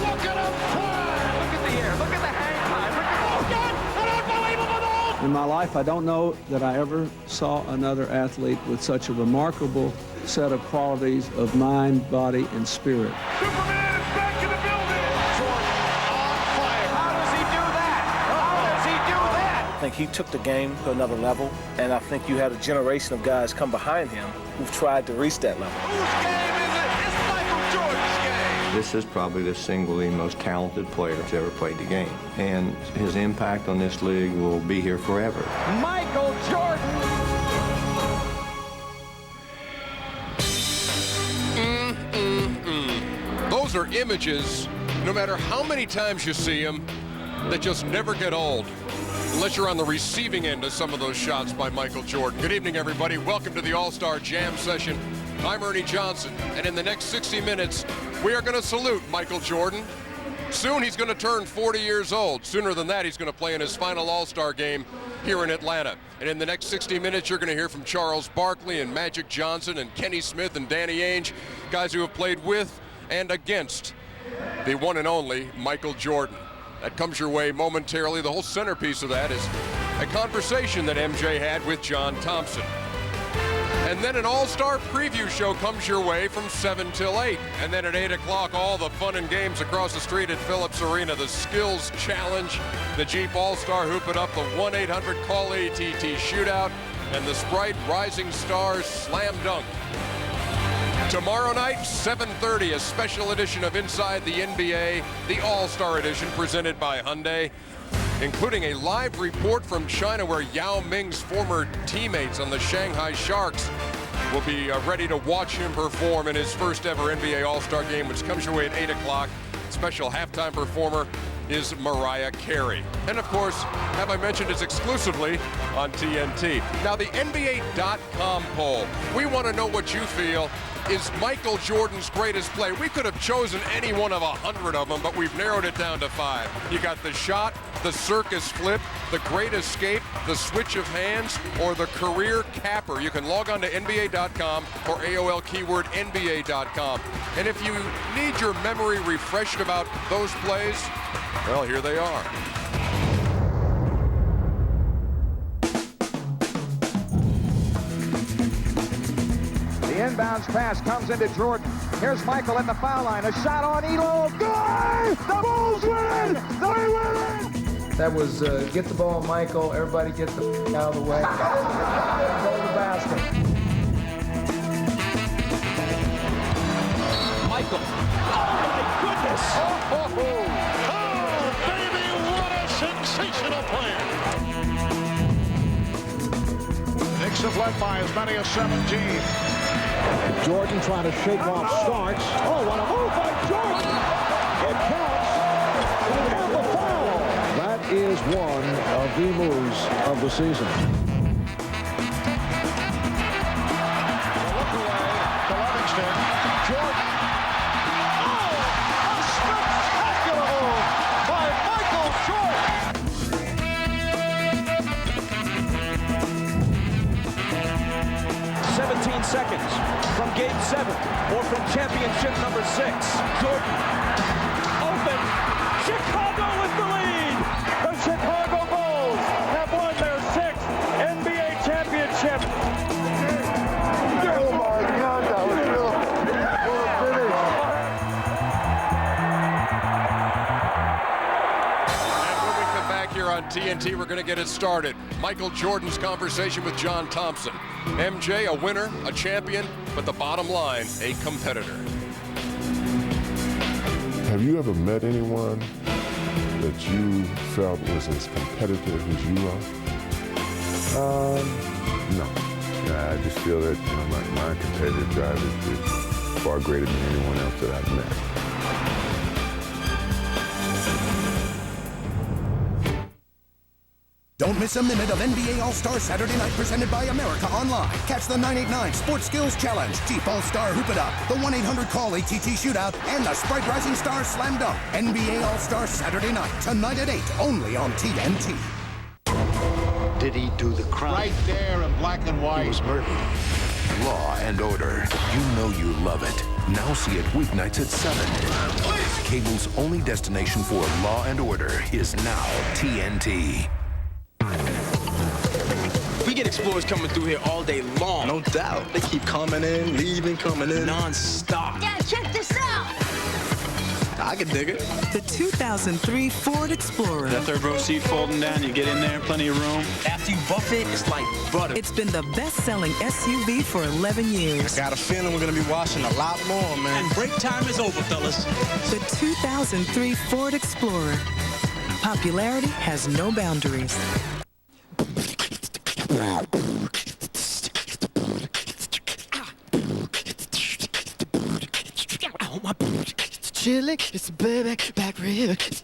Look at him fly! Look at the air, look at the hang time, look at an unbelievable goal! In my life, I don't know that I ever saw another athlete with such a remarkable set of qualities of mind, body, and spirit. Superman is back in the building! Jordan on fire. How does he do that? I think he took the game to another level, and I think you had a generation of guys come behind him who've tried to reach that level. Whose game is it? It's Michael Jordan's game! This is probably the singularly most talented player that's ever played the game, and his impact on this league will be here forever. Michael Jordan! Those are images, no matter how many times you see them, that just never get old, unless you're on the receiving end of some of those shots by Michael Jordan. Good evening, everybody. Welcome to the All-Star Jam session. I'm Ernie Johnson, and in the next 60 minutes, we are going to salute Michael Jordan. Soon he's going to turn 40 years old. Sooner than that, he's going to play in his final All-Star game here in Atlanta. And in the next 60 minutes, you're going to hear from Charles Barkley and Magic Johnson and Kenny Smith and Danny Ainge, guys who have played with and against the one and only Michael Jordan. That comes your way momentarily. The whole centerpiece of that is a conversation that MJ had with John Thompson. And then an all-star preview show comes your way from 7 till 8. And then at 8 o'clock, all the fun and games across the street at Phillips Arena. The Skills Challenge, the Jeep All-Star Hoop It Up, the 1-800-CALL-ATT Shootout, and the Sprite Rising Stars Slam Dunk. Tomorrow night, 7:30, a special edition of Inside the NBA, the All-Star Edition presented by Hyundai, including a live report from China where Yao Ming's former teammates on the Shanghai Sharks will be ready to watch him perform in his first ever NBA All-Star game, which comes your way at 8 o'clock. Special halftime performer is Mariah Carey. And of course, have I mentioned it's exclusively on TNT. Now the NBA.com poll. We want to know what you feel is Michael Jordan's greatest play. We could have chosen any one of 100 of them, but we've narrowed it down to 5. You got the shot, the circus flip, the great escape, the switch of hands, or the career capper. You can log on to NBA.com or AOL keyword NBA.com. And if you need your memory refreshed about those plays, well, here they are. The inbounds pass comes into Jordan. Here's Michael at the foul line. A shot on Elo. Good! The Bulls win! They win! That was get the ball, Michael. Everybody get the out of the way. Go to the basket. Michael. Oh, my goodness! Oh, baby, what a sensational play! Knicks have led by as many as 17. Jordan trying to shake off Starks. Oh, what a move by Jordan! It counts. And the foul. That is one of the moves of the season. Look away to Livingston. Jordan. Oh, a spectacular move by Michael Jordan. 17 seconds from Game 7 or from championship number 6. Jordan open. Chicago with the lead. The Chicago Bulls have won their 6th NBA championship. Oh my God, that was real. And when we come back here on TNT, we're going to get it started. Michael Jordan's conversation with John Thompson. MJ, a winner, a champion, but the bottom line, a competitor. Have you ever met anyone that you felt was as competitive as you are? No. I just feel that my competitive drive is far greater than anyone else that I've met. Don't miss a minute of NBA All-Star Saturday night presented by America Online. Catch the 989 Sports Skills Challenge, Jeep All-Star Hoop It Up, the 1-800-CALL-ATT Shootout, and the Sprite Rising Star Slam Dunk. NBA All-Star Saturday night, tonight at 8, only on TNT. Did he do the crime? Right there in black and white. He was murdered. Law and Order. You know you love it. Now see it weeknights at 7. Cable's only destination for Law and Order is now TNT. We get explorers coming through here all day long. No doubt. They keep coming in, leaving, coming in. Non-stop. Yeah, check this out. I can dig it. The 2003 Ford Explorer. That third row seat folding down, you get in there, plenty of room. After you buff it, it's like butter. It's been the best-selling SUV for 11 years. I got a feeling we're going to be washing a lot more, man. And break time is over, fellas. The 2003 Ford Explorer. Popularity has no boundaries. Chili, it's baby back ribs.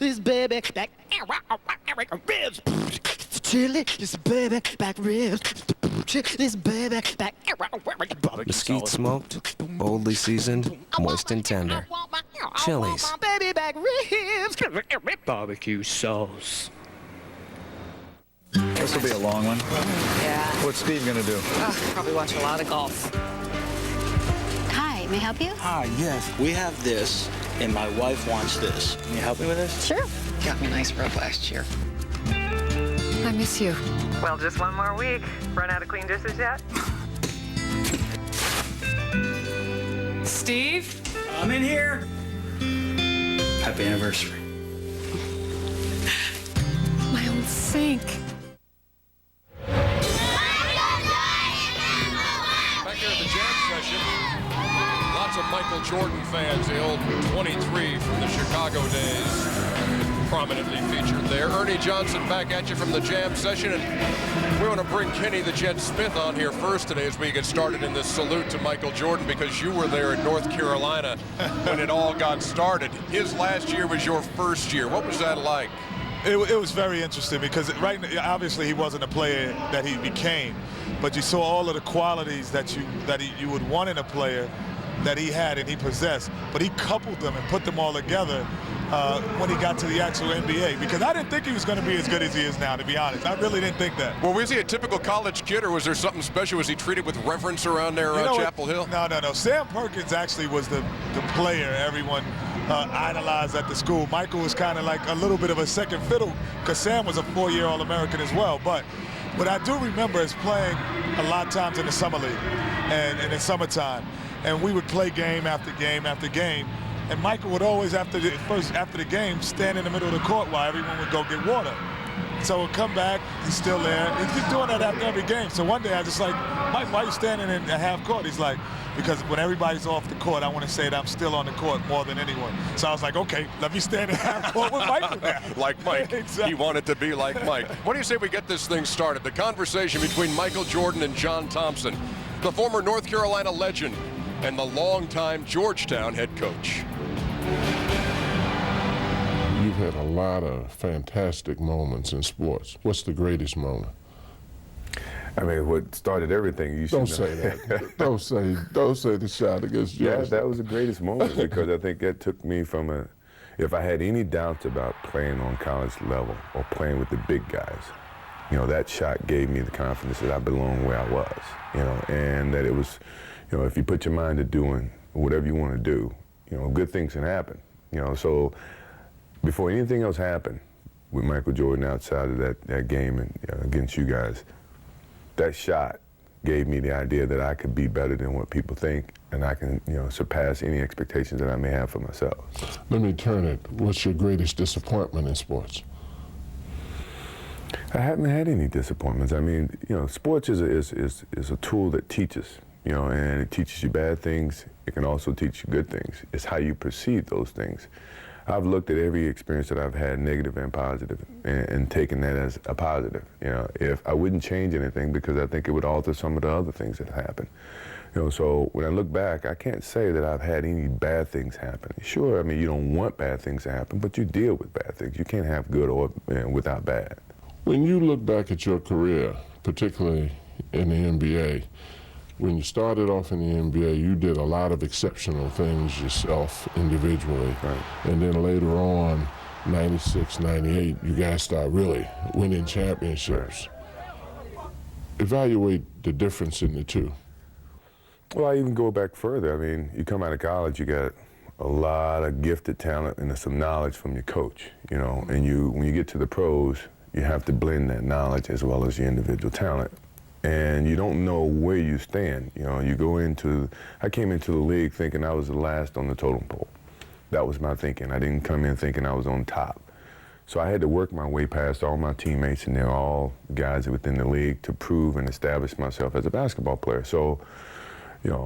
It's baby back ribs. Chili, it's baby back ribs. It's baby back. Mesquite smoked, boldly seasoned, moist and tender. Chili's. Baby back ribs. Barbecue sauce. This will be a long one. Yeah. What's Steve gonna do? Probably watch a lot of golf. Hi, may I help you? Hi, yes. We have this, and my wife wants this. Can you help me with this? Sure. Got me a nice rub last year. I miss you. Well, just one more week. Run out of clean dishes yet? Steve? I'm in here. Happy anniversary. My old sink. Back here at the jam session, lots of Michael Jordan fans, the old 23 from the Chicago days. prominently featured there. Ernie Johnson back at you from the jam session, and we want to bring Kenny the Jet Smith on here first today as we get started in this salute to Michael Jordan, because you were there in North Carolina when it all got started. His last year was your first year. What was that like? It was very interesting because obviously he wasn't a player that he became, but you saw all of the qualities that you would want in a player that he had and he possessed, but he coupled them and put them all together when he got to the actual NBA, because I didn't think he was going to be as good as he is now, to be honest. I really didn't think that. Well, was he a typical college kid, or was there something special? Was he treated with reverence around there on Chapel Hill? No. Sam Perkins actually was the player everyone idolized at the school. Michael was kind of like a little bit of a second fiddle because Sam was a 4-year All-American as well. But what I do remember is playing a lot of times in the summer league and in the summertime. And we would play game after game after game. And Michael would always, after the game, stand in the middle of the court while everyone would go get water. So we'd come back, he's still there. He's doing that after every game. So one day I was just like, Mike, why are you standing in half court? He's like, because when everybody's off the court, I want to say that I'm still on the court more than anyone. So I was like, okay, let me stand in half court with Michael now. Like Mike. Exactly. He wanted to be like Mike. What do you say we get this thing started? The conversation between Michael Jordan and John Thompson, the former North Carolina legend and the longtime Georgetown head coach. You've had a lot of fantastic moments in sports. What's the greatest moment? I mean, what started everything, you should Don't say that. Don't say the shot against Georgia. Yeah, that was the greatest moment because I think that took me from if I had any doubts about playing on college level or playing with the big guys, that shot gave me the confidence that I belonged where I was, and that it was, if you put your mind to doing whatever you want to do, good things can happen, so before anything else happened with Michael Jordan outside of that game and against you guys, that shot gave me the idea that I could be better than what people think, and I can, surpass any expectations that I may have for myself. Let me turn it. What's your greatest disappointment in sports? I haven't had any disappointments. I mean, sports is a tool that teaches, and it teaches you bad things. It can also teach you good things. It's how you perceive those things. I've looked at every experience that I've had, negative and positive, and taken that as a positive. If I wouldn't change anything because I think it would alter some of the other things that happened. So when I look back, I can't say that I've had any bad things happen. Sure, I mean, you don't want bad things to happen, but you deal with bad things. You can't have good or without bad. When you look back at your career, particularly in the NBA, when you started off in the NBA, you did a lot of exceptional things yourself individually. Right. And then later on, 96, 98, you guys start really winning championships. Right. Evaluate the difference in the two. Well, I even go back further. I mean, you come out of college, you got a lot of gifted talent and some knowledge from your coach, and when you get to the pros, you have to blend that knowledge as well as your individual talent. And you don't know where you stand. I came into the league thinking I was the last on the totem pole. That was my thinking. I didn't come in thinking I was on top. So I had to work my way past all my teammates, and they're all guys within the league, to prove and establish myself as a basketball player. So,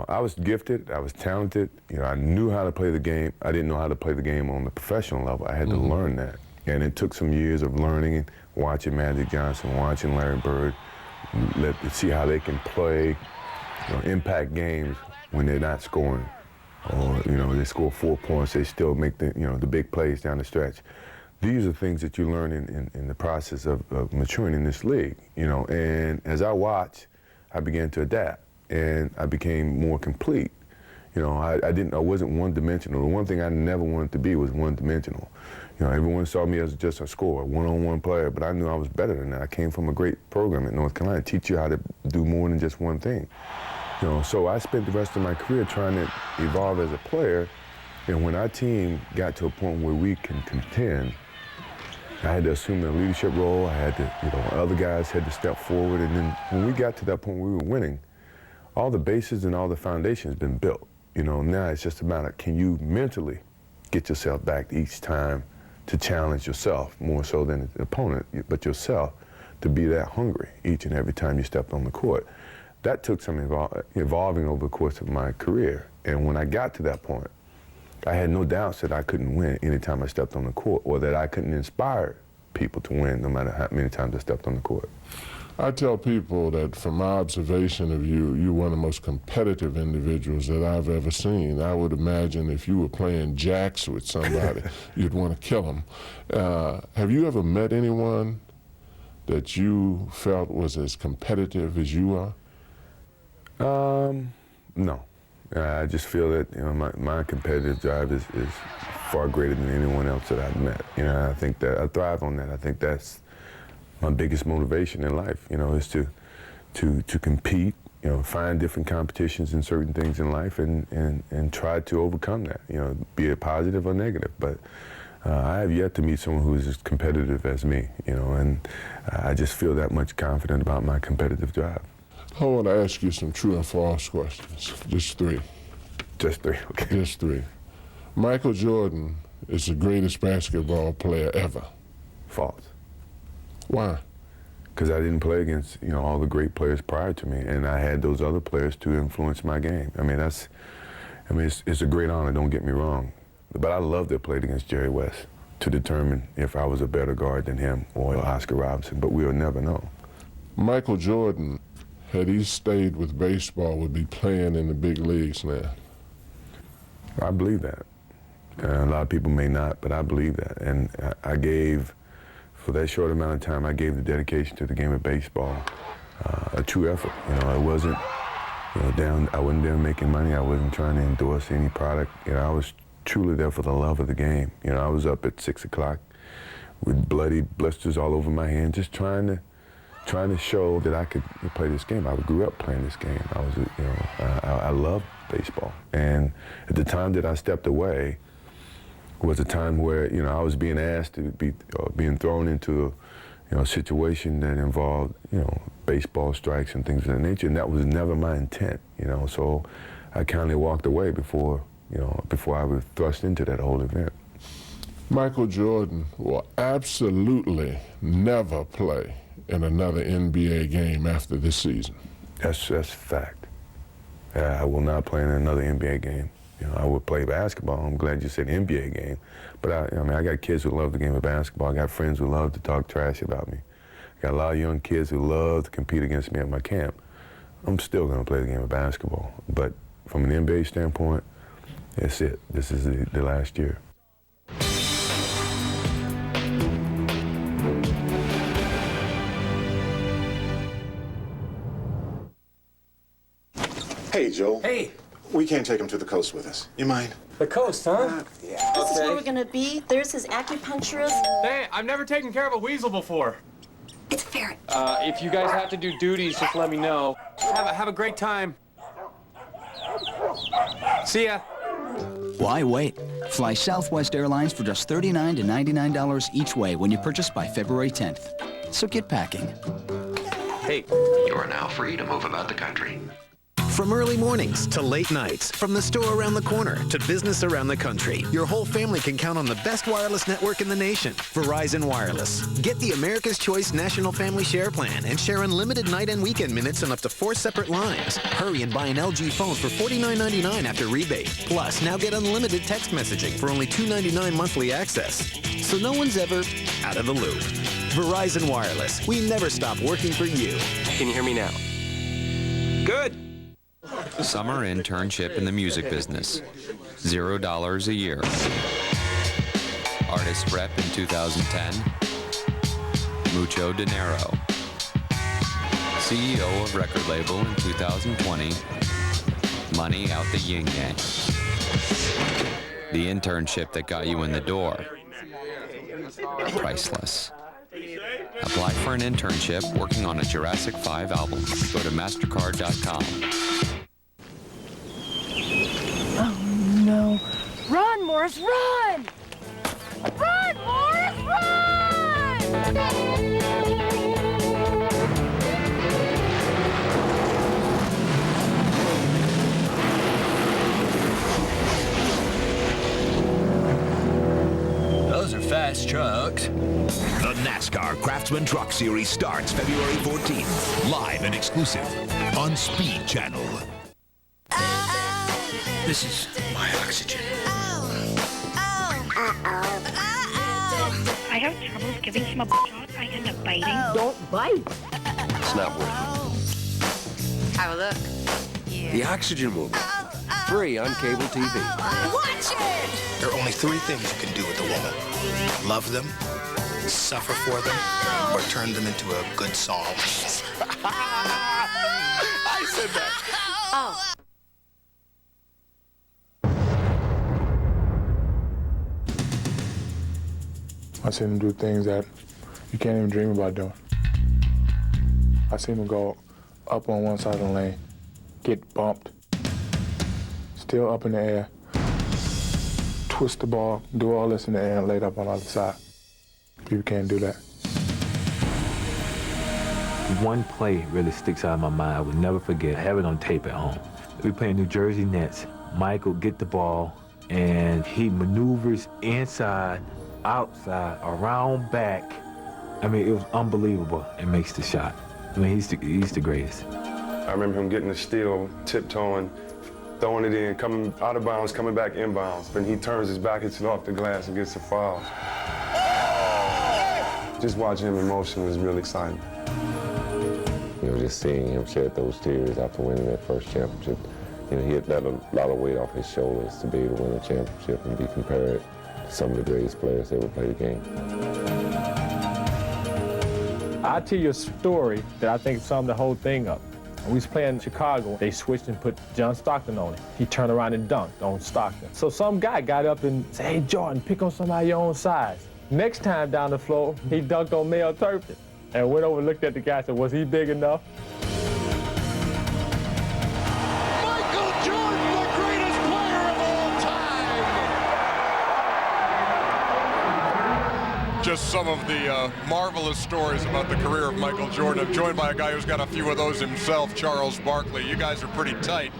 I was gifted, I was talented, I knew how to play the game. I didn't know how to play the game on the professional level. I had to learn that. And it took some years of learning and watching Magic Johnson, watching Larry Bird, see how they can play, impact games when they're not scoring, or they score 4 points, they still make the big plays down the stretch. These are things that you learn in the process of maturing in this league, And as I watched, I began to adapt, and I became more complete. I wasn't one-dimensional. The one thing I never wanted to be was one-dimensional. Everyone saw me as just a scorer, one-on-one player, but I knew I was better than that. I came from a great program at North Carolina, teach you how to do more than just one thing. So I spent the rest of my career trying to evolve as a player, and when our team got to a point where we can contend, I had to assume a leadership role. I had to, other guys had to step forward, and then when we got to that point where we were winning, all the bases and all the foundations been built. Now it's just about can you mentally get yourself back each time to challenge yourself more so than the opponent, but yourself, to be that hungry each and every time you stepped on the court. That took some evolving over the course of my career. And when I got to that point, I had no doubts that I couldn't win anytime I stepped on the court, or that I couldn't inspire people to win no matter how many times I stepped on the court. I tell people that from my observation of you, you're one of the most competitive individuals that I've ever seen. I would imagine if you were playing jacks with somebody, you'd want to kill them. Have you ever met anyone that you felt was as competitive as you are? No. I just feel that, you know, my competitive drive is far greater than anyone else that I've met. You know, I think that I thrive on that. I think that's my biggest motivation in life, you know, is to compete, you know, find different competitions in certain things in life and try to overcome that, you know, be it positive or negative. But I have yet to meet someone who is as competitive as me, you know, and I just feel that much confident about my competitive drive. I want to ask you some true and false questions. Just three. Just three, okay. Just three. Michael Jordan is the greatest basketball player ever. False. Why? Because I didn't play against, you know, all the great players prior to me, and I had those other players to influence my game. I mean, it's a great honor, don't get me wrong. But I love to have played against Jerry West to determine if I was a better guard than him or Oscar Robertson, but we'll never know. Michael Jordan, had he stayed with baseball, would be playing in the big leagues now. I believe that. A lot of people may not, but I believe that. And I gave, for that short amount of time, I gave the dedication to the game of baseball a true effort. You know, it wasn't, you know, I wasn't there making money. I wasn't trying to endorse any product. You know, I was truly there for the love of the game. You know, I was up at 6 o'clock with bloody blisters all over my hand, just trying to show that I could play this game. I grew up playing this game. I was, you know, I loved baseball. And at the time that I stepped away was a time where, you know, I was being asked to be, being thrown into, you know, a situation that involved, you know, baseball strikes and things of that nature, and that was never my intent, you know. So I kindly walked away before, you know, before I was thrust into that whole event. Michael Jordan will absolutely never play in another NBA game after this season. That's a fact. I will not play in another NBA game. You know, I would play basketball. I'm glad you said NBA game. But I mean, I got kids who love the game of basketball. I got friends who love to talk trash about me. I got a lot of young kids who love to compete against me at my camp. I'm still going to play the game of basketball. But from an NBA standpoint, that's it. This is the last year. Hey, Joel. Hey. We can't take him to the coast with us. You mind? The coast, huh? Yeah. This is where we're gonna be. There's his acupuncturist. Hey, I've never taken care of a weasel before. It's a ferret. If you guys have to do duties, just let me know. Have a great time. See ya. Why wait? Fly Southwest Airlines for just $39 to $99 each way when you purchase by February 10th. So get packing. Hey, you are now free to move about the country. From early mornings to late nights, from the store around the corner to business around the country, your whole family can count on the best wireless network in the nation, Verizon Wireless. Get the America's Choice National Family Share Plan and share unlimited night and weekend minutes on up to 4 separate lines. Hurry and buy an LG phone for $49.99 after rebate. Plus, now get unlimited text messaging for only $2.99 monthly access. So no one's ever out of the loop. Verizon Wireless. We never stop working for you. Can you hear me now? Good. Summer internship in the music business. $0 a year. Artist rep in 2010. Mucho dinero. CEO of record label in 2020. Money out the yin yang. The internship that got you in the door. Priceless. Apply for an internship working on a Jurassic 5 album. Go to MasterCard.com. Oh, no. Run, Morris, run! Run, Morris, run! Those are fast trucks. The NASCAR Craftsman Truck Series starts February 14th. Live and exclusive on Speed Channel. This is my oxygen. have trouble giving him a shot, I end up biting. Don't bite. It's not worth Have a look. it. The Oxygen Movie. Free on cable TV. Watch it! There are only three things you can do with a woman. Love them, suffer for them, or turn them into a good song. I said that. Oh. I seen him do things that you can't even dream about doing. I seen him go up on one side of the lane, get bumped, still up in the air, twist the ball, do all this in the air and lay it up on the other side. People can't do that. One play really sticks out of my mind. I would never forget. I have it on tape at home. We playing New Jersey Nets. Michael get the ball, and he maneuvers inside, outside, around back. I mean, it was unbelievable, and makes the shot. I mean, he's the greatest. I remember him getting the steal, tiptoeing, throwing it in, coming out of bounds, coming back inbounds. Then he turns his back, hits it off the glass, and gets a foul. Just watching him in motion was really exciting. You know, just seeing him shed those tears after winning that first championship, you know, he had let a lot of weight off his shoulders to be able to win a championship and be compared to some of the greatest players that ever played the game. I'll tell you a story that I think summed the whole thing up. When we was playing in Chicago, they switched and put John Stockton on it. He turned around and dunked on Stockton. So some guy got up and said, "Hey, Jordan, pick on somebody your own size." Next time down the floor, he dunked on Mel Turpin. And went over and looked at the guy and said, "Was he big enough?" Michael Jordan, the greatest player of all time! Just some of the marvelous stories about the career of Michael Jordan. I'm joined by a guy who's got a few of those himself, Charles Barkley. You guys are pretty tight.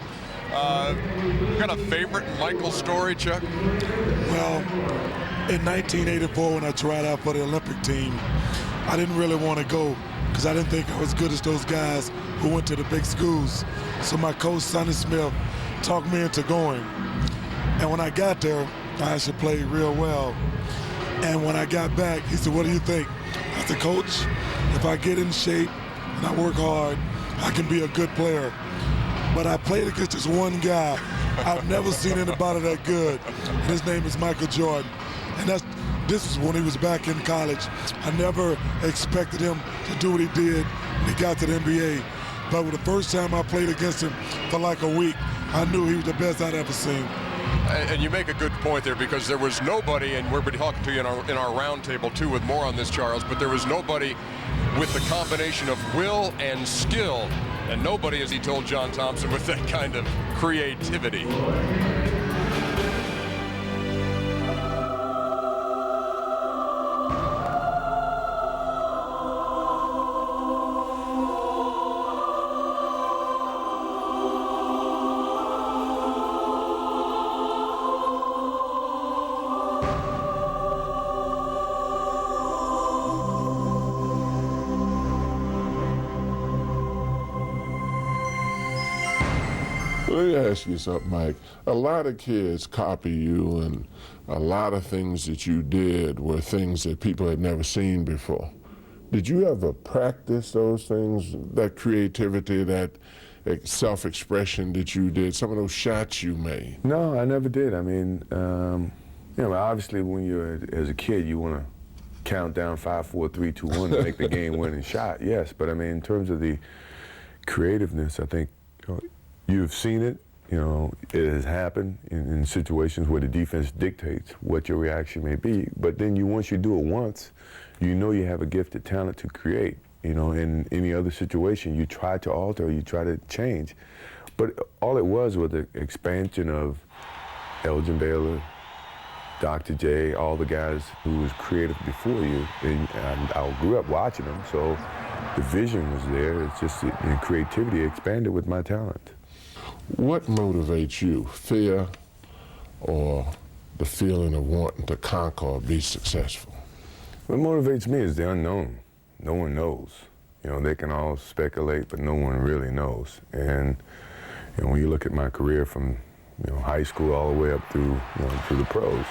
Got a favorite Michael story, Chuck? Well, in 1984, when I tried out for the Olympic team, I didn't really want to go because I didn't think I was good as those guys who went to the big schools. So my coach, Sonny Smith, talked me into going. And when I got there, I actually played real well. And when I got back, he said, "What do you think?" I said, "Coach, if I get in shape and I work hard, I can be a good player." But I played against this one guy. I've never seen anybody that good. And his name is Michael Jordan. And this was when he was back in college. I never expected him to do what he did when he got to the NBA. But the first time I played against him for like a week, I knew he was the best I'd ever seen. And you make a good point there, because there was nobody, and we're going to be talking to you in our roundtable too with more on this, Charles, but there was nobody with the combination of will and skill, and nobody, as he told John Thompson, with that kind of creativity. Let me ask you something, Mike. A lot of kids copy you, and a lot of things that you did were things that people had never seen before. Did you ever practice those things, that creativity, that self-expression that you did, some of those shots you made? No, I never did. I mean, you know, obviously when you're as a kid, you want to count down 5, 4, 3, 2, 1 to make the game-winning shot. Yes, but I mean, in terms of the creativeness, I think you've seen it. You know, it has happened in situations where the defense dictates what your reaction may be. But then once you do it once, you know you have a gifted talent to create. You know, in any other situation, you try to alter, you try to change. But all it was the expansion of Elgin Baylor, Dr. J, all the guys who was creative before you. And I grew up watching them, so the vision was there. It's just the creativity expanded with my talent. What motivates you, fear or the feeling of wanting to conquer or be successful? What motivates me is the unknown. No one knows. You know, they can all speculate, but no one really knows. And you know, when you look at my career from high school all the way up through through the pros,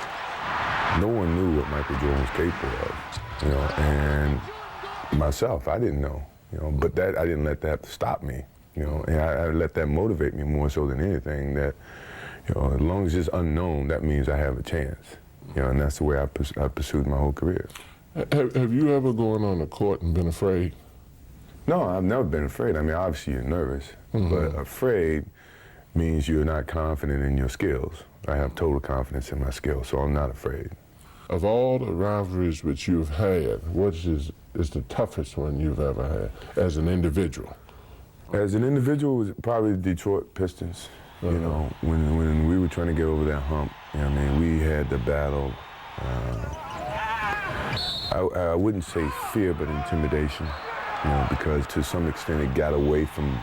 no one knew what Michael Jordan was capable of, you know, and myself, I didn't know, you know, but that, I didn't let that stop me, you know, and I let that motivate me more so than anything, that, you know, as long as it's unknown, that means I have a chance, you know, and that's the way I pursued my whole career. Have you ever gone on the court and been afraid? No, I've never been afraid. I mean, obviously you're nervous, but afraid means you're not confident in your skills. I have total confidence in my skills, so I'm not afraid. Of all the rivalries which you've had, which is the toughest one you've ever had as an individual? As an individual, it was probably the Detroit Pistons. You know, when we were trying to get over that hump, you know, I mean, we had the battle. I wouldn't say fear, but intimidation. You know, because to some extent it got away from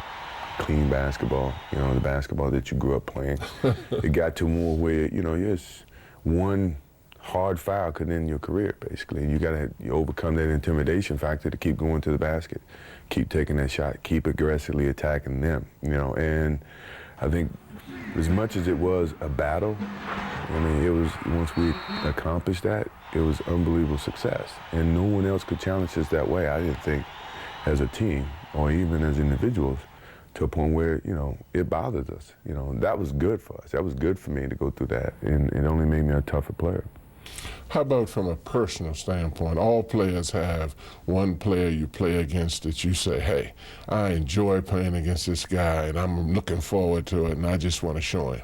clean basketball, you know, the basketball that you grew up playing. It got to more where, you know, yes, one hard foul could end your career, basically. You got to overcome that intimidation factor to keep going to the basket, keep taking that shot, keep aggressively attacking them, you know. And I think as much as it was a battle, I mean, it was, once we accomplished that, it was unbelievable success. And no one else could challenge us that way, I didn't think, as a team or even as individuals, to a point where, you know, it bothered us. You know, that was good for us. That was good for me to go through that, and it only made me a tougher player. How about from a personal standpoint? All players have one player you play against that you say, hey, I enjoy playing against this guy, and I'm looking forward to it, and I just want to show him.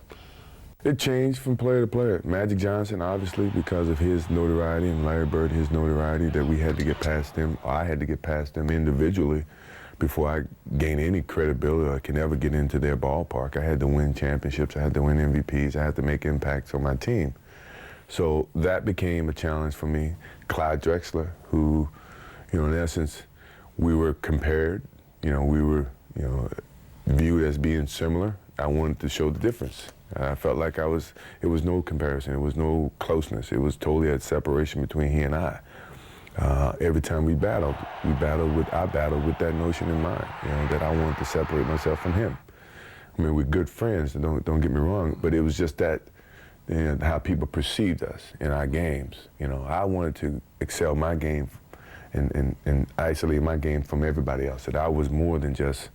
It changed from player to player. Magic Johnson, obviously, because of his notoriety, and Larry Bird, his notoriety, that we had to get past them, or I had to get past them individually before I gained any credibility or can ever get into their ballpark. I had to win championships, I had to win MVPs, I had to make impacts on my team. So that became a challenge for me. Clyde Drexler, who, you know, in essence, we were compared, you know, we were, you know, viewed as being similar. I wanted to show the difference. I felt like it was no comparison, it was no closeness, it was totally a separation between he and I. Every time I battled with that notion in mind, you know, that I wanted to separate myself from him. I mean, we're good friends, don't get me wrong, but it was just that, you know, how people perceived us in our games. You know, I wanted to excel my game and isolate my game from everybody else, that I was more than just,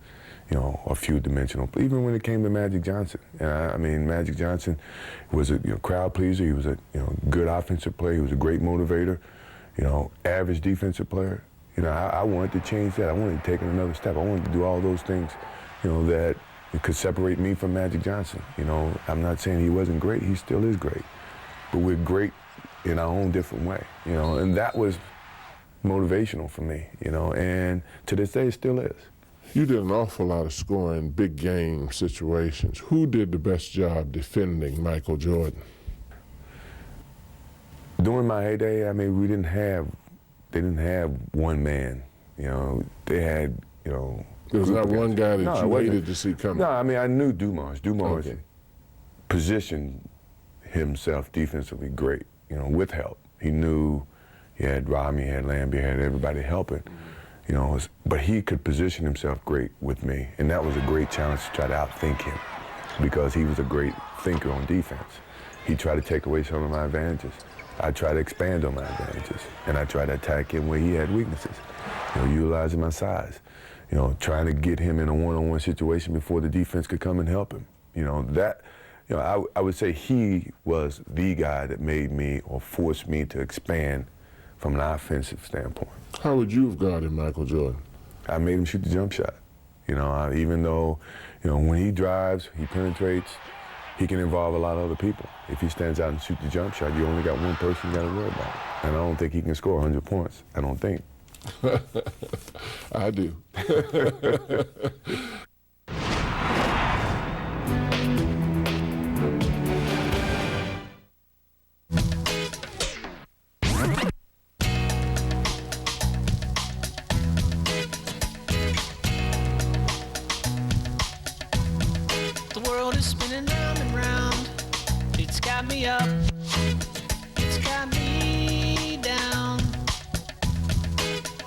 you know, a few-dimensional. Even when it came to Magic Johnson, I mean, Magic Johnson was a crowd pleaser. He was a good offensive player. He was a great motivator. You know, average defensive player. You know, I wanted to change that. I wanted to take it another step. I wanted to do all those things, you know, that could separate me from Magic Johnson. You know, I'm not saying he wasn't great. He still is great. But we're great in our own different way, you know, and that was motivational for me, you know, and to this day it still is. You did an awful lot of scoring big game situations. Who did the best job defending Michael Jordan? During my heyday, I mean, they didn't have one man, you know. They had, you know. There was not one guy that you hated to see coming? No, I mean, I knew Dumars. Dumars positioned himself defensively great, you know, with help. He knew he had Rodney, he had Lambie, he had everybody helping, you know, but he could position himself great with me, and that was a great challenge to try to outthink him, because he was a great thinker on defense. He tried to take away some of my advantages. I try to expand on my advantages, and I try to attack him where he had weaknesses, you know, utilizing my size, you know, trying to get him in a one-on-one situation before the defense could come and help him. You know, that, you know, I would say he was the guy that made me or forced me to expand from an offensive standpoint. How would you have guarded Michael Jordan? I made him shoot the jump shot. You know, even though, you know, when he drives, he penetrates, he can involve a lot of other people. If he stands out and shoots the jump shot, you only got one person you got to worry about. And I don't think he can score 100 points. I don't think. I do. The world is spinning round and round. It's got me up. It's got me down.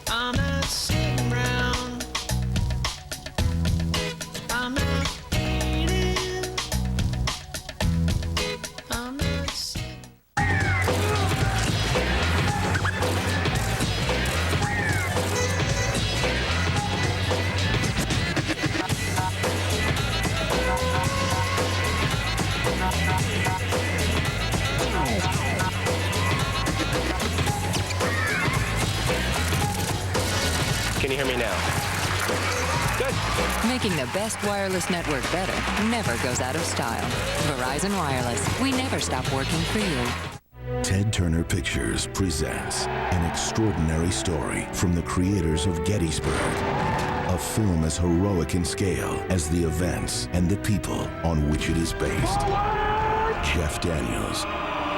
I'm not sitting around. I'm not waiting. I'm not sitting. Making the best wireless network better never goes out of style. Verizon Wireless. We never stop working for you. Ted Turner Pictures presents an extraordinary story from the creators of Gettysburg. A film as heroic in scale as the events and the people on which it is based. Jeff Daniels,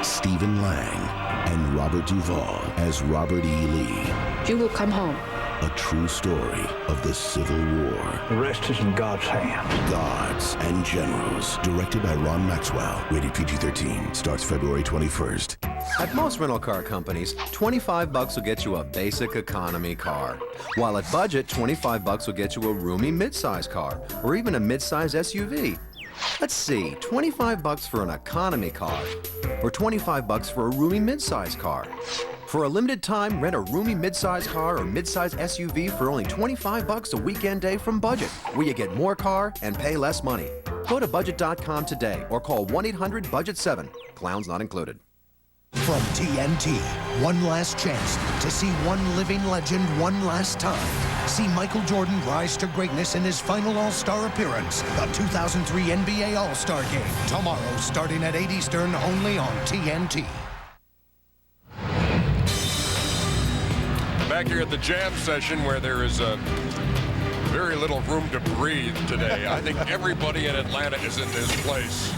Stephen Lang, and Robert Duvall as Robert E. Lee. You will come home. A true story of the Civil War. The rest is in God's hands. Gods and Generals. Directed by Ron Maxwell. Rated PG-13. Starts February 21st. At most rental car companies, $25 will get you a basic economy car. While at Budget, $25 will get you a roomy midsize car, or even a midsize SUV. Let's see, $25 for an economy car, or $25 for a roomy midsize car. For a limited time, rent a roomy midsize car or midsize SUV for only $25 a weekend day from Budget, where you get more car and pay less money. Go to budget.com today or call 1-800-BUDGET-7. Clowns not included. From TNT, one last chance to see one living legend one last time. See Michael Jordan rise to greatness in his final All-Star appearance, the 2003 NBA All-Star Game. Tomorrow, starting at 8 Eastern, only on TNT. Back here at the jam session where there is very little room to breathe today. I think everybody in Atlanta is in this place,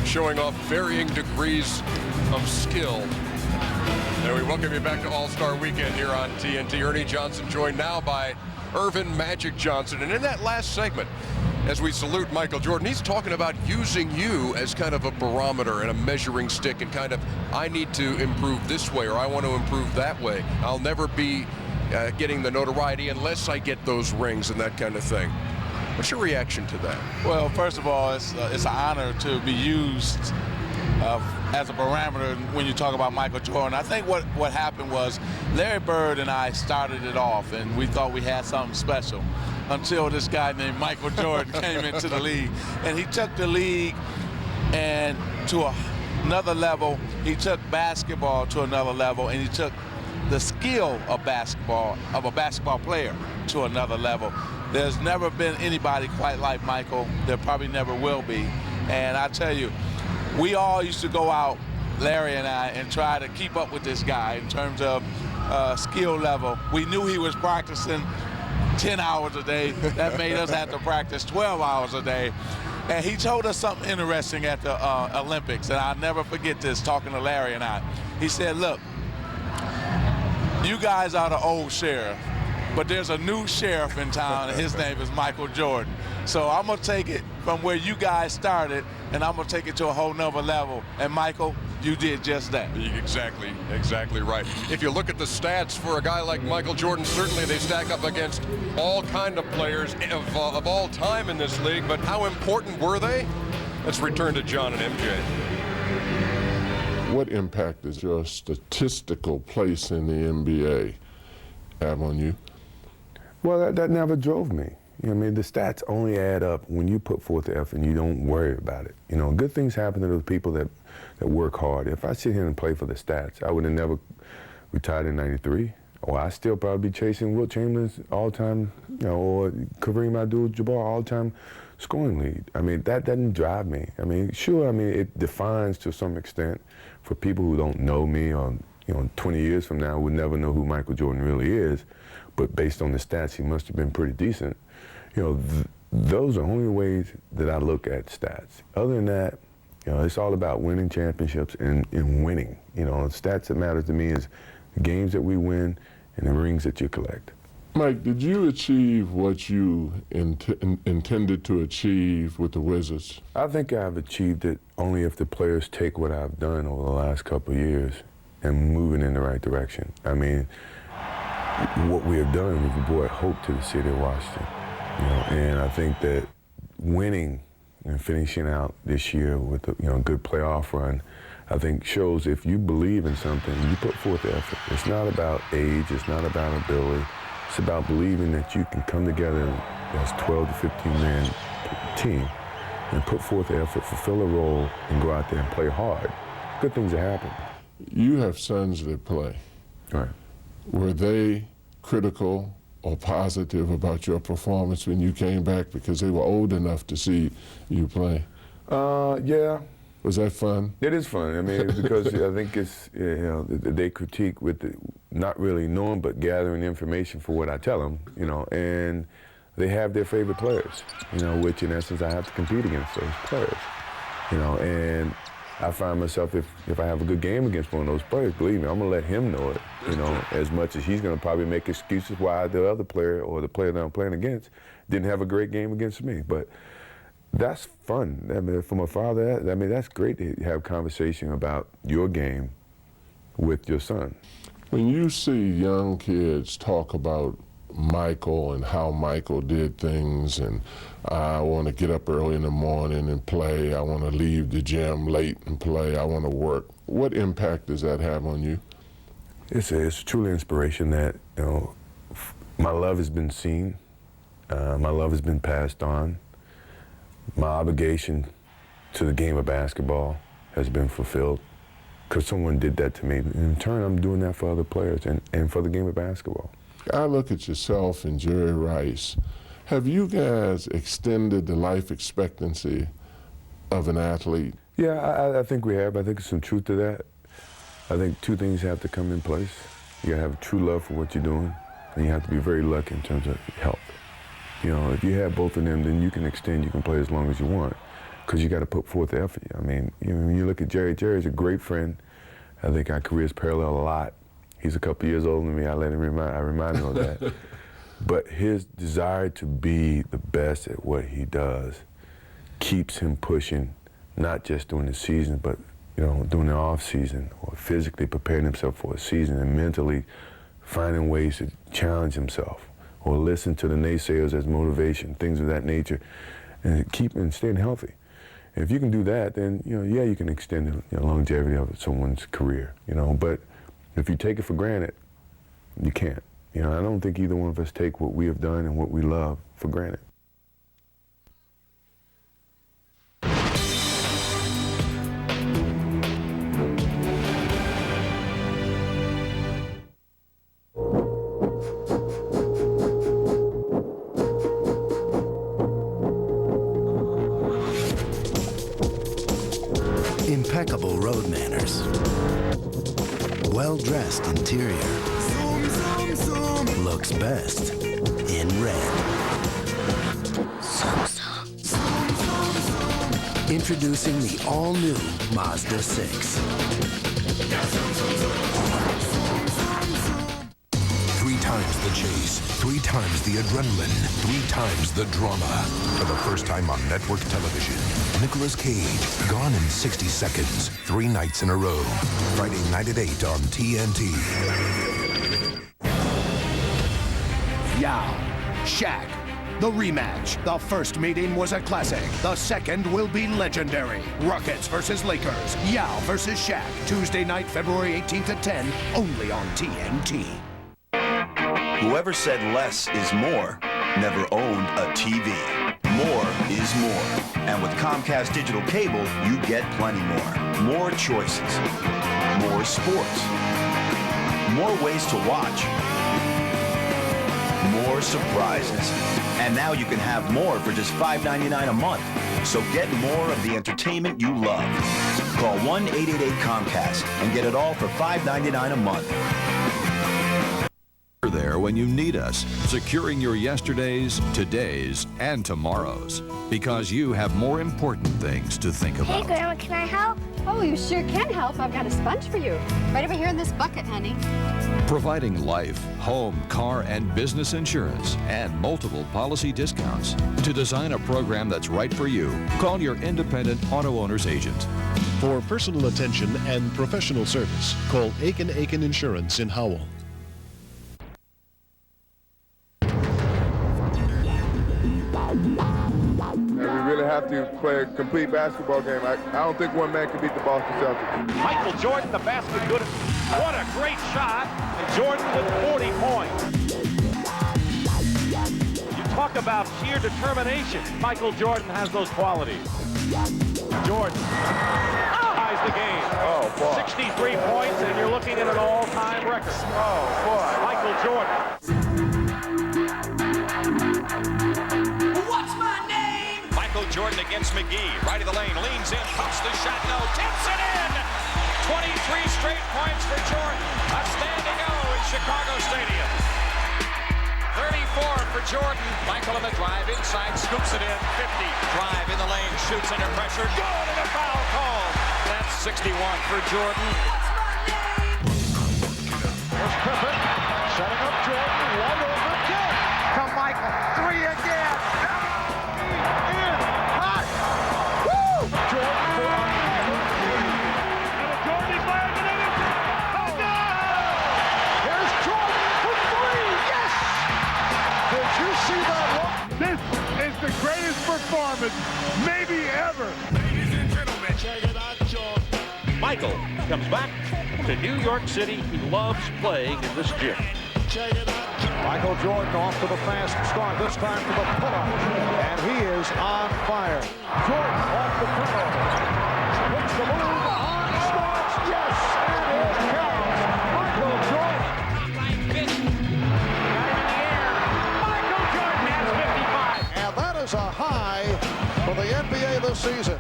showing off varying degrees of skill. And we welcome you back to All-Star Weekend here on TNT. Ernie Johnson joined now by Irvin Magic Johnson. And in that last segment, as we salute Michael Jordan, he's talking about using you as kind of a barometer and a measuring stick and kind of, I need to improve this way or I want to improve that way. I'll never be getting the notoriety unless I get those rings and that kind of thing. What's your reaction to that? Well, first of all, it's an honor to be used as a barometer when you talk about Michael Jordan. I think what happened was Larry Bird and I started it off, and we thought we had something special until this guy named Michael Jordan came into the league. And he took the league and to another level. He took basketball to another level, and he took the skill of basketball, of a basketball player, to another level. There's never been anybody quite like Michael. There probably never will be. And I tell you, we all used to go out, Larry and I, and try to keep up with this guy in terms of skill level. We knew he was practicing 10 hours a day. That made us have to practice 12 hours a day. And he told us something interesting at the Olympics, and I'll never forget this, talking to Larry and I. He said, look, you guys are the old sheriff, but there's a new sheriff in town, and his name is Michael Jordan. So I'm going to take it from where you guys started, and I'm going to take it to a whole nother level. And Michael, you did just that. Exactly right. If you look at the stats for a guy like Michael Jordan, certainly they stack up against all kind of players of all time in this league, but how important were they? Let's return to John and MJ. What impact does your statistical place in the NBA have on you? Well, that never drove me. You know what I mean? The stats only add up when you put forth the effort and you don't worry about it. You know, good things happen to those people that work hard. If I sit here and play for the stats, I would have never retired in '93. Or I still probably be chasing Wilt Chamberlain's all-time, you know, or Kareem Abdul-Jabbar all-time scoring lead. I mean, that doesn't drive me. I mean, sure, I mean, it defines to some extent for people who don't know me or, you know, 20 years from now would never know who Michael Jordan really is. But based on the stats, he must have been pretty decent. You know, those are only ways that I look at stats. Other than that, you know, it's all about winning championships and winning. You know, stats that matters to me is the games that we win and the rings that you collect. Mike, did you achieve what you intended to achieve with the Wizards? I think I've achieved it only if the players take what I've done over the last couple of years and moving in the right direction. I mean, what we have done, we've brought hope to the city of Washington. You know, and I think that winning and finishing out this year with a good playoff run, I think shows if you believe in something, you put forth the effort. It's not about age, it's not about ability. It's about believing that you can come together as 12 to 15 man team and put forth the effort, fulfill a role, and go out there and play hard. Good things will happen. You have sons that play. Right. Were they critical or positive about your performance when you came back because they were old enough to see you play? Yeah. Was that fun? It is fun. I mean, because I think it's, you know, they critique with not really knowing but gathering information for what I tell them, you know, and they have their favorite players, you know, which in essence I have to compete against those players, you know, and I find myself, if I have a good game against one of those players, believe me, I'm going to let him know it, you know, as much as he's going to probably make excuses why the other player or the player that I'm playing against didn't have a great game against me. But that's fun. I mean, from a father, I mean, that's great to have conversation about your game with your son. When you see young kids talk about Michael and how Michael did things, and I want to get up early in the morning and play, I want to leave the gym late and play, I want to work, what impact does that have on you? It's truly inspiration that, you know, my love has been seen, my love has been passed on. My obligation to the game of basketball has been fulfilled because someone did that to me. In turn, I'm doing that for other players and for the game of basketball. I look at yourself and Jerry Rice. Have you guys extended the life expectancy of an athlete? Yeah, I think we have. I think there's some truth to that. I think two things have to come in place. You gotta have true love for what you're doing, and you have to be very lucky in terms of health. You know, if you have both of them, then you can extend, you can play as long as you want, because you got to put forth the effort. I mean, you know, when you look at Jerry's a great friend. I think our careers parallel a lot. He's a couple years older than me. I remind him of that. But his desire to be the best at what he does keeps him pushing, not just during the season, but, you know, during the off season, or physically preparing himself for a season and mentally finding ways to challenge himself, or listen to the naysayers as motivation, things of that nature, and staying healthy. And if you can do that, then, you know, yeah, you can extend the longevity of someone's career, you know, but if you take it for granted, you can't. You know, I don't think either one of us take what we have done and what we love for granted. Impeccable road manners. Well-dressed interior. Looks best in red. Introducing the all-new Mazda 6. 3 times the chase, 3 times the adrenaline, 3 times the drama. For the first time on network television, Nicolas Cage, gone in 60 seconds, 3 nights in a row. Friday night at 8 on TNT. Yao, Shaq, the rematch. The first meeting was a classic. The second will be legendary. Rockets versus Lakers. Yao versus Shaq. Tuesday night, February 18th at 10, only on TNT. Whoever said less is more never owned a TV. More is more. And with Comcast Digital Cable, you get plenty more. More choices. More sports. More ways to watch. More surprises. And now you can have more for just $5.99 a month. So get more of the entertainment you love. Call 1-888-COMCAST and get it all for $5.99 a month. We're there when you need us, securing your yesterdays, todays, and tomorrows. Because you have more important things to think about. Hey, Grandma, can I help? Oh, you sure can help. I've got a sponge for you. Right over here in this bucket, honey. Providing life, home, car, and business insurance, and multiple policy discounts. To design a program that's right for you, call your independent auto owner's agent. For personal attention and professional service, call Aiken Insurance in Howell. We really have to play a complete basketball game. I don't think one man can beat the Boston Celtics. Michael Jordan, the basket good. What a great shot. And Jordan with 40 points. You talk about sheer determination. Michael Jordan has those qualities. Jordan ties the game. Oh, boy. 63 points, and you're looking at an all-time record. Oh, boy. Michael Jordan. Jordan against McGee. Right of the lane, leans in, pumps the shot, no, tips it in! 23 straight points for Jordan. A standing O in Chicago Stadium. 34 for Jordan. Michael on the drive inside, scoops it in. 50, drive in the lane, shoots under pressure. Good, and a foul call. That's 61 for Jordan. Here's Pippen, setting up Jordan, wide open, kick. Come Michael, three again. In, hot. Woo! Jordan for Jordan, he's fired the net. Oh no! Here's Jordan for three. Yes! Did you see that look? This is the greatest performance, maybe ever. Ladies and gentlemen, check it out, Jordan. Michael comes back to New York City. He loves playing in this gym. Michael Jordan off to the fast start, this time to the pull-up, and he is on fire. Jordan off the pull-up, puts the move on, starts, yes, and it counts. Michael Jordan. Michael Jordan has 55. And that is a high for the NBA this season.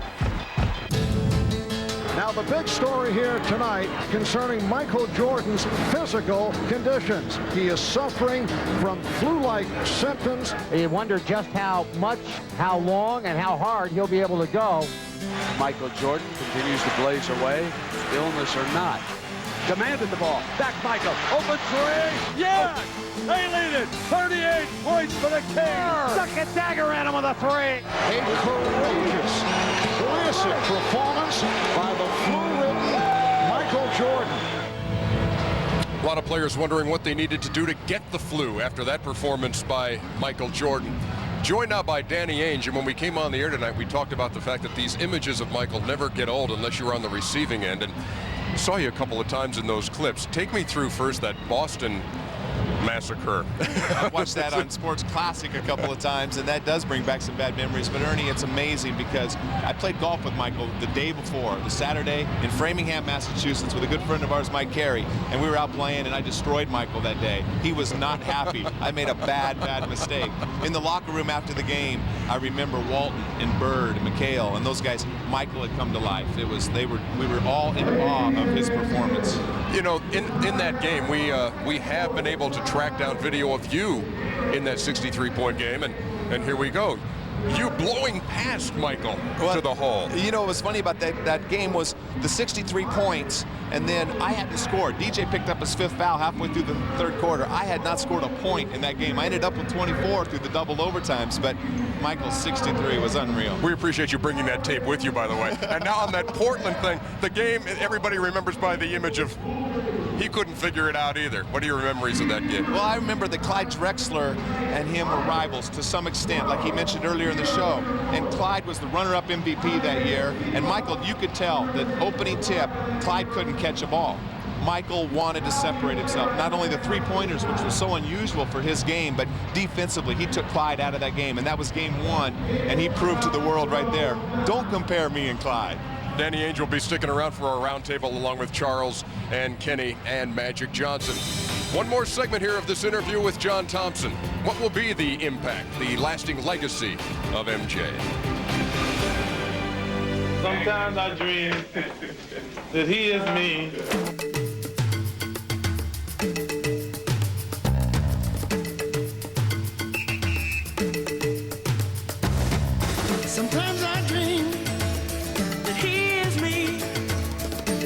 Now, the big story here tonight concerning Michael Jordan's physical conditions. He is suffering from flu-like symptoms. You wonder just how much, how long, and how hard he'll be able to go. Michael Jordan continues to blaze away, illness or not. Demanded the ball. Back Michael. Open three. Yes! They lead it. 38 points for the Kings. Stuck a dagger at him with a three. A courageous, classic performance by the flu-ridden Michael Jordan. A lot of players wondering what they needed to do to get the flu after that performance by Michael Jordan. Joined now by Danny Ainge, and when we came on the air tonight, we talked about the fact that these images of Michael never get old unless you're on the receiving end. And saw you a couple of times in those clips. Take me through first that Boston massacre. I've watched that on Sports Classic a couple of times, and that does bring back some bad memories. But Ernie, it's amazing because I played golf with Michael the day before, the Saturday, in Framingham, Massachusetts, with a good friend of ours, Mike Carey, and we were out playing, and I destroyed Michael that day. He was not happy. I made a bad mistake. In the locker room after the game, I remember Walton and Bird and McHale and those guys. Michael had come to life. We were all in awe of his performance. You know, in that game, we have been able to track down video of you in that 63-point game, and here we go. You blowing past Michael to the hole. You know, what was funny about that game was the 63 points, and then I had to score. DJ picked up his fifth foul halfway through the third quarter. I had not scored a point in that game. I ended up with 24 through the double overtimes, but Michael's 63 was unreal. We appreciate you bringing that tape with you, by the way. And now on that Portland thing, the game everybody remembers by the image of he couldn't figure it out either. What are your memories of that game? Well, I remember that Clyde Drexler and him were rivals to some extent, like he mentioned earlier in the show. And Clyde was the runner-up MVP that year. And Michael, you could tell that opening tip, Clyde couldn't catch a ball. Michael wanted to separate himself. Not only the three-pointers, which was so unusual for his game, but defensively, he took Clyde out of that game. And that was game one. And he proved to the world right there, don't compare me and Clyde. Danny Ainge will be sticking around for our roundtable along with Charles and Kenny and Magic Johnson. One more segment here of this interview with John Thompson. What will be the impact, the lasting legacy of MJ? Sometimes I dream that he is me. Sometimes I dream that he is me.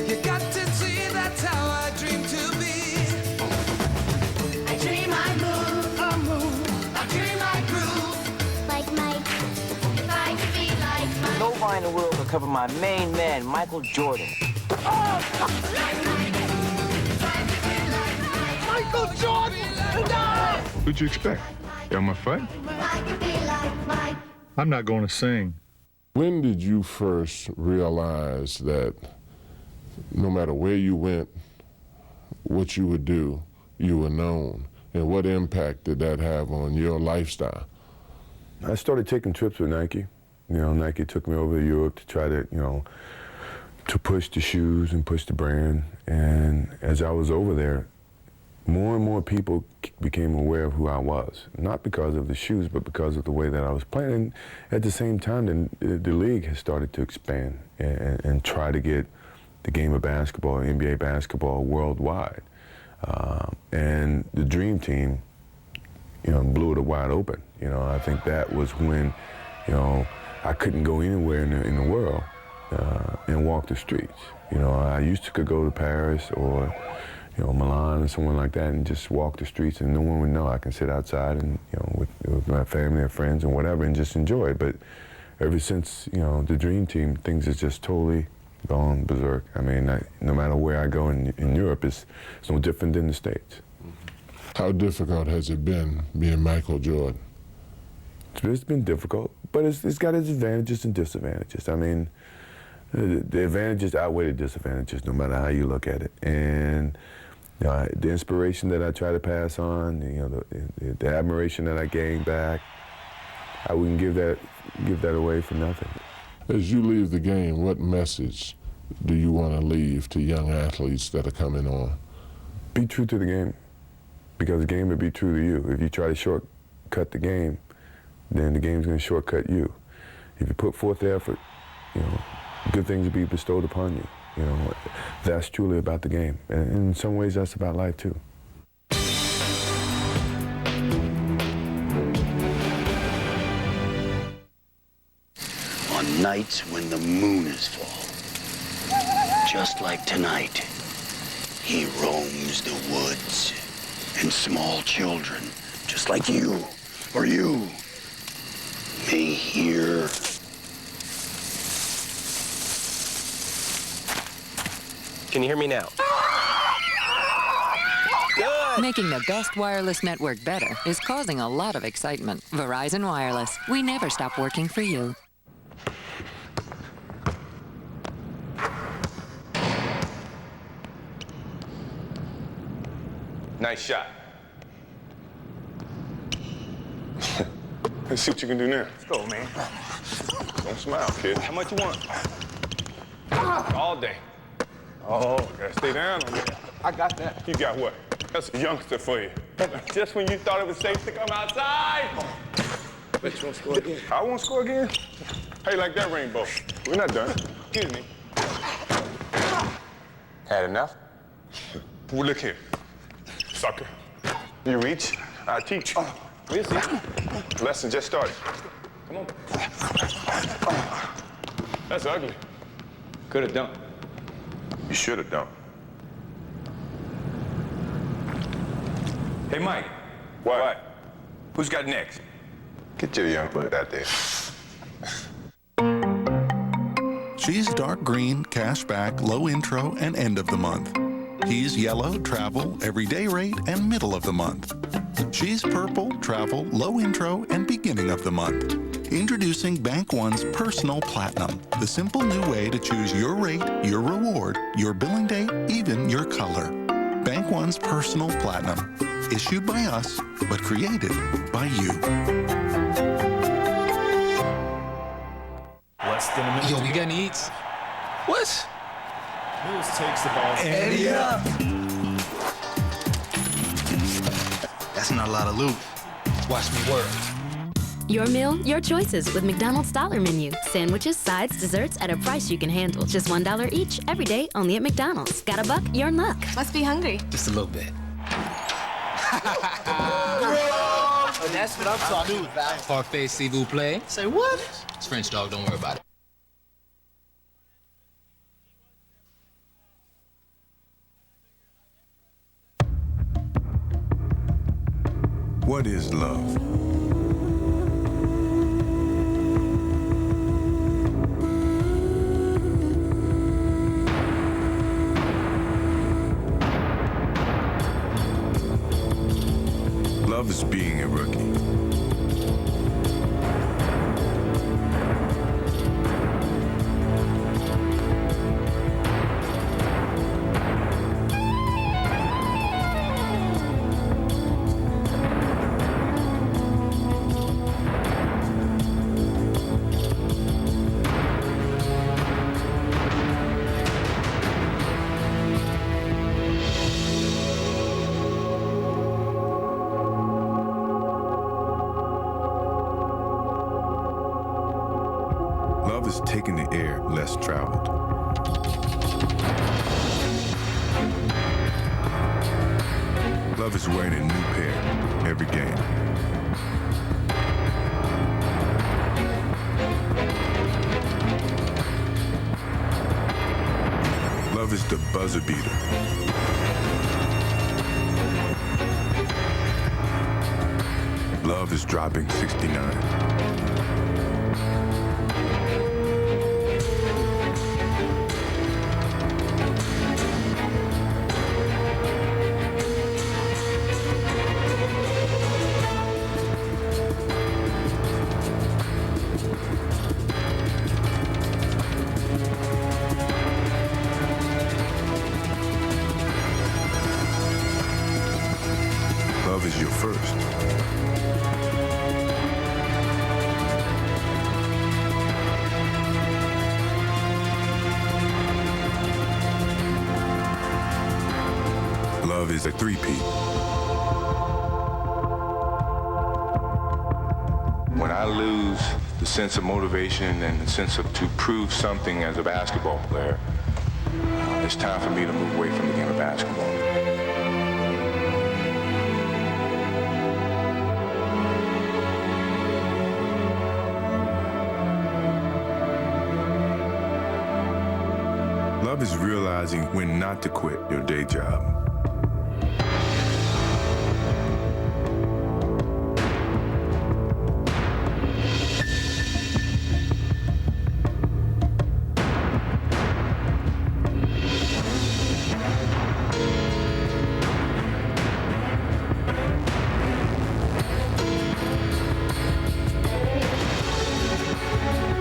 You got to see that's how I dream to be. I dream I move, I dream I groove. Like Mike, if I could be like Mike. Nobody in the world can cover my main man, Michael Jordan. Michael Jordan! What'd you expect? Elmer Fudd? I'm not going to sing. When did you first realize that no matter where you went, what you would do, you were known? And what impact did that have on your lifestyle? I started taking trips with Nike. You know, Nike took me over to Europe to try to, to push the shoes and push the brand. And as I was over there, more and more people became aware of who I was, not because of the shoes, but because of the way that I was playing. And at the same time, the league has started to expand and try to get the game of basketball, NBA basketball, worldwide. And the Dream Team, blew it wide open. I think that was when, I couldn't go anywhere in the world and walk the streets. I used to could go to Paris or Milan or somewhere like that and just walk the streets and no one would know. I can sit outside and, with my family or friends and whatever and just enjoy it. But ever since, the Dream Team, things have just totally gone berserk. I mean, no matter where I go in Europe, it's no different than the States. How difficult has it been being Michael Jordan? It's been difficult, but it's got its advantages and disadvantages. I mean, the advantages outweigh the disadvantages, no matter how you look at it. And the inspiration that I try to pass on, the admiration that I gain back, I wouldn't give that away for nothing. As you leave the game, what message do you want to leave to young athletes that are coming on? Be true to the game, because the game will be true to you. If you try to shortcut the game, then the game's going to shortcut you. If you put forth the effort, good things will be bestowed upon you. That's truly about the game. And in some ways, that's about life, too. On nights when the moon is full, just like tonight, he roams the woods. And small children, just like you or you, may hear. Can you hear me now? Good. Making the best wireless network better is causing a lot of excitement. Verizon Wireless. We never stop working for you. Nice shot. Let's see what you can do now. Let's go, man. Don't smile, kid. How much you want? All day. Oh, gotta stay down on me. I got that. You got what? That's a youngster for you. Just when you thought it was safe to come outside. Bet you won't score again. I won't score again? How you like that rainbow? We're not done. Excuse me. Had enough? Well, look here. Sucker. You reach, I teach. We'll see. Lesson just started. Come on. That's ugly. Could have dunked. You should have dunked. Hey, Mike. What? Who's got next? Get your young butt out there. She's dark green, cashback, low intro, and end of the month. He's yellow, travel, everyday rate, and middle of the month. She's purple, travel, low intro, and beginning of the month. Introducing Bank One's Personal Platinum, the simple new way to choose your rate, your reward, your billing date, even your color. Bank One's Personal Platinum, issued by us, but created by you. Less than a minute. Yo, we got any eats? What? Mills takes the ball. Eddie up. That's not a lot of loot. Watch me work. Your meal, your choices with McDonald's Dollar Menu. Sandwiches, sides, desserts at a price you can handle. Just $1 each, every day, only at McDonald's. Got a buck? You're in luck. Must be hungry. Just a little bit. Oh, that's what I'm talking about. Parfait, s'il vous plaît. Say what? It's French, dog. Don't worry about it. What is love? Love is being a rookie. Love is taking the air less traveled. Love is wearing a new pair every game. Love is the buzzer beater. Love is dropping 69. Love is your first. Love is a three-peat. When I lose the sense of motivation and the sense of to prove something as a basketball player, it's time for me to move away from the game of basketball. Love is realizing when not to quit your day job.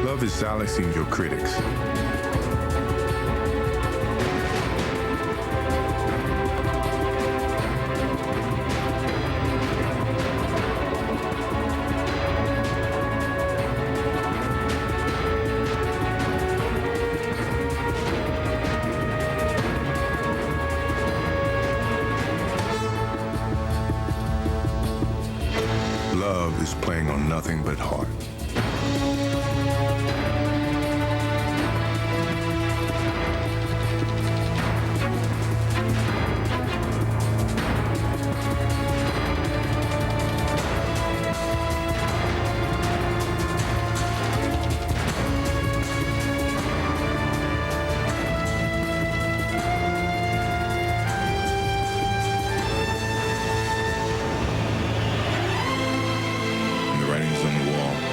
Love is silencing your critics. Love is playing on nothing but heart.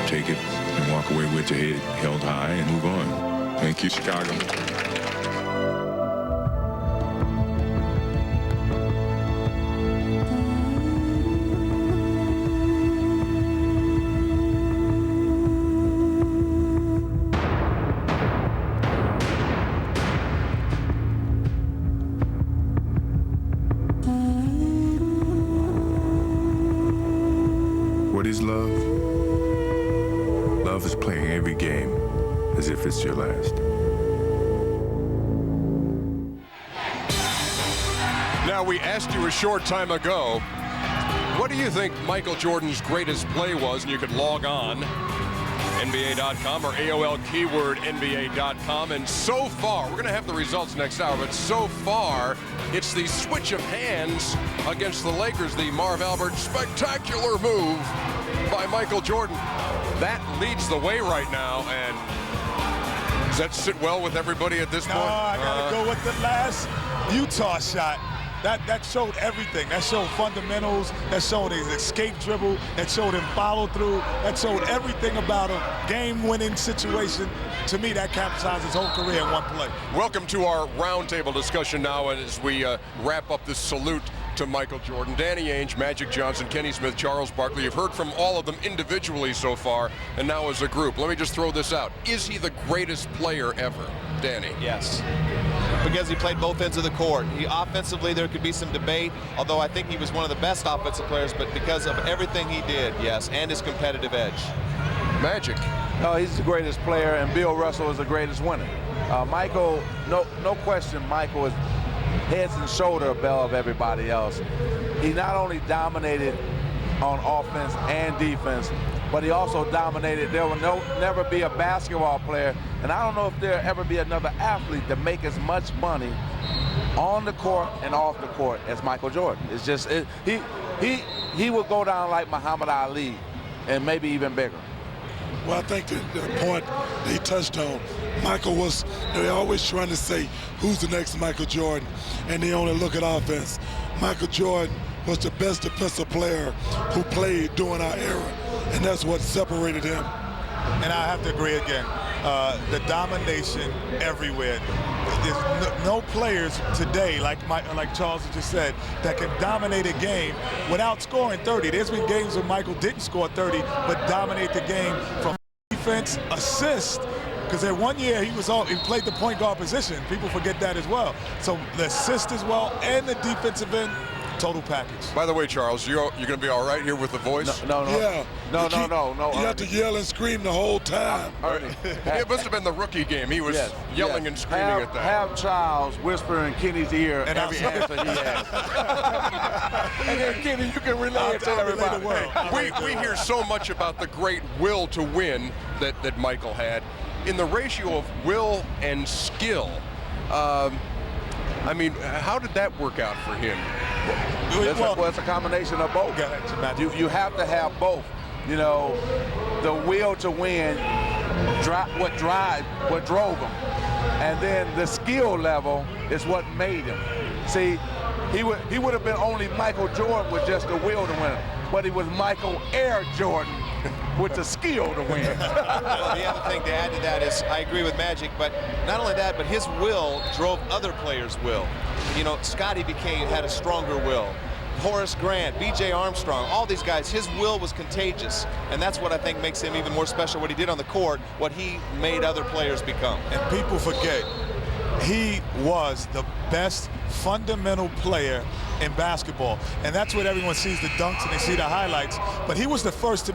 Take it and walk away with your head held high and move on. Thank you, Chicago. What is love? Love is playing every game as if it's your last. Now, we asked you a short time ago, what do you think Michael Jordan's greatest play was? And you could log on, NBA.com or AOL keyword NBA.com. And so far, we're going to have the results next hour, but so far, it's the switch of hands against the Lakers, the Marv Albert spectacular move by Michael Jordan. That leads the way right now, and does that sit well with everybody at this point? No, I got to go with the last Utah shot. That showed everything. That showed fundamentals. That showed his escape dribble. That showed him follow through. That showed everything about a game-winning situation. To me, that capsized his whole career in one play. Welcome to our roundtable discussion now as we wrap up this salute to Michael Jordan. Danny Ainge, Magic Johnson, Kenny Smith, Charles Barkley. You've heard from all of them individually so far, and now as a group. Let me just throw this out. Is he the greatest player ever, Danny? Yes. Because he played both ends of the court. Offensively, there could be some debate, although I think he was one of the best offensive players, but because of everything he did, yes, and his competitive edge. Magic. No, he's the greatest player, and Bill Russell is the greatest winner. Michael, no question, Michael is heads and shoulders above everybody else. He not only dominated on offense and defense, but he also dominated. There will never be a basketball player, and I don't know if there'll ever be another athlete that make as much money on the court and off the court as Michael Jordan. It's just, he will go down like Muhammad Ali, and maybe even bigger. Well, I think the point that he touched on, Michael was, they're always trying to say, who's the next Michael Jordan? And they only look at offense. Michael Jordan was the best defensive player who played during our era, and that's what separated him. And I have to agree again. The domination everywhere. There's no players today, like Charles just said, that can dominate a game without scoring 30. There's been games where Michael didn't score 30, but dominate the game from defense, assist. Because in 1 year he played the point guard position. People forget that as well. So the assist as well and the defensive end. Total package. By the way, Charles, you're going to be all right here with the voice? No. Yeah. No. You have to yell and scream the whole time. It must have been the rookie game. He was yelling and screaming at that. Have Charles whisper in Kenny's ear and every answer he has. And then, Kenny, you can relay it to everybody. We hear so much about the great will to win that Michael had. In the ratio of will and skill, I mean, how did that work out for him? It's a combination of both. You have to have both. You know, the will to win, what drove him, and then the skill level is what made him. See, he would have been only Michael Jordan with just the will to win, but he was Michael Air Jordan with the skill to win. Well, the other thing to add to that is I agree with Magic, but not only that, but his will drove other players' will. You know, Scotty had a stronger will. Horace Grant, B.J. Armstrong, all these guys, his will was contagious, and that's what I think makes him even more special, what he did on the court, what he made other players become. And people forget, he was the best fundamental player in basketball, and that's what everyone sees, the dunks and they see the highlights, but he was the first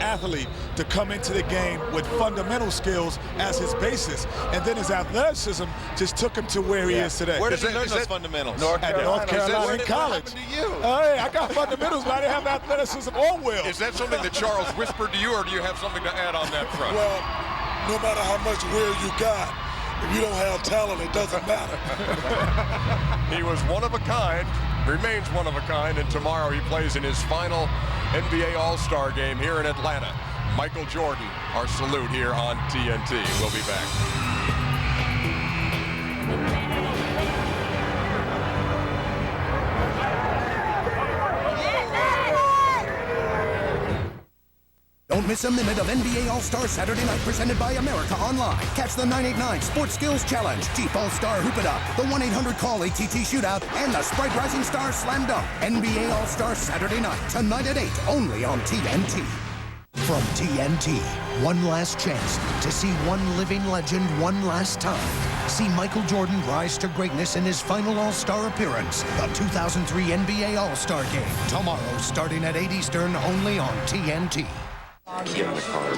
athlete to come into the game with fundamental skills as his basis, and then his athleticism just took him to where he is today. Where did he learn those fundamentals? At North Carolina in college. Hey, I got fundamentals, but I didn't have athleticism or will. Is that something that Charles whispered to you, or do you have something to add on that front? Well, no matter how much will you got, if you don't have talent, it doesn't matter. He was one of a kind, remains one of a kind, and tomorrow he plays in his final NBA All-Star game here in Atlanta. Michael Jordan, our salute here on TNT. We'll be back. Don't miss a minute of NBA All-Star Saturday night presented by America Online. Catch the 989 Sports Skills Challenge, Deep All-Star Hoop It Up, the 1-800-CALL ATT Shootout, and the Sprite Rising Star Slam Dunk. NBA All-Star Saturday night, tonight at 8, only on TNT. From TNT, one last chance to see one living legend one last time. See Michael Jordan rise to greatness in his final All-Star appearance, the 2003 NBA All-Star Game. Tomorrow, starting at 8 Eastern, only on TNT. Get on the card.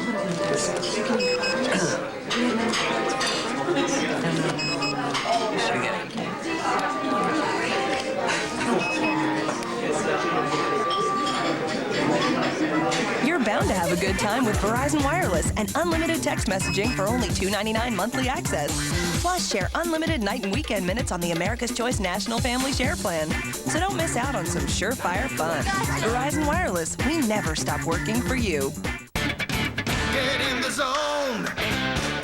You're bound to have a good time with Verizon Wireless and unlimited text messaging for only $2.99 monthly access. Plus, share unlimited night and weekend minutes on the America's Choice National Family Share Plan. So don't miss out on some surefire fun. Verizon Wireless, we never stop working for you. Get in the zone.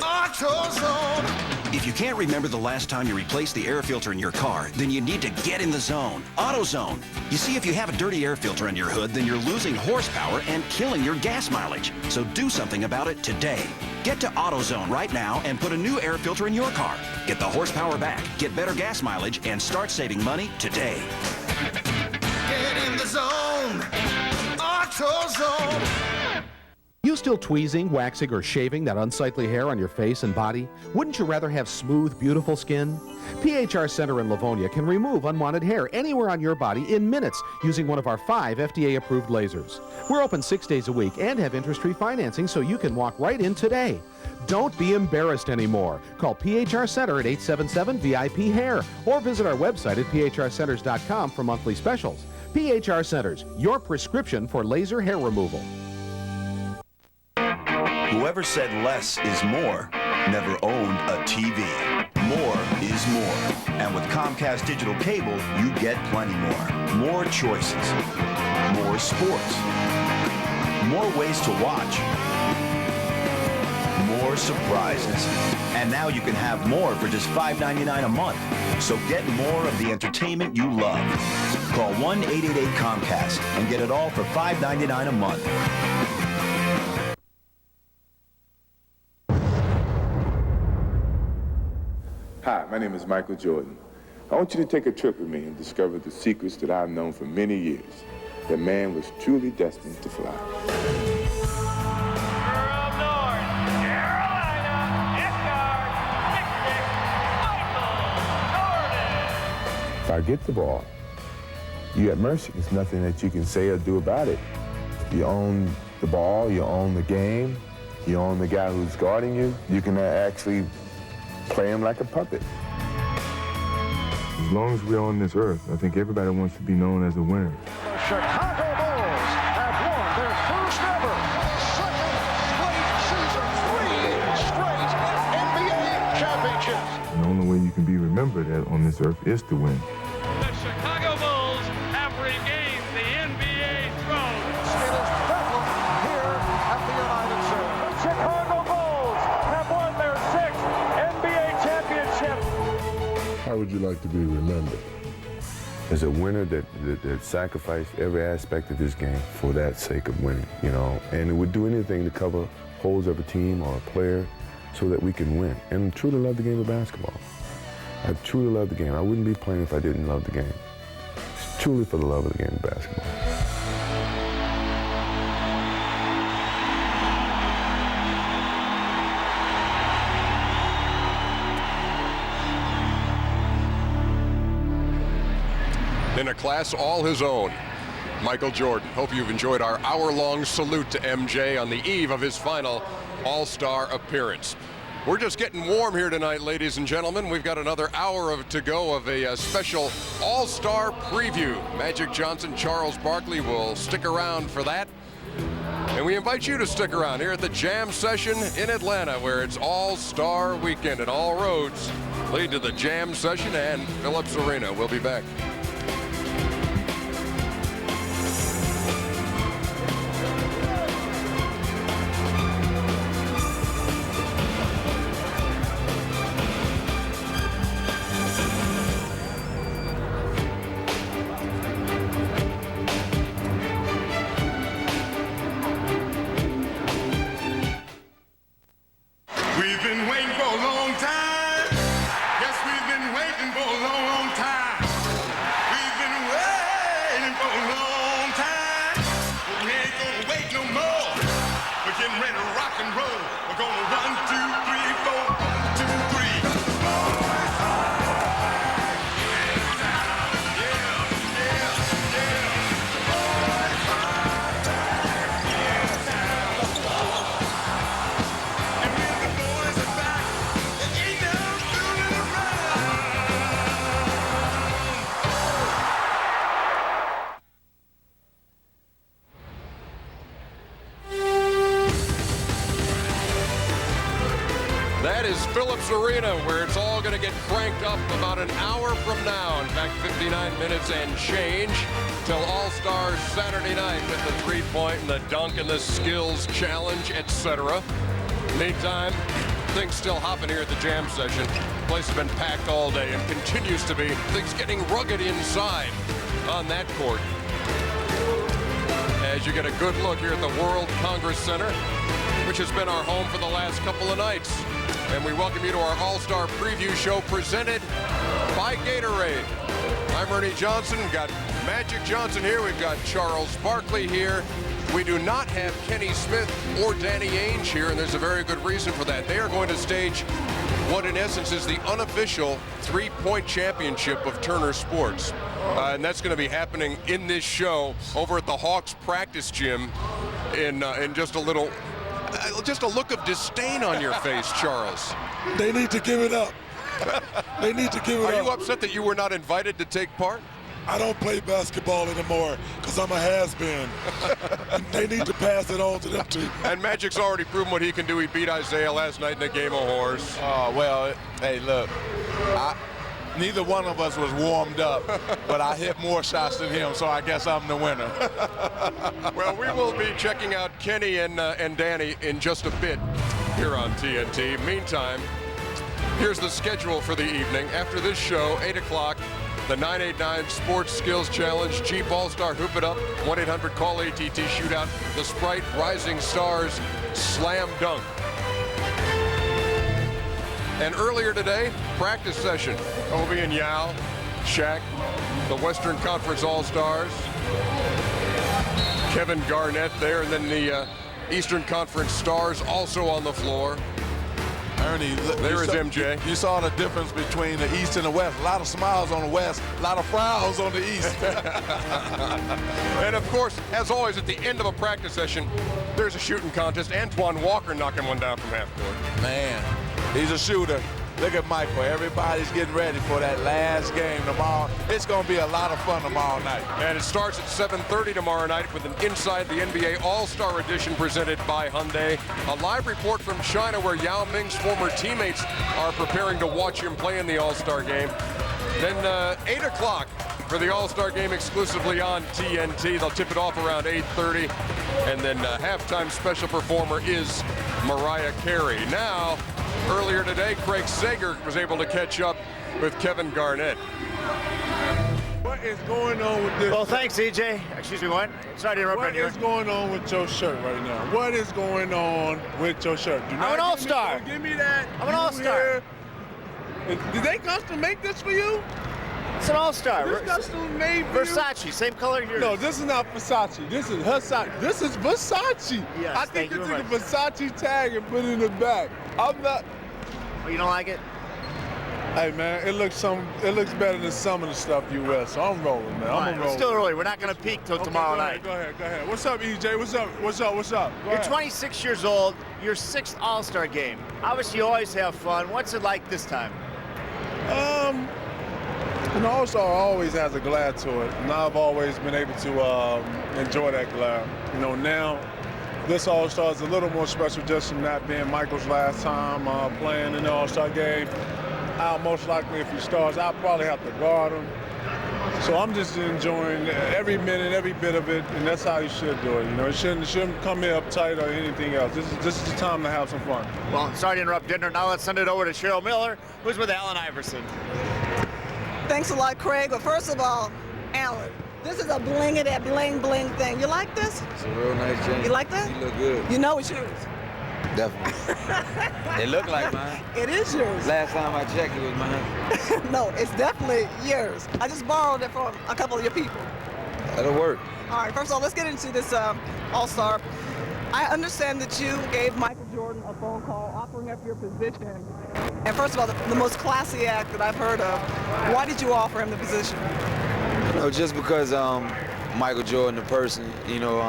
AutoZone. If you can't remember the last time you replaced the air filter in your car, then you need to get in the zone. AutoZone. You see, if you have a dirty air filter on your hood, then you're losing horsepower and killing your gas mileage. So do something about it today. Get to AutoZone right now and put a new air filter in your car. Get the horsepower back, get better gas mileage, and start saving money today. Get in the zone. AutoZone. You still tweezing, waxing, or shaving that unsightly hair on your face and body? Wouldn't you rather have smooth, beautiful skin? PHR Center in Livonia can remove unwanted hair anywhere on your body in minutes using one of our 5 FDA-approved lasers. We're open 6 days a week and have interest-free financing so you can walk right in today. Don't be embarrassed anymore. Call PHR Center at 877-VIP-HAIR or visit our website at phrcenters.com for monthly specials. PHR Centers, your prescription for laser hair removal. Whoever said less is more never owned a TV. More is more. And with Comcast Digital Cable, you get plenty more. More choices. More sports. More ways to watch. More surprises. And now you can have more for just $5.99 a month. So get more of the entertainment you love. Call 1-888-COMCAST and get it all for $5.99 a month. Hi, my name is Michael Jordan. I want you to take a trip with me and discover the secrets that I've known for many years. That man was truly destined to fly. If I get the ball, you're at mercy. There's nothing that you can say or do about it. You own the ball, you own the game, you own the guy who's guarding you. You can actually play him like a puppet. As long as we're on this earth, I think everybody wants to be known as a winner. The Chicago Bulls have won their first ever second straight season, 3 straight NBA championships. And the only way you can be remembered on this earth is to win. The Chicago Bulls have regained the NBA throne. It is Bedlam here at the United Center. The Chicago Bulls have won their 6th NBA championship. How would you like to be remembered? As a winner that sacrificed every aspect of his game for that sake of winning, you know, and would do anything to cover holes of a team or a player so that we can win. And truly love the game of basketball. I truly love the game. I wouldn't be playing if I didn't love the game. It's truly for the love of the game of basketball. In a class all his own, Michael Jordan. Hope you've enjoyed our hour-long salute to MJ on the eve of his final All-Star appearance. We're just getting warm here tonight, ladies and gentlemen. We've got another hour to go of a special All-Star preview. Magic Johnson, Charles Barkley will stick around for that. And we invite you to stick around here at the Jam Session in Atlanta, where it's All-Star Weekend and all roads lead to the Jam Session and Phillips Arena. We'll be back. That is Phillips Arena, where it's all going to get cranked up about an hour from now. In fact, 59 minutes and change till All-Star Saturday night with the three-point and the dunk and the skills challenge, etc. Meantime, things still hopping here at the Jam Session. The place has been packed all day and continues to be. Things getting rugged inside on that court. As you get a good look here at the World Congress Center, which has been our home for the last couple of nights. And we welcome you to our All-Star Preview Show presented by Gatorade. I'm Ernie Johnson. We've got Magic Johnson here. We've got Charles Barkley here. We do not have Kenny Smith or Danny Ainge here, and there's a very good reason for that. They are going to stage what in essence is the unofficial three-point championship of Turner Sports. And that's going to be happening in this show over at the Hawks practice gym in just a little... just a look of disdain on your face, Charles. They need to give it up. They need to give it up. Are you upset that you were not invited to take part? I don't play basketball anymore because I'm a has-been. They need to pass it on to them too. And Magic's already proven what he can do. He beat Isaiah last night in a game of horse. Oh, well, hey, look, neither one of us was warmed up, but I hit more shots than him, so I guess I'm the winner. Well, we will be checking out Kenny and Danny in just a bit here on TNT. Meantime, here's the schedule for the evening. After this show, 8 o'clock, the 989 Sports Skills Challenge, Jeep All-Star Hoop It Up, 1-800-CALL-ATT Shootout, the Sprite Rising Stars Slam Dunk. And earlier today, practice session. Obi and Yao, Shaq, the Western Conference All-Stars, Kevin Garnett there, and then the Eastern Conference Stars also on the floor. Ernie, there is MJ. You saw the difference between the East and the West. A lot of smiles on the West, a lot of frowns on the East. And of course, as always, at the end of a practice session, there's a shooting contest. Antoine Walker knocking one down from half court. Man, he's a shooter. Look at Michael. Everybody's getting ready for that last game tomorrow. It's going to be a lot of fun tomorrow night. And it starts at 7:30 tomorrow night with an Inside the NBA All-Star Edition presented by Hyundai. A live report from China where Yao Ming's former teammates are preparing to watch him play in the All-Star game. Then 8 o'clock for the All-Star game exclusively on TNT. They'll tip it off around 8:30. And then halftime special performer is Mariah Carey. Now, earlier today, Craig Sager was able to catch up with Kevin Garnett. What is going on with this? Well, thanks, EJ. Excuse me, what? Sorry to interrupt. What is going on with your shirt right now? What is going on with your shirt? I'm an all-star. Give me that. I'm an all-star. Did they custom make this for you? It's an all-star. This custom made for Versace, same color yours. No, this is not Versace. This is Versace. This is Versace. Yes, I think you took a Versace tag and put it in the back. I'm not. Oh, you don't like it? Hey man, it looks better than some of the stuff you wear, so I'm rolling, man. I'm rolling. It's still early. We're not going to peak till tomorrow night. Go ahead. What's up, EJ? What's up? You're 26 years old. Your 6th All-Star game. Obviously, you always have fun. What's it like this time? An All-Star always has a glare to it, and I've always been able to enjoy that glare. You know, now this All-Star is a little more special just from that being Michael's last time playing in the All-Star game. Most likely, if he starts, I'll probably have to guard him. So I'm just enjoying every minute, every bit of it, and that's how you should do it. You know, it shouldn't come here uptight or anything else. This is the time to have some fun. Well, sorry to interrupt dinner. Now let's send it over to Cheryl Miller, who's with Allen Iverson. Thanks a lot, Craig. But first of all, Allen, this is a bling-a-that bling-bling thing. You like this? It's a real nice chain. You like that? You look good. You know it's yours. Definitely. It looked like mine. It is yours. Last time I checked, it was mine. No, it's definitely yours. I just borrowed it from a couple of your people. That'll work. All right, first of all, let's get into this All-Star. I understand that you gave Michael Jordan a phone call offering up your position. And first of all, the most classy act that I've heard of. Why did you offer him the position? You know, just because Michael Jordan, the person, you know,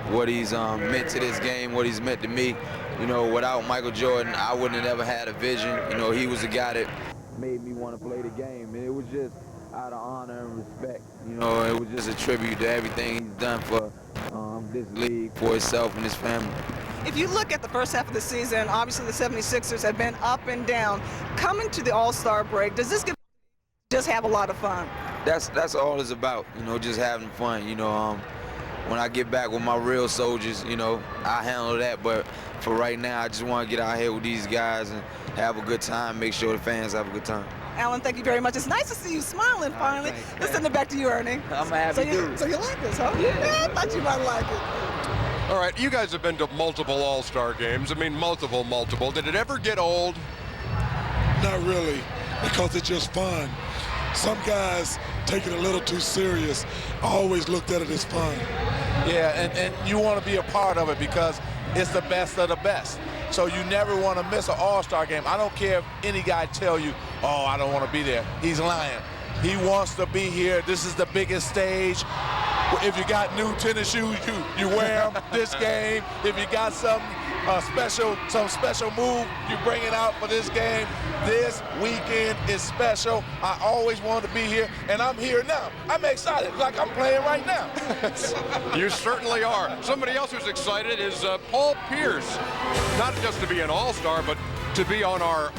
what he's meant to this game, what he's meant to me. You know, without Michael Jordan, I wouldn't have ever had a vision. You know, he was the guy that made me want to play the game. And it was just out of honor and respect. You know, it was just a tribute to everything he's done for this league, for himself and his family. If you look at the first half of the season, obviously the 76ers have been up and down. Coming to the All-Star break, does this give just have a lot of fun? That's all it's about, you know, just having fun. You know, when I get back with my real soldiers, you know, I handle that. But for right now, I just want to get out here with these guys and have a good time, make sure the fans have a good time. Allen, thank you very much. It's nice to see you smiling finally. Let's send it back to you, Ernie. I'm a happy dude. So you like this, huh? Yeah. I thought you might like it. All right, you guys have been to multiple All-Star games. I mean, multiple. Did it ever get old? Not really, because it's just fun. Some guys take it a little too serious. I always looked at it as fun. Yeah, and you want to be a part of it because it's the best of the best. So you never want to miss an All-Star game. I don't care if any guy tell you, oh, I don't want to be there. He's lying. He wants to be here. This is the biggest stage. If you got new tennis shoes, you wear them this game. If you got something, some special move you bring it out for this game. This weekend is special. I always wanted to be here, and I'm here now. I'm excited, like I'm playing right now. You certainly are. Somebody else who's excited is Paul Pierce. Not just to be an All-Star, but to be on our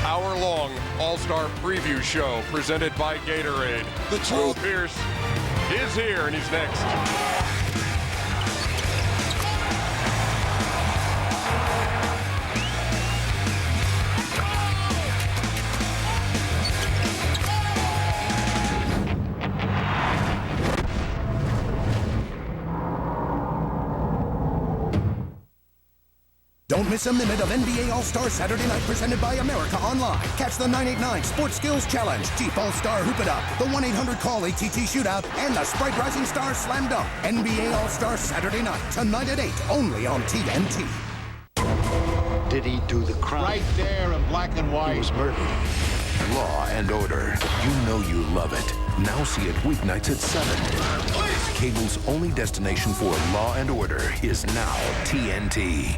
hour-long All-Star preview show presented by Gatorade. The truth. Paul Pierce is here, and he's next. Don't miss a minute of NBA All-Star Saturday night presented by America Online. Catch the 989 Sports Skills Challenge, Jeep All-Star Hoop It Up, the 1-800-CALL ATT Shootout, and the Sprite Rising Star Slam Dunk. NBA All-Star Saturday night, tonight at 8, only on TNT. Did he do the crime? Right there in black and white. He was murdered. Law and Order. You know you love it. Now see it weeknights at 7. Cable's only destination for Law and Order is now TNT.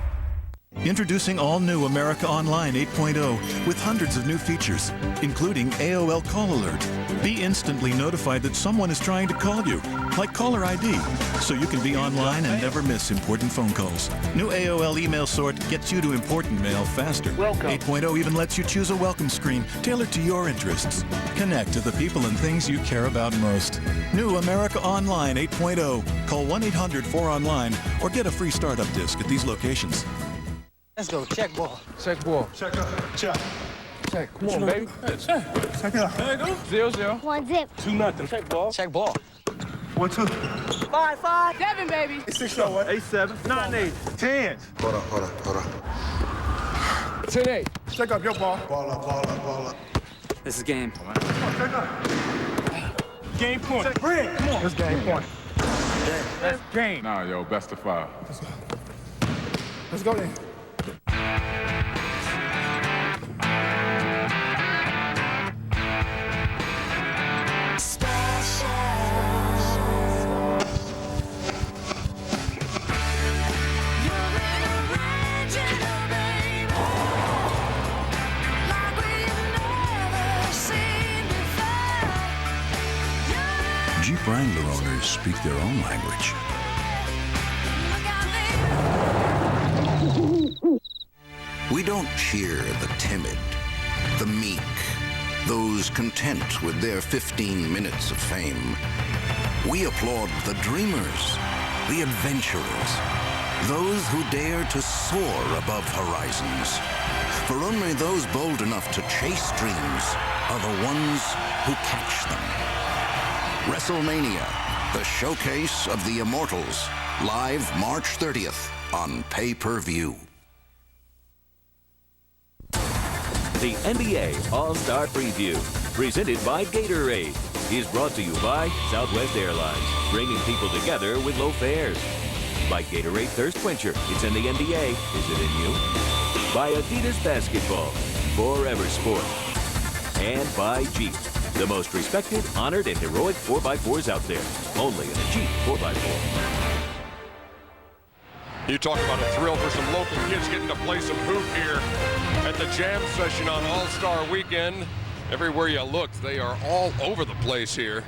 Introducing all new America Online 8.0 with hundreds of new features, including AOL Call Alert. Be instantly notified that someone is trying to call you, like caller ID, so you can be online and never miss important phone calls. New AOL Email Sort gets you to important mail faster. Welcome. 8.0 even lets you choose a welcome screen tailored to your interests. Connect to the people and things you care about most. New America Online 8.0. Call 1-800-4ONLINE or get a free startup disc at these locations. Let's go. Check ball. Check ball. Check up. Check. Check. Come on, baby. Check it out. There you go. 0-0. 1-0. 2-0. Check ball. Check ball. 1-2. 5-5. 7, baby. 6-0. 8-7. 9-8. 10. Hold on. 10-8. Check up your ball. Ball up. This is game. Come on, check up. Game point. Bring. Come on. That's game point. That's game. Nah, yo, best of 5. Let's go then. Jeep Wrangler owners speak their own language. We don't cheer the timid, the meek, those content with their 15 minutes of fame. We applaud the dreamers, the adventurers, those who dare to soar above horizons. For only those bold enough to chase dreams are the ones who catch them. WrestleMania, the showcase of the immortals, live March 30th on pay-per-view. The NBA All-Star Preview, presented by Gatorade, is brought to you by Southwest Airlines, bringing people together with low fares. By Gatorade Thirst Quencher, it's in the NBA, is it in you? By Adidas Basketball, Forever Sport. And by Jeep, the most respected, honored, and heroic 4x4s out there. Only in a Jeep 4x4. You talk about a thrill for some local kids getting to play some hoop here at the jam session on All-Star Weekend. Everywhere you look, they are all over the place here,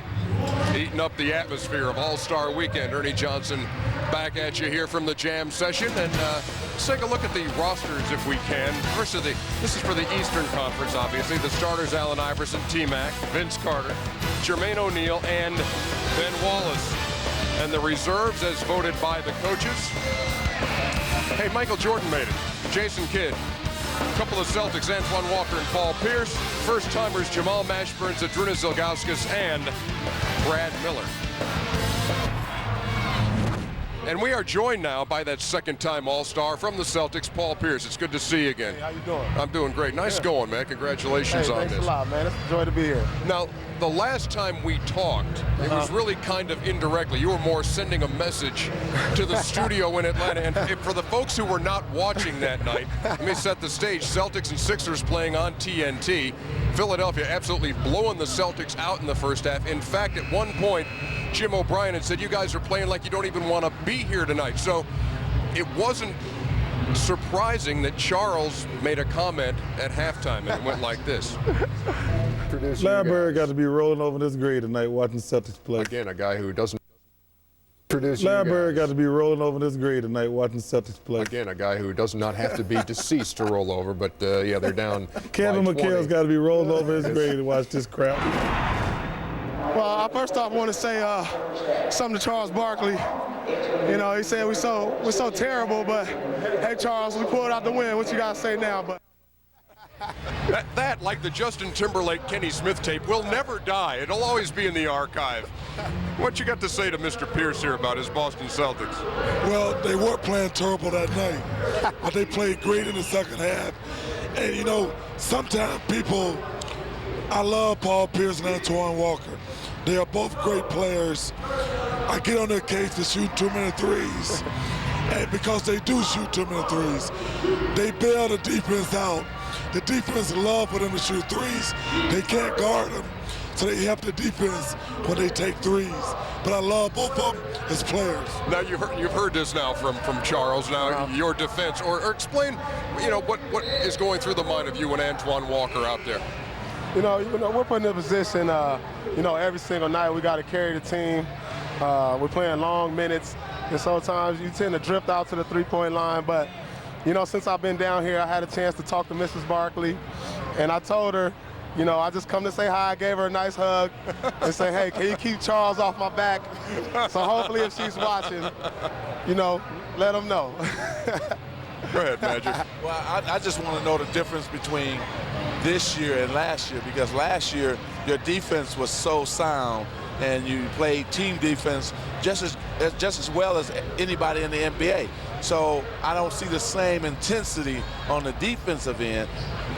eating up the atmosphere of All-Star Weekend. Ernie Johnson back at you here from the jam session. And let's take a look at the rosters if we can. First of this is for the Eastern Conference, obviously. The starters, Allen Iverson, T-Mac, Vince Carter, Jermaine O'Neal, and Ben Wallace. And the reserves, as voted by the coaches. Hey, Michael Jordan made it. Jason Kidd. A couple of Celtics, Antoine Walker and Paul Pierce. First-timers, Jamal Mashburn, Zydrunas Ilgauskas, and Brad Miller. And we are joined now by that second-time All-Star from the Celtics, Paul Pierce. It's good to see you again. Hey, how you doing? I'm doing great. Nice going, man. Congratulations on this. Thanks a lot, man. It's a joy to be here. Now, the last time we talked, it was really kind of indirectly. You were more sending a message to the studio in Atlanta. And for the folks who were not watching that night, let me set the stage. Celtics and Sixers playing on TNT. Philadelphia absolutely blowing the Celtics out in the first half. In fact, at one point, Jim O'Brien had said, you guys are playing like you don't even want to be here tonight. So it wasn't surprising that Charles made a comment at halftime, and it went like this. Lamberg got to be rolling over this grave tonight watching Celtics play. Again, a guy who doesn't. Lamberg got to be rolling over this grave tonight watching Celtics play. Again, a guy who does not have to be deceased to roll over, but yeah, they're down. Kevin McHale's got to be rolling over his grave to watch this crap. Well, I first off want to say something to Charles Barkley. You know, he said we're so terrible, but hey, Charles, we pulled out the win. What you got to say now? But that, like the Justin Timberlake Kenny Smith tape, will never die. It'll always be in the archive. What you got to say to Mr. Pierce here about his Boston Celtics? Well, they weren't playing terrible that night, but they played great in the second half. And, you know, sometimes people, I love Paul Pierce and Antoine Walker. They are both great players. I get on their case to shoot too many threes. And because they do shoot too many threes, they bail the defense out. The defense love for them to shoot threes. They can't guard them, so they help the defense when they take threes. But I love both of them as players. Now you've heard this now from Charles. Now your defense, or explain, you know, what is going through the mind of you and Antoine Walker out there. You know, we're put in a position. You know, every single night we got to carry the team. We're playing long minutes, and sometimes you tend to drift out to the three-point line. But you know, since I've been down here, I had a chance to talk to Mrs. Barkley, and I told her, you know, I just come to say hi. I gave her a nice hug and say, hey, can you keep Charles off my back? So hopefully if she's watching, you know, let him know. Go ahead, Magic. Well, I just want to know the difference between this year and last year, because last year your defense was so sound and you played team defense just as well as anybody in the NBA. So I don't see the same intensity on the defensive end.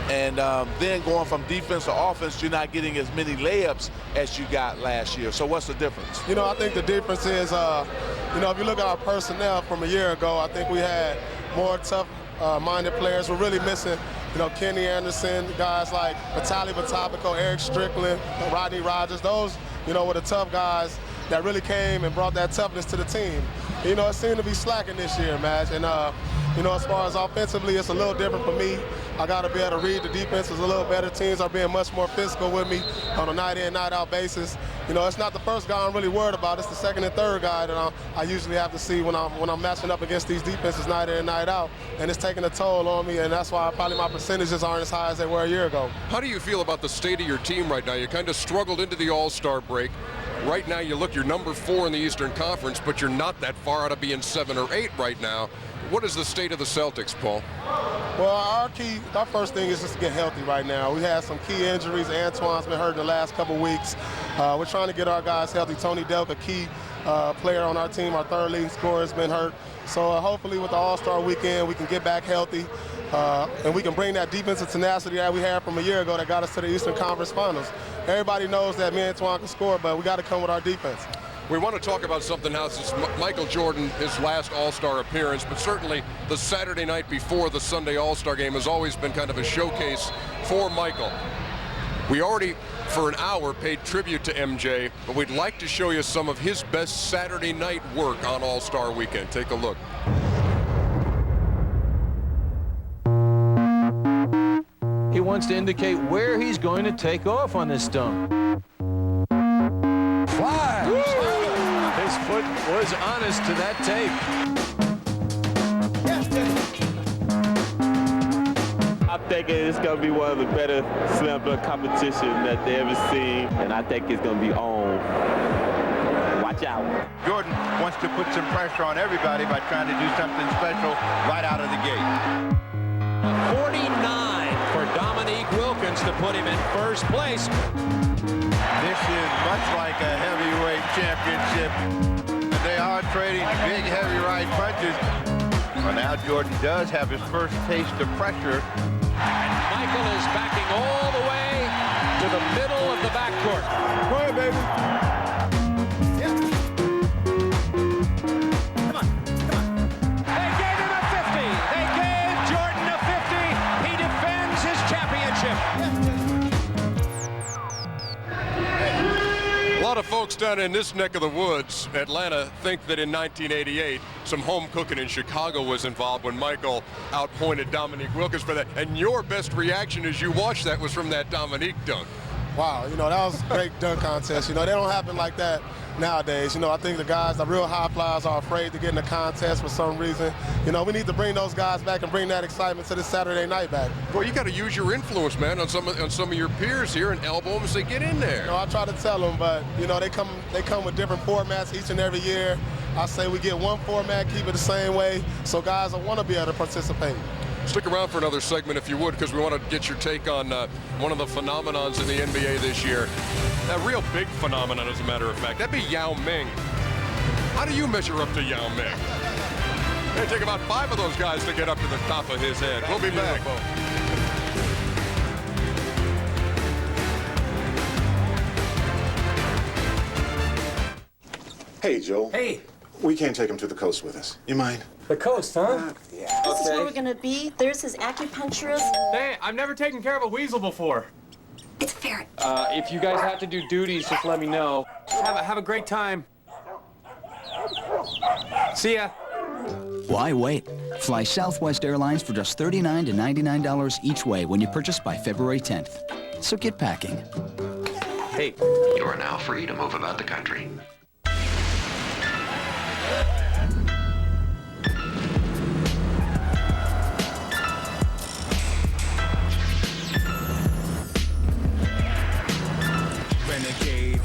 And then going from defense to offense, you're not getting as many layups as you got last year. So what's the difference? You know, I think the difference is, you know, if you look at our personnel from a year ago, I think we had more tough-minded players. We're really missing, you know, Kenny Anderson, guys like Vitaly Vitopico, Eric Strickland, Rodney Rogers. Those, you know, were the tough guys that really came and brought that toughness to the team. You know, it seemed to be slacking this year, Madge. And, you know, as far as offensively, it's a little different for me. I got to be able to read the defenses a little better. Teams are being much more physical with me on a night-in, night-out basis. You know, it's not the first guy I'm really worried about. It's the second and third guy that I usually have to see when I'm matching up against these defenses night in, night out. And it's taking a toll on me, and that's why probably my percentages aren't as high as they were a year ago. How do you feel about the state of your team right now? You kind of struggled into the All-Star break. Right now, you're number 4 in the Eastern Conference, but you're not that far out of being 7 or 8 right now. What is the state of the Celtics, Paul? Well, our first thing is just to get healthy right now. We had some key injuries. Antoine's been hurt in the last couple weeks. We're trying to get our guys healthy. Tony Delk, a key player on our team, our third leading scorer, has been hurt. So hopefully with the All-Star weekend, we can get back healthy. And we can bring that defensive tenacity that we had from a year ago that got us to the Eastern Conference Finals. Everybody knows that me and Antoine can score, but we got to come with our defense. We want to talk about something else. It's Michael Jordan, his last All-Star appearance, but certainly the Saturday night before the Sunday All-Star game has always been kind of a showcase for Michael. We already, for an hour, paid tribute to MJ, but we'd like to show you some of his best Saturday night work on All-Star Weekend. Take a look. He wants to indicate where he's going to take off on this dunk. Fly! His foot was honest to that tape. I think it's going to be one of the better slam dunk competitions that they ever seen, and I think it's going to be on. Watch out. Jordan wants to put some pressure on everybody by trying to do something special right out of the gate. 49 for Dominique Wilkins to put him in first place. This is much like a heavyweight championship. They are trading big heavyweight punches. Well, now Jordan does have his first taste of pressure. And Michael is backing all the way to the middle of the backcourt. Go ahead, baby. They gave him a 50. They gave Jordan a 50. He defends his championship. A lot of folks down in this neck of the woods, Atlanta, think that in 1988, some home cooking in Chicago was involved when Michael outpointed Dominique Wilkins for that. And your best reaction as you watched that was from that Dominique dunk. Wow, that was a great dunk contest. They don't happen like that nowadays. I think the guys, the real high flyers, are afraid to get in the contest for some reason. We need to bring those guys back and bring that excitement to this Saturday night back. Well, you got to use your influence, man, on some of your peers here and elbow them as they get in there. I try to tell them, but they come with different formats each and every year. I say we get one format, keep it the same way, so guys will want to be able to participate. Stick around for another segment if you would, because we want to get your take on one of the phenomenons in the NBA this year. A real big phenomenon, as a matter of fact. That'd be Yao Ming. How do you measure up to Yao Ming? It'd take about 5 of those guys to get up to the top of his head. We'll be back. Hey, Joel. Hey. We can't take him to the coast with us. You mind? The coast, huh? Yeah. This is where we're gonna be. There's his acupuncturist. Hey, I've never taken care of a weasel before. It's a ferret. If you guys have to do duties, just let me know. Have a great time. See ya. Why wait? Fly Southwest Airlines for just $39 to $99 each way when you purchase by February 10th. So get packing. Hey. You are now free to move about the country. Renegade.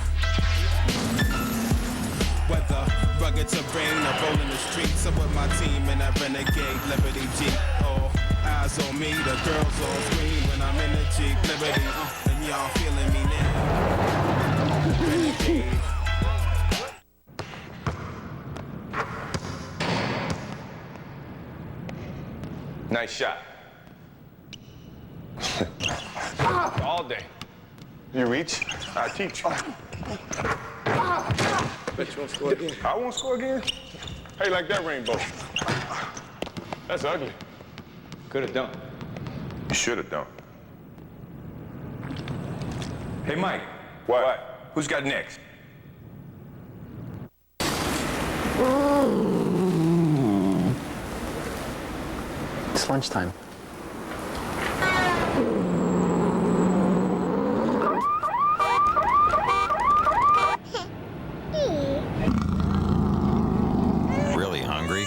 Weather, rugged terrain, I roll in the streets. I'm with my team in that Renegade Liberty Jeep. All eyes on me, the girls all scream when I'm in the Jeep Liberty. And y'all feeling me now. Renegade. Nice shot. All day. You reach, I teach you. Bet you won't score again. I won't score again? How you like that rainbow? That's ugly. Could have done. You should have done. Hey, Mike. What? Who's got next? It's lunchtime. Really hungry?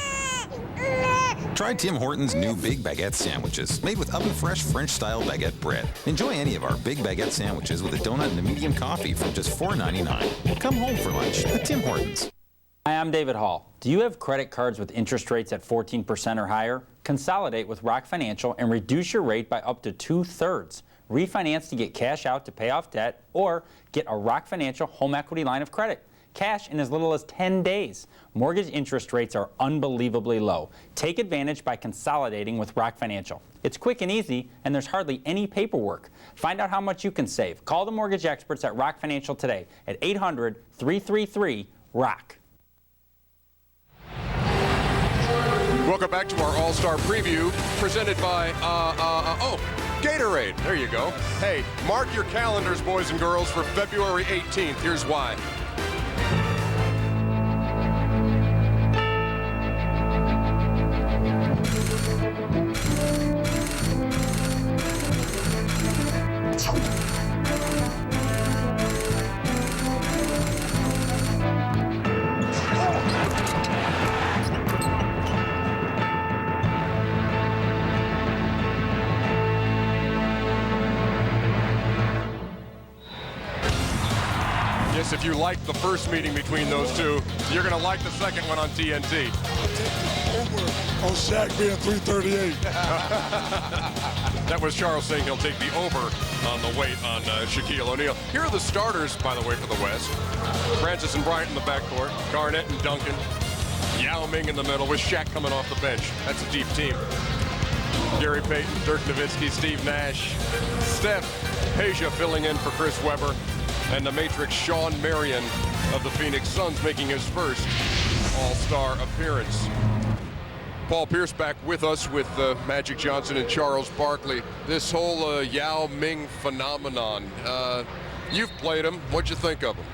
Try Tim Hortons' new Big Baguette sandwiches, made with oven-fresh French-style baguette bread. Enjoy any of our Big Baguette sandwiches with a donut and a medium coffee for just $4.99. Come home for lunch at Tim Hortons. Hi, I'm David Hall. Do you have credit cards with interest rates at 14% or higher? Consolidate with Rock Financial and reduce your rate by up to 2/3. Refinance to get cash out to pay off debt, or get a Rock Financial home equity line of credit. Cash in as little as 10 days. Mortgage interest rates are unbelievably low. Take advantage by consolidating with Rock Financial. It's quick and easy, and there's hardly any paperwork. Find out how much you can save. Call the mortgage experts at Rock Financial today at 800-333-ROCK. Welcome back to our All-Star Preview, presented by, Gatorade. There you go. Hey, mark your calendars, boys and girls, for February 18th. Here's why. If you liked the first meeting between those two, you're going to like the second one on TNT. Over on Shaq being 338. That was Charles saying he'll take the over on the weight on Shaquille O'Neal. Here are the starters, by the way, for the West. Francis and Bryant in the backcourt. Garnett and Duncan. Yao Ming in the middle with Shaq coming off the bench. That's a deep team. Gary Payton, Dirk Nowitzki, Steve Nash. Steph, Peja filling in for Chris Webber. And the Matrix Sean Marion of the Phoenix Suns making his first All-Star appearance. Paul Pierce back with us with Magic Johnson and Charles Barkley. This whole Yao Ming phenomenon, you've played him. What'd you think of him?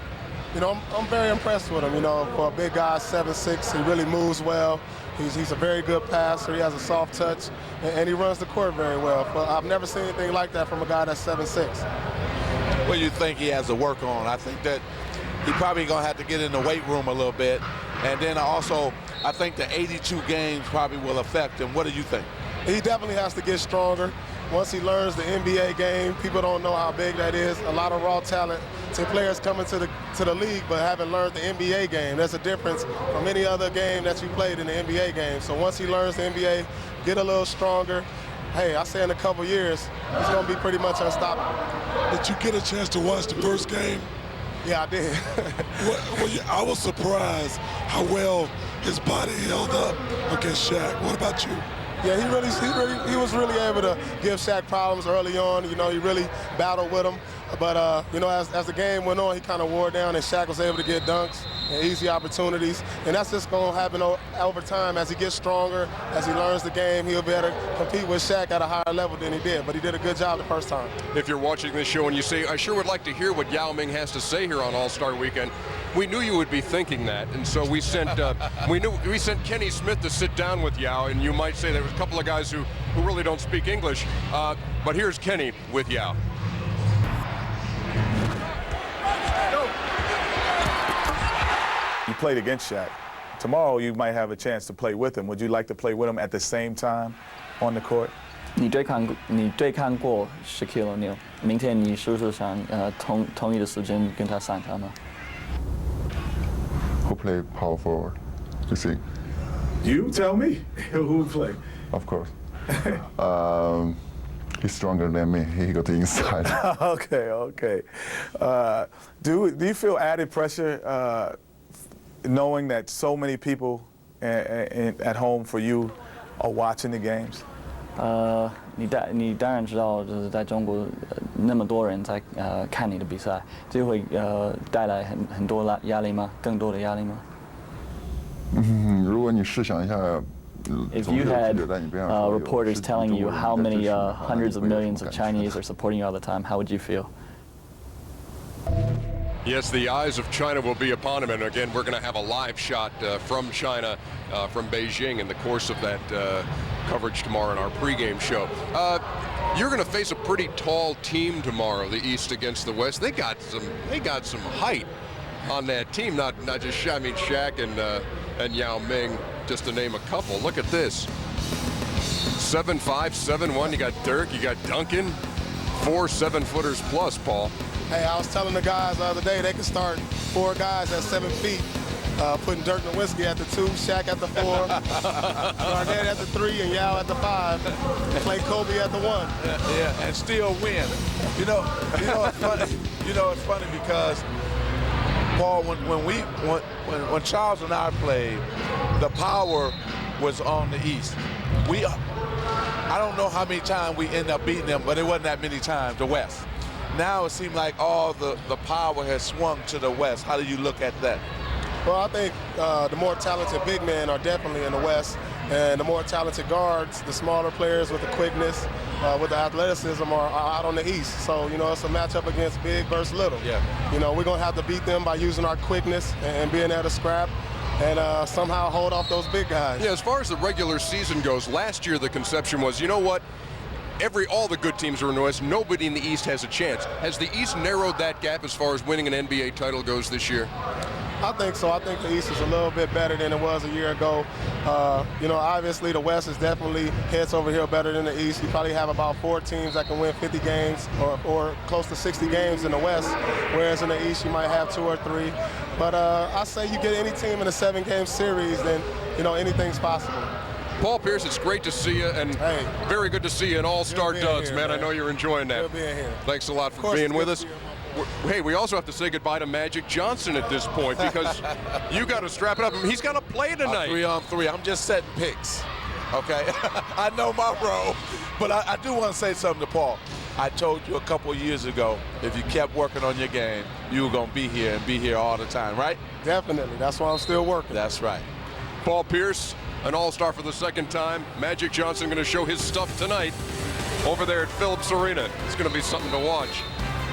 You know, I'm very impressed with him. You know, for a big guy, 7'6", he really moves well. He's a very good passer. He has a soft touch, and he runs the court very well. But I've never seen anything like that from a guy that's 7'6". What do you think he has to work on? I think that he probably going to have to get in the weight room a little bit. And then also, I think the 82 games probably will affect him. What do you think? He definitely has to get stronger. Once he learns the NBA game, people don't know how big that is. A lot of raw talent to players coming to the league but haven't learned the NBA game. There's a difference from any other game that you played in the NBA game. So once he learns the NBA, get a little stronger. Hey, I say in a couple years, he's going to be pretty much unstoppable. Did you get a chance to watch the first game? Yeah, I did. I was surprised how well his body held up against Shaq. What about you? Yeah, he was really able to give Shaq problems early on. You know, he really battled with him. But, you know, as the game went on, he kind of wore down, and Shaq was able to get dunks and easy opportunities. And that's just going to happen over time. As he gets stronger, as he learns the game, he'll be able to compete with Shaq at a higher level than he did. But he did a good job the first time. If you're watching this show and you say, I sure would like to hear what Yao Ming has to say here on All-Star Weekend, we knew you would be thinking that, and so we sent we sent Kenny Smith to sit down with Yao, and you might say there was a couple of guys who really don't speak English, but here's Kenny with Yao. You played against Shaq. Tomorrow you might have a chance to play with him. Would you like to play with him at the same time on the court? 你对抗过 Shaquille O'Neal， 明天你是不是想同一的时间跟他上场吗？ Who play power forward? You see? You tell me. Who play? Of course. He's stronger than me. He got the inside. Okay. Do you feel added pressure knowing that so many people at home for you are watching the games? 你当然知道，就是在中国那么多人在看你的比赛，这会带来很多压力吗？更多的压力吗？ 如果你试想一下。 If you had reporters telling you how many hundreds of millions of Chinese are supporting you all the time, how would you feel? Yes, the eyes of China will be upon him, and again, we're going to have a live shot from China, from Beijing, in the course of that coverage tomorrow in our pregame show. You're going to face a pretty tall team tomorrow, the East against the West. They got some height on that team, not just Shaq and Yao Ming, just to name a couple. Look at this. 7'5", 7'1". You got Dirk, you got Duncan, 4 7-footers plus, Paul. Hey, I was telling the guys the other day they could start 4 guys at 7 feet, putting Dirk Nowitzki at the 2, Shaq at the 4, Garnett at the 3, and Yao at the 5. Play Kobe at the 1. Yeah, and still win. You know, it's funny. You know, it's funny because Paul, when Charles and I played, the power was on the East. I don't know how many times we ended up beating them, but it wasn't that many times, the West. Now it seems like all the power has swung to the West. How do you look at that? Well, I think the more talented big men are definitely in the West, and the more talented guards, the smaller players with the quickness, with the athleticism are out on the East. So, you know, it's a matchup against big versus little. Yeah. You know, we're going to have to beat them by using our quickness and being able to scrap and somehow hold off those big guys. Yeah, as far as the regular season goes, last year the conception was, you know what? All the good teams are in the West. Nobody in the East has a chance. Has the East narrowed that gap as far as winning an NBA title goes this year? I think so. I think the East is a little bit better than it was a year ago. You know, obviously the West is definitely heads over here better than the East. You probably have about 4 teams that can win 50 games or close to 60 games in the West, whereas in the East you might have 2 or 3. But I say you get any team in a 7-game series, then, you know, anything's possible. Paul Pierce, it's great to see you, and very good to see you in All-Star duds, man. I know you're enjoying that. Thanks a lot for being with us. Hey, we also have to say goodbye to Magic Johnson at this point because you got to strap it up. I mean, he's got to play tonight. 3-on-3. I'm just setting picks, okay? I know my role, but I do want to say something to Paul. I told you a couple of years ago, if you kept working on your game, you were going to be here and be here all the time, right? Definitely. That's why I'm still working. That's right. Paul Pierce, an All-Star for the 2nd time. Magic Johnson going to show his stuff tonight over there at Phillips Arena. It's going to be something to watch.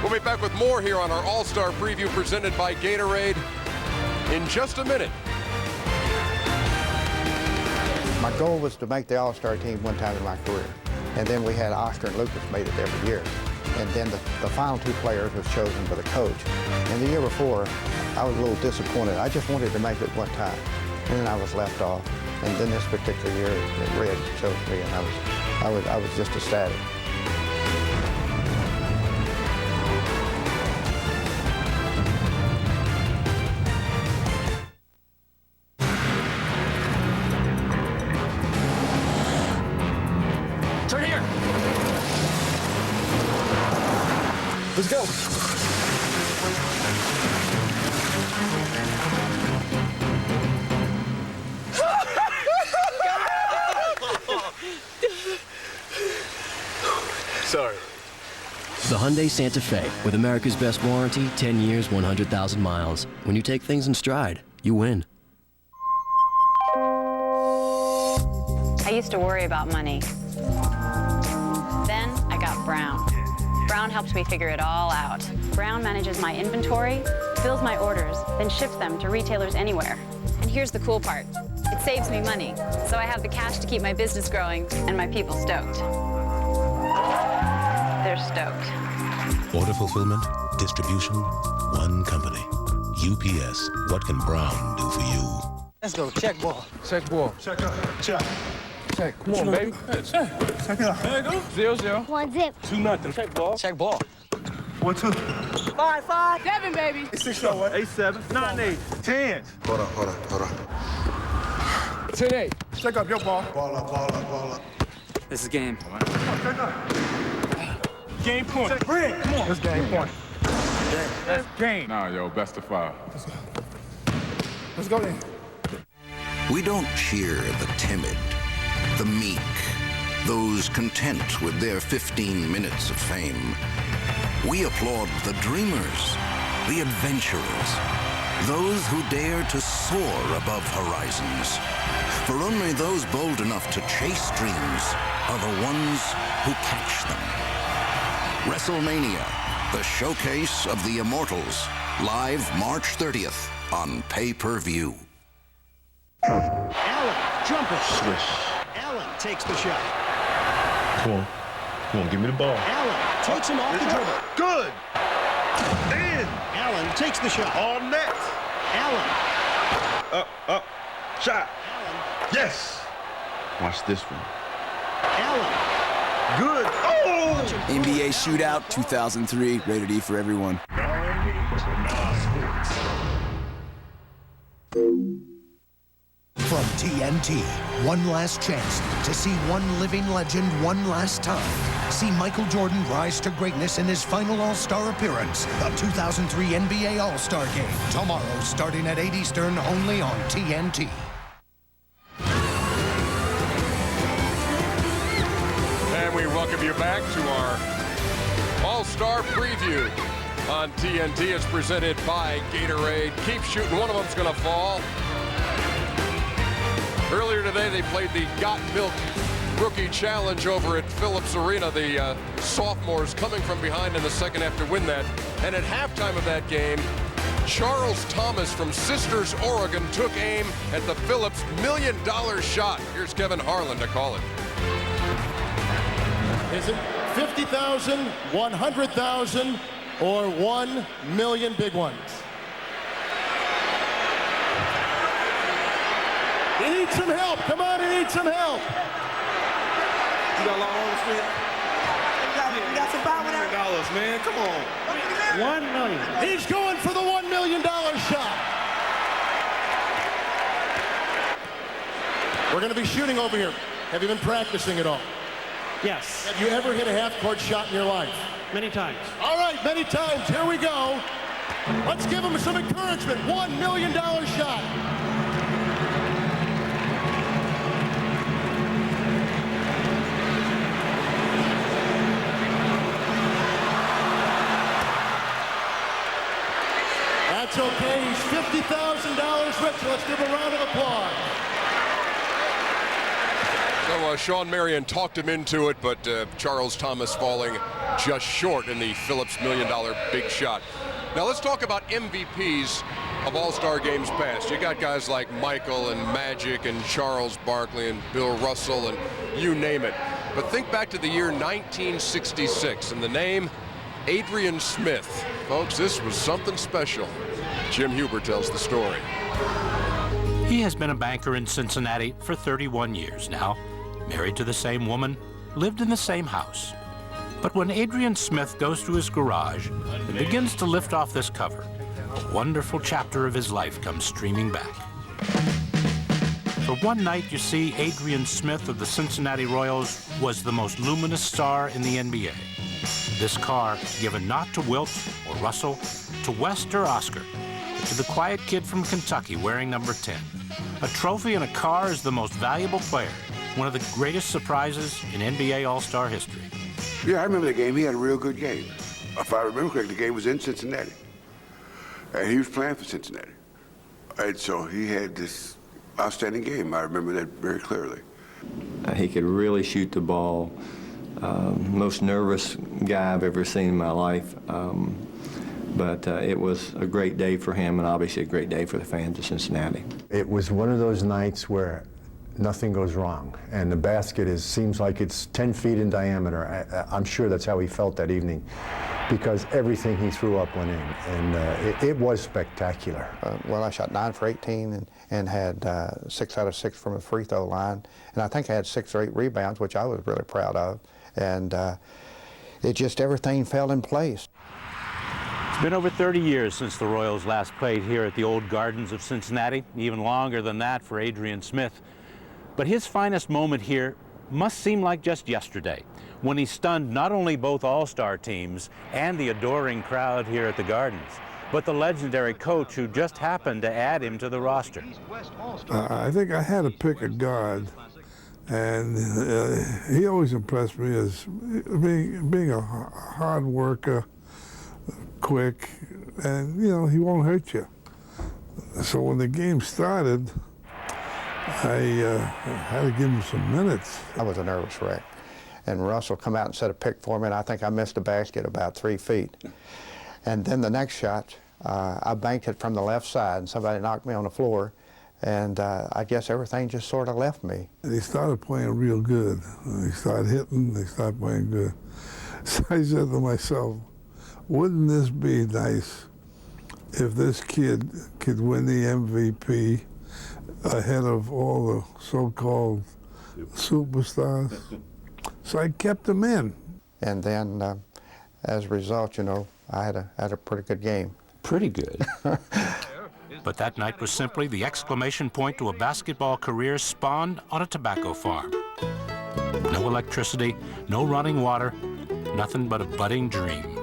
We'll be back with more here on our All-Star Preview presented by Gatorade in just a minute. My goal was to make the All-Star team one time in my career. And then we had Oscar and Lucas made it every year. And then the final 2 players was chosen by the coach. And the year before, I was a little disappointed. I just wanted to make it one time. And then I was left off. And then this particular year, Red chose me, and I was just ecstatic. Turn here. Let's go. Sorry. The Hyundai Santa Fe, with America's best warranty, 10 years, 100,000 miles. When you take things in stride, you win. I used to worry about money. Then I got Brown. Brown helps me figure it all out. Brown manages my inventory, fills my orders, then ships them to retailers anywhere. And here's the cool part. It saves me money, so I have the cash to keep my business growing and my people stoked. They're stoked. Order fulfillment, distribution, one company. UPS. What can Brown do for you? Let's go. Check ball. Check ball. Check up. Check. Check. Come on, baby. Check it out. There you go. 0-0. 1-0. 2-0. Check ball. Check ball. 1-2. 5-5. 7, baby. 6 8 8-7. 9-8. 10. Hold on. 10-8. Check up your ball. Ball up. This is game. Check up. Game point. Red. Come on. Let's game point. That's game. Nah, yo, best of 5. Let's go then. We don't cheer the timid, the meek, those content with their 15 minutes of fame. We applaud the dreamers, the adventurers, those who dare to soar above horizons. For only those bold enough to chase dreams are the ones who catch them. WrestleMania, the showcase of the immortals, live March 30th on pay-per-view. Allen, jumper. Swish. Allen takes the shot. Come on, give me the ball. Allen takes him off the dribble. Good. In. Allen takes the shot. On net. Allen. Up. Shot. Allen. Yes. Watch this one. Allen. Good. Oh! NBA Shootout 2003, rated E for everyone. From TNT, one last chance to see one living legend one last time. See Michael Jordan rise to greatness in his final All-Star appearance. The 2003 NBA All-Star Game. Tomorrow, starting at 8 Eastern, only on TNT. And we welcome you back to our All-Star Preview on TNT. It's presented by Gatorade. Keep shooting. One of them's going to fall. Earlier today, they played the Got Milk Rookie Challenge over at Phillips Arena. The sophomores coming from behind in the second half to win that. And at halftime of that game, Charles Thomas from Sisters, Oregon, took aim at the Phillips $1 million shot. Here's Kevin Harlan to call it. Is it 50,000, 100,000, or 1 million big ones? He needs some help. Come on, he needs some help. You got a lot on the street? You got some power there? $1 million, man. Come on. 1 million. He's going for the $1 million shot. We're going to be shooting over here. Have you been practicing at all? Yes. Have you ever hit a half-court shot in your life? Many times. All right, many times. Here we go. Let's give him some encouragement. $1 million shot. That's okay. He's $50,000 rich. Let's give a round of applause. So Well, Sean Marion talked him into it, but Charles Thomas falling just short in the Phillips $1 million big shot. Now let's talk about MVPs of All-Star games past. You got guys like Michael and Magic and Charles Barkley and Bill Russell and you name it. But think back to the year 1966 and the name Adrian Smith. Folks, this was something special. Jim Huber tells the story. He has been a banker in Cincinnati for 31 years now, married to the same woman, lived in the same house. But when Adrian Smith goes to his garage and begins to lift off this cover, a wonderful chapter of his life comes streaming back. For one night, you see, Adrian Smith of the Cincinnati Royals was the most luminous star in the NBA. This car given not to Wilt or Russell, to West or Oscar, but to the quiet kid from Kentucky wearing number 10. A trophy and a car is the most valuable player, one of the greatest surprises in NBA All-Star history. Yeah, I remember the game. He had a real good game. If I remember correctly, the game was in Cincinnati. And he was playing for Cincinnati. And so he had this outstanding game. I remember that very clearly. He could really shoot the ball. Most nervous guy I've ever seen in my life. But it was a great day for him and obviously a great day for the fans of Cincinnati. It was one of those nights where nothing goes wrong, and the basket seems like it's 10 feet in diameter. I'm sure that's how he felt that evening, because everything he threw up went in, and it was spectacular. Well, I shot 9 for 18 and had 6 out of 6 from the free throw line, and I think I had 6 or 8 rebounds, which I was really proud of, and it just, everything fell in place. It's been over 30 years since the Royals last played here at the old Gardens of Cincinnati, even longer than that for Adrian Smith. But his finest moment here must seem like just yesterday, when he stunned not only both All-Star teams and the adoring crowd here at the Gardens, but the legendary coach who just happened to add him to the roster. I think I had to pick a guard, and he always impressed me as being a hard worker, quick, and, you know, he won't hurt you. So when the game started, I had to give him some minutes. I was a nervous wreck. And Russell come out and set a pick for me, and I think I missed the basket about 3 feet. And then the next shot, I banked it from the left side, and somebody knocked me on the floor, and I guess everything just sort of left me. They started playing real good. They started hitting, they started playing good. So I said to myself, wouldn't this be nice if this kid could win the MVP ahead of all the so-called superstars? So I kept him in. And then, as a result, you know, I had a pretty good game. Pretty good. But that night was simply the exclamation point to a basketball career spawned on a tobacco farm. No electricity, no running water, nothing but a budding dream.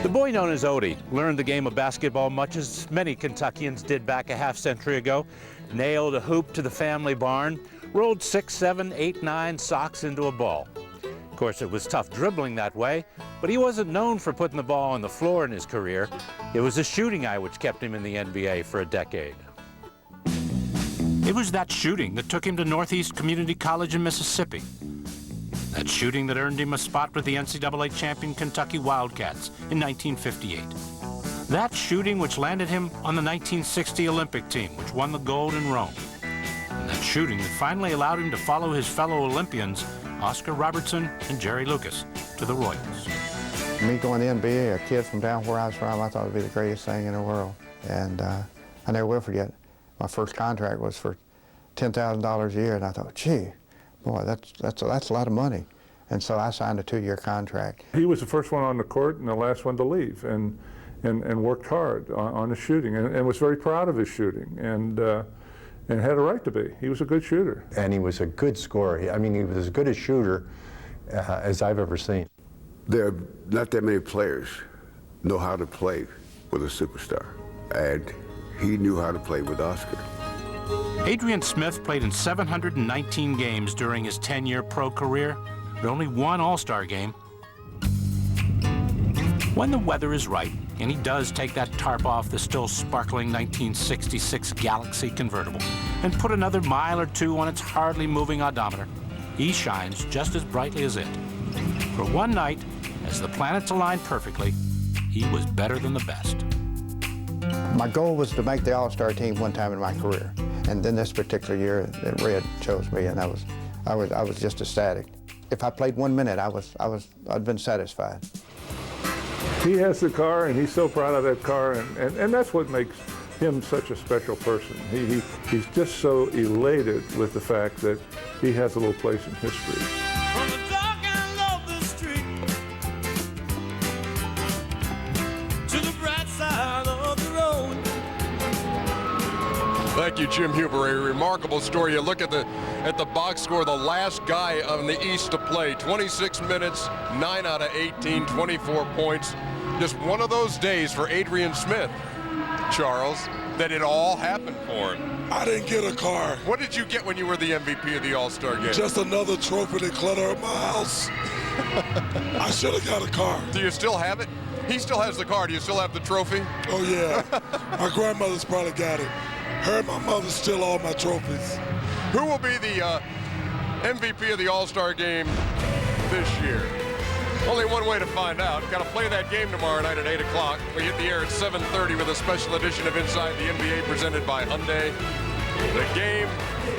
The boy known as Odie learned the game of basketball much as many Kentuckians did back a half-century ago. Nailed a hoop to the family barn, rolled 6, 7, 8, 9 socks into a ball. Of course, it was tough dribbling that way, but he wasn't known for putting the ball on the floor in his career. It was his shooting eye which kept him in the NBA for a decade. It was that shooting that took him to Northeast Community College in Mississippi. That shooting that earned him a spot with the NCAA champion Kentucky Wildcats in 1958. That shooting which landed him on the 1960 Olympic team, which won the gold in Rome. And that shooting that finally allowed him to follow his fellow Olympians, Oscar Robertson and Jerry Lucas, to the Royals. Me going to the NBA, a kid from down where I was from, I thought it would be the greatest thing in the world. And I never will forget, my first contract was for $10,000 a year, and I thought, gee, boy, that's a lot of money. And so I signed a 2-year contract. He was the first one on the court and the last one to leave, and worked hard on his shooting, and was very proud of his shooting, and had a right to be. He was a good shooter. And he was a good scorer. I mean, he was as good a shooter as I've ever seen. There are not that many players know how to play with a superstar, and he knew how to play with Oscar. Adrian Smith played in 719 games during his 10-year pro career, but only one All-Star game. When the weather is right, and he does take that tarp off the still sparkling 1966 Galaxy convertible and put another mile or two on its hardly moving odometer, he shines just as brightly as it. For one night, as the planets aligned perfectly, he was better than the best. My goal was to make the All-Star team one time in my career, and then this particular year, that Red chose me, and I was just ecstatic. If I played 1 minute, I'd been satisfied. He has the car, and he's so proud of that car, and that's what makes him such a special person. He's just so elated with the fact that he has a little place in history. From the dark end of the street to the bright side of the road. Thank you, Jim Huber. A remarkable story. You look at the box score, the last guy on the East to play, 26 minutes, 9 out of 18, 24 points. Just one of those days for Adrian Smith, Charles, that it all happened for him. I didn't get a car. What did you get when you were the MVP of the All-Star game? Just another trophy to clutter up my house. I should have got a car. Do you still have it? He still has the car. Do you still have the trophy? Oh, yeah. My grandmother's probably got it. Her and my mother steal all my trophies. Who will be the MVP of the All-Star game this year? Only one way to find out. Got to play that game tomorrow night at 8 o'clock. We hit the air at 7:30 with a special edition of Inside the NBA presented by Hyundai. The game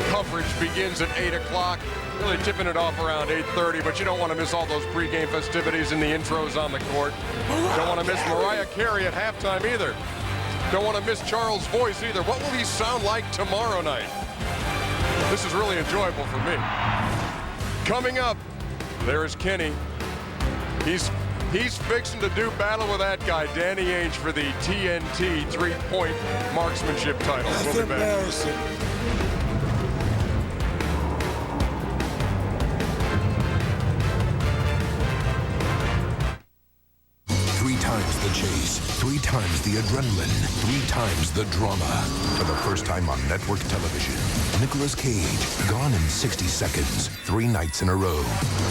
coverage begins at 8 o'clock. Really tipping it off around 8:30, but you don't want to miss all those pregame festivities and the intros on the court. Don't want to miss Mariah Carey at halftime either. Don't want to miss Charles' voice either. What will he sound like tomorrow night? This is really enjoyable for me. Coming up, there is Kenny. He's fixing to do battle with that guy, Danny Ainge, for the TNT three-point marksmanship title. That's we'll be back. embarrassing. The chase, 3 times the adrenaline, 3 times the drama. For the first time on network television, Nicolas Cage, gone in 60 seconds, 3 nights in a row.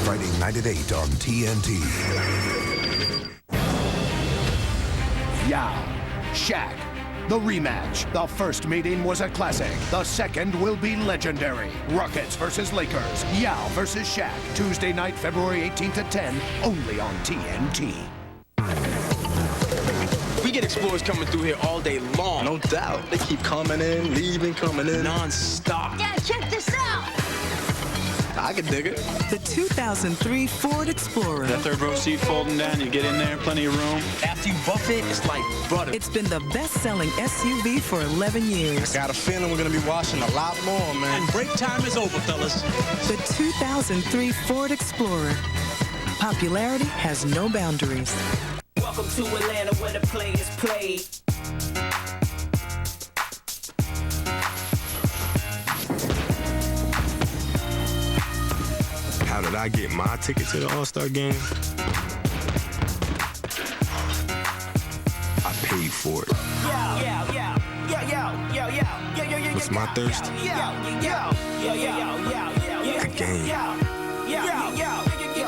Friday night at 8 on TNT. Yao, Shaq, the rematch. The first meeting was a classic. The second will be legendary. Rockets versus Lakers. Yao versus Shaq. Tuesday night, February 18th at 10, only on TNT. We get explorers coming through here all day long. No doubt. They keep coming in, leaving, coming in. Non-stop. Yeah, check this out. I can dig it. The 2003 Ford Explorer. That third row seat folding down, you get in there, plenty of room. After you buff it, it's like butter. It's been the best-selling SUV for 11 years. I got a feeling we're going to be washing a lot more, man. And break time is over, fellas. The 2003 Ford Explorer. Popularity has no boundaries. Welcome to Atlanta where the players play. How did I get my ticket to the All-Star game? I paid for it. What's my thirst? The game.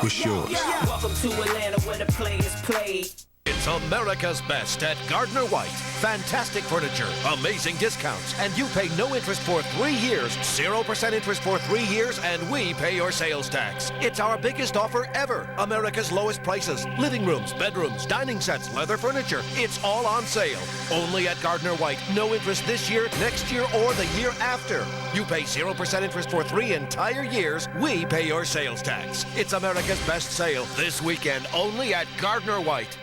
What's yours? Welcome to Atlanta where the players play. It's America's Best at Gardner White. Fantastic furniture, amazing discounts, and you pay no interest for 3 years, 0% interest for 3 years, and we pay your sales tax. It's our biggest offer ever. America's lowest prices. Living rooms, bedrooms, dining sets, leather furniture. It's all on sale. Only at Gardner White. No interest this year, next year, or the year after. You pay 0% interest for 3 entire years. We pay your sales tax. It's America's Best sale this weekend only at Gardner White.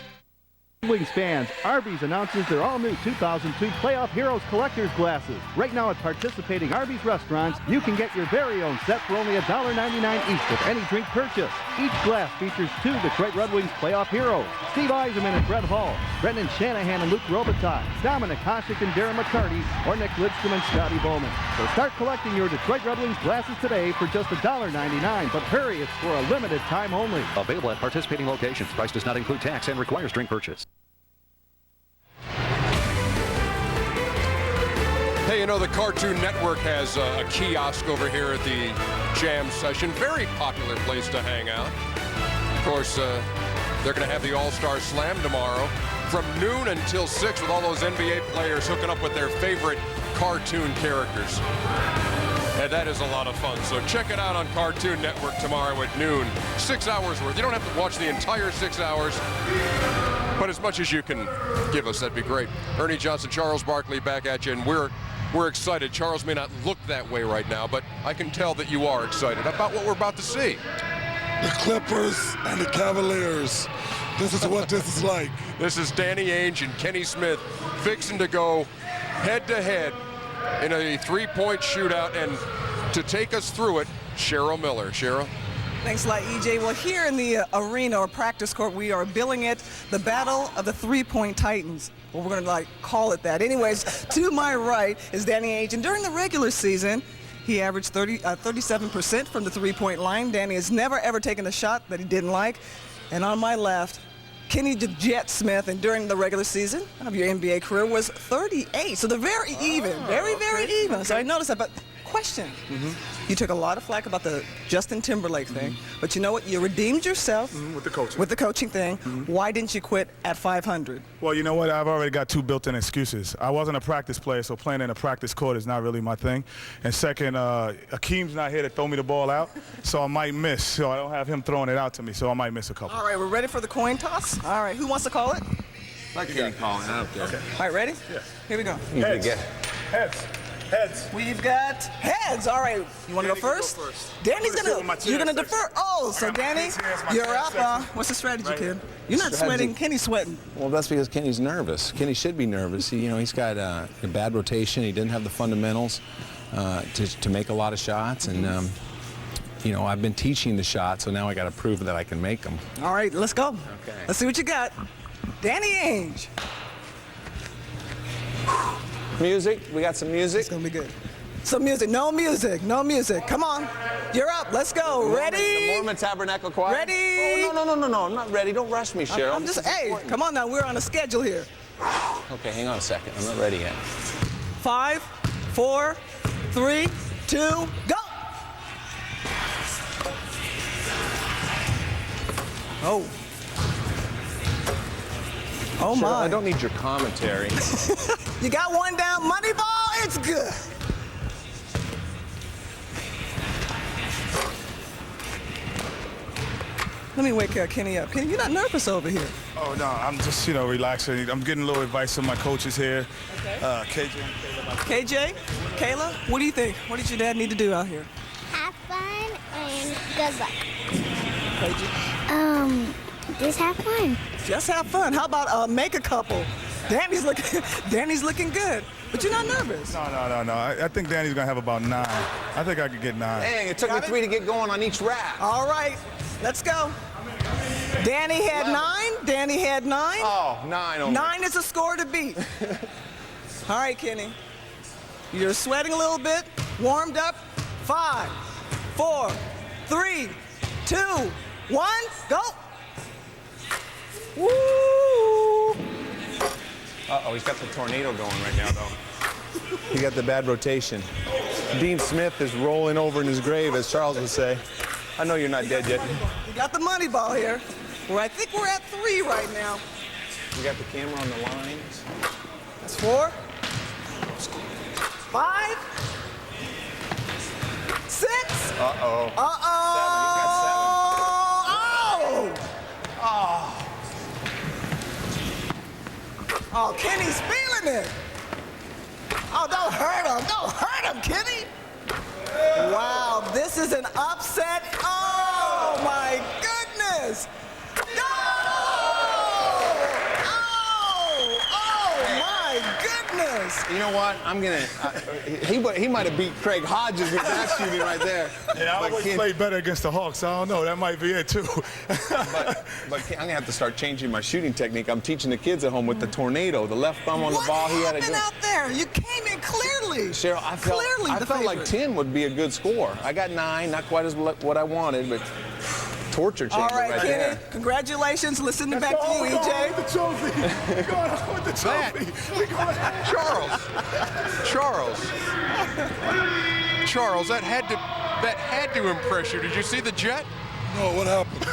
Wings fans, Arby's announces their all-new 2002 Playoff Heroes Collector's Glasses. Right now at participating Arby's restaurants, you can get your very own set for only $1.99 each with any drink purchase. Each glass features 2 Detroit Red Wings Playoff Heroes, Steve Yzerman and Brett Hall, Brendan Shanahan and Luke Robitaille, Dominic Hasek and Darren McCarty, or Nick Lidstrom and Scotty Bowman. So start collecting your Detroit Red Wings glasses today for just $1.99, but hurry, it's for a limited time only. Available at participating locations. Price does not include tax and requires drink purchase. Hey, you know, the Cartoon Network has a kiosk over here at the Jam Session. Very popular place to hang out. Of course, they're going to have the All-Star Slam tomorrow. from noon until 6 with all those NBA players hooking up with their favorite cartoon characters. And that is a lot of fun. So check it out on Cartoon Network tomorrow at noon. 6 hours worth. You don't have to watch the entire 6 hours, but as much as you can give us, that'd be great. Ernie Johnson, Charles Barkley back at you, and we're excited. Charles may not look that way right now, but I can tell that you are excited about what we're about to see. The Clippers and the Cavaliers. This is what this is like. This is Danny Ainge and Kenny Smith fixing to go head-to-head in a three-point shootout, and to take us through it, Cheryl Miller. Cheryl? Thanks a lot, EJ. Well, here in the arena or practice court, we are billing it the Battle of the Three-Point Titans. Well, we're going to call it that. Anyways, to my right is Danny Ainge, and during the regular season, he averaged 37% from the three-point line. Danny has never, ever taken a shot that he didn't like. And on my left, Kenny the Jet Smith, and during the regular season of your NBA career was 38. So they're very even, very even. Okay. So I noticed that, but question. You took a lot of flack about the Justin Timberlake thing, but you know what? You redeemed yourself with the coaching. With the coaching thing. Why didn't you quit at 500? Well, you know what? I've already got two built-in excuses. I wasn't a practice player, so playing in a practice court is not really my thing. And second, Akeem's not here to throw me the ball out, so I might miss. So I don't have him throwing it out to me, so I might miss a couple. All right, we're ready for the coin toss. All right, who wants to call it? Let Kenny call it. I don't care. Okay. All right, ready? Yeah. Here we go. Heads. Heads. Heads. We've got heads. All right. You want to go first? Danny's you're gonna defer. Oh, so Danny, you're up. What's the strategy, kid? You're not sweating. Kenny's sweating. Well, that's because Kenny's nervous. Kenny should be nervous. He's got a bad rotation. He didn't have the fundamentals to make a lot of shots, and I've been teaching the shot, so now I got to prove that I can make them. All right, let's go. Okay. Let's see what you got. Danny Ainge. Music. We got some music. It's gonna be good. Some music. No music. No music. Come on. You're up. Let's go. Ready? The Mormon Tabernacle Choir. Ready? Oh, no. I'm not ready. Don't rush me, Cheryl. I'm just. Hey, come on now. We're on a schedule here. Okay, hang on a second. I'm not ready yet. 5, 4, 3, 2, go. Oh. Oh Cheryl, my. I don't need your commentary. You got one down. Money ball. It's good. Let me wake Kenny up. Kenny, you're not nervous over here. Oh, no, I'm just, relaxing. I'm getting a little advice from my coaches here. Okay. KJ and Kayla. KJ, Kayla, what do you think? What did your dad need to do out here? Have fun and good luck. KJ? Just have fun. Just have fun. How about make a couple? Danny's looking good, but you're not nervous. No. I think Danny's gonna have about 9. I think I could get 9. Dang, it took me 3 to get going on each rap. All right, let's go. Danny had 9. Danny had 9. Oh, 9 only. 9 is a score to beat. All right, Kenny. You're sweating a little bit. Warmed up. 5, 4, 3, 2, 1, go. Woo! Uh-oh, he's got the tornado going right now, though. He got the bad rotation. Dean Smith is rolling over in his grave, as Charles would say. I know you're not dead yet. We got the money ball here. I think we're at 3 right now. We got the camera on the lines. That's 4. 5. 6. Uh-oh. Oh! Oh, Kenny's feeling it. Oh, don't hurt him. Don't hurt him, Kenny. Wow, this is an upset. Oh, my goodness. No! Oh, my goodness. You know what? I'm going to... He might have beat Craig Hodges with that shooting right there. Yeah, I always played better against the Hawks. I don't know. That might be it, too. but I'm going to have to start changing my shooting technique. I'm teaching the kids at home with the tornado. The left thumb on the ball. He had a out there? You came in clearly. Cheryl, I felt like 10 would be a good score. I got 9, not quite as what I wanted, but torture chamber right Kenny, there. Congratulations. Listen back to you, EJ. With the trophy. We're going on with the trophy. Charles, that had to impress you. Did you see the jet? No, what happened?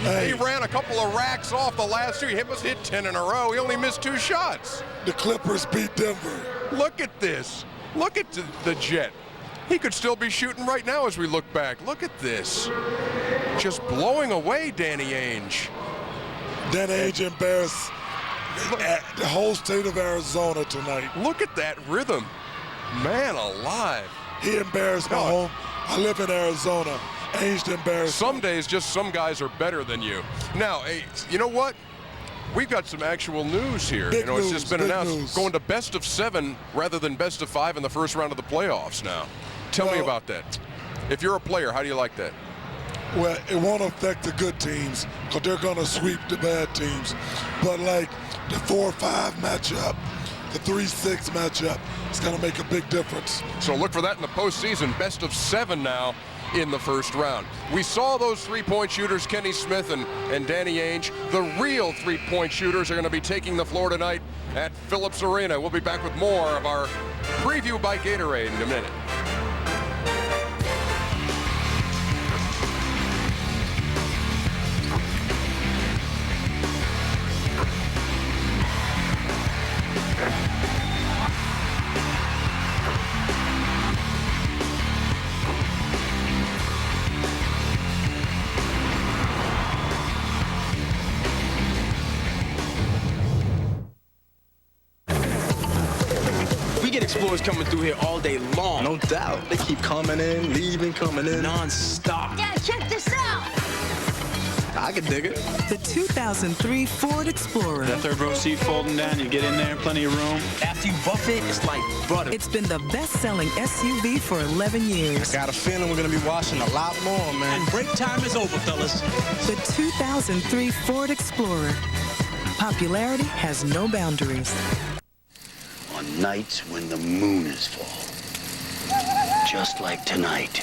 He ran a couple of racks off the last two. He must hit 10 in a row. He only missed 2 shots. The Clippers beat Denver. Look at this. Look at the Jet. He could still be shooting right now as we look back. Look at this. Just blowing away Danny Ainge. Danny Ainge embarrassed the whole state of Arizona tonight. Look at that rhythm. Man alive. He embarrassed my home. I live in Arizona. Ainge embarrassed. Some days, just some guys are better than you. Now, hey, you know what? We've got some actual news here. Big it's just been announced. News. Going to best of 7 rather than best of 5 in the first round of the playoffs now. Tell me about that. If you're a player, how do you like that? Well, it won't affect the good teams because they're going to sweep the bad teams. But like the 4-5 matchup, the 3-6 matchup, it's going to make a big difference. So look for that in the postseason. Best of 7 now in the first round. We saw those three-point shooters, Kenny Smith and Danny Ainge. The real three-point shooters are going to be taking the floor tonight at Phillips Arena. We'll be back with more of our preview by Gatorade in a minute. Explorers coming through here all day long. No doubt. They keep coming in, leaving, coming in. Non-stop. Dad, check this out. I can dig it. The 2003 Ford Explorer. That third row seat folding down, you get in there, plenty of room. After you buff it, it's like butter. It's been the best-selling SUV for 11 years. I got a feeling we're going to be washing a lot more, man. And break time is over, fellas. The 2003 Ford Explorer. Popularity has no boundaries. On nights when the moon is full, just like tonight,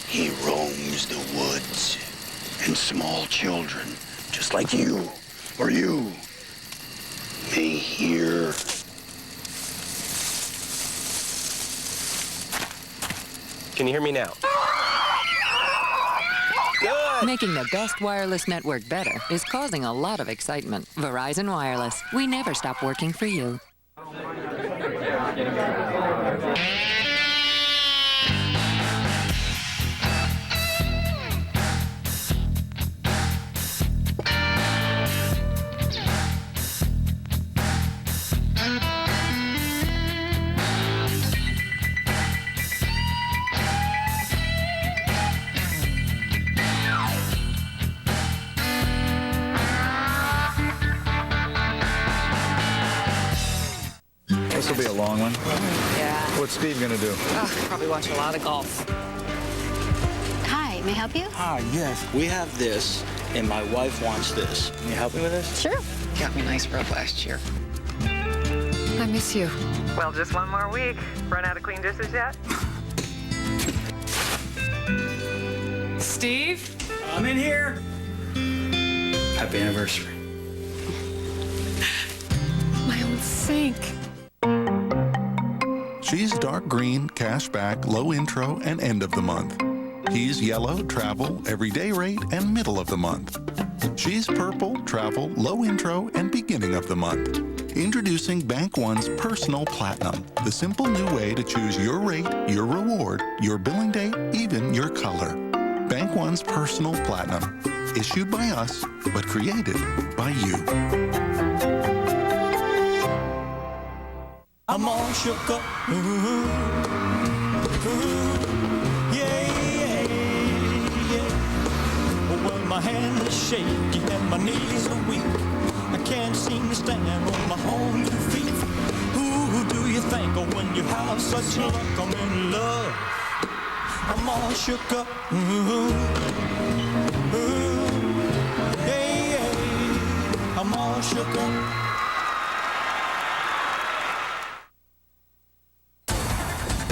he roams the woods, and small children, just like you or you, may hear Can you hear me now? Good. Making the best wireless network better is causing a lot of excitement. Verizon Wireless. We never stop working for you. This will be a long one. Yeah. What's Steve gonna do? Probably watch a lot of golf. Hi, may I help you? Hi, yes. We have this, and my wife wants this. Can you help me with this? Sure. Got me a nice rub last year. I miss you. Well, just one more week. Run out of clean dishes yet? Steve? I'm in here. Happy anniversary. My own sink. She's dark green, cashback, low intro, and end of the month. He's yellow, travel, everyday rate, and middle of the month. She's purple, travel, low intro, and beginning of the month. Introducing Bank One's Personal Platinum, the simple new way to choose your rate, your reward, your billing date, even your color. Bank One's Personal Platinum, issued by us, but created by you. I'm all shook up. Yeah. When my hands are shaky and my knees are weak, I can't seem to stand on my own 2 feet. Who do you think of when you have such luck? I'm in love. I'm all shook up. Yeah. I'm all shook up.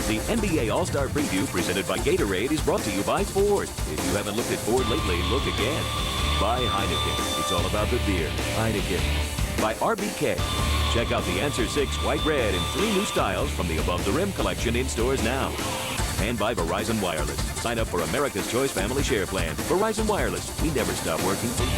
The NBA All-Star Preview presented by Gatorade is brought to you by Ford. If you haven't looked at Ford lately, look again. By Heineken. It's all about the beer. Heineken. By RBK. Check out the Answer 6 White Red in 3 new styles from the Above the Rim collection in stores now. and by Verizon Wireless. Sign up for America's Choice Family Share Plan. Verizon Wireless. We never stop working for you.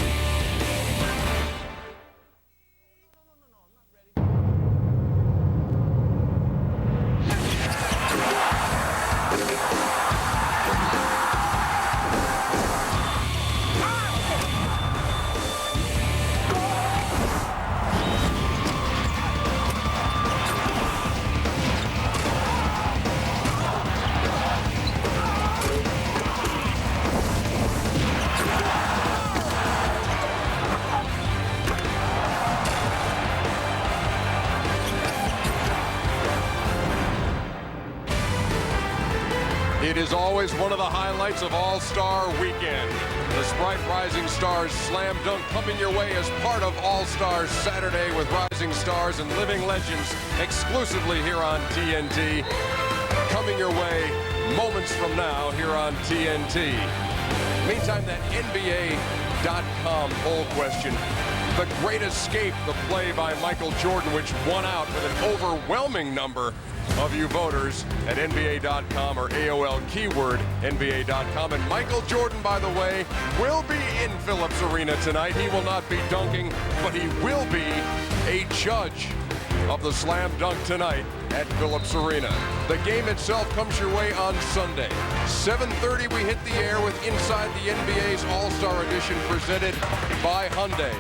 It is always one of the highlights of All-Star Weekend. The Sprite Rising Stars Slam Dunk coming your way as part of All-Stars Saturday with Rising Stars and Living Legends exclusively here on TNT. Coming your way moments from now here on TNT. Meantime, that NBA.com poll question. The Great Escape, the play by Michael Jordan, which won out with an overwhelming number of you voters at NBA.com or AOL keyword NBA.com. And Michael Jordan, by the way, will be in Phillips Arena tonight. He will not be dunking, but he will be a judge of the slam dunk tonight at Phillips Arena. The game itself comes your way on Sunday. 7:30 we hit the air with Inside the NBA's All-Star Edition presented by Hyundai.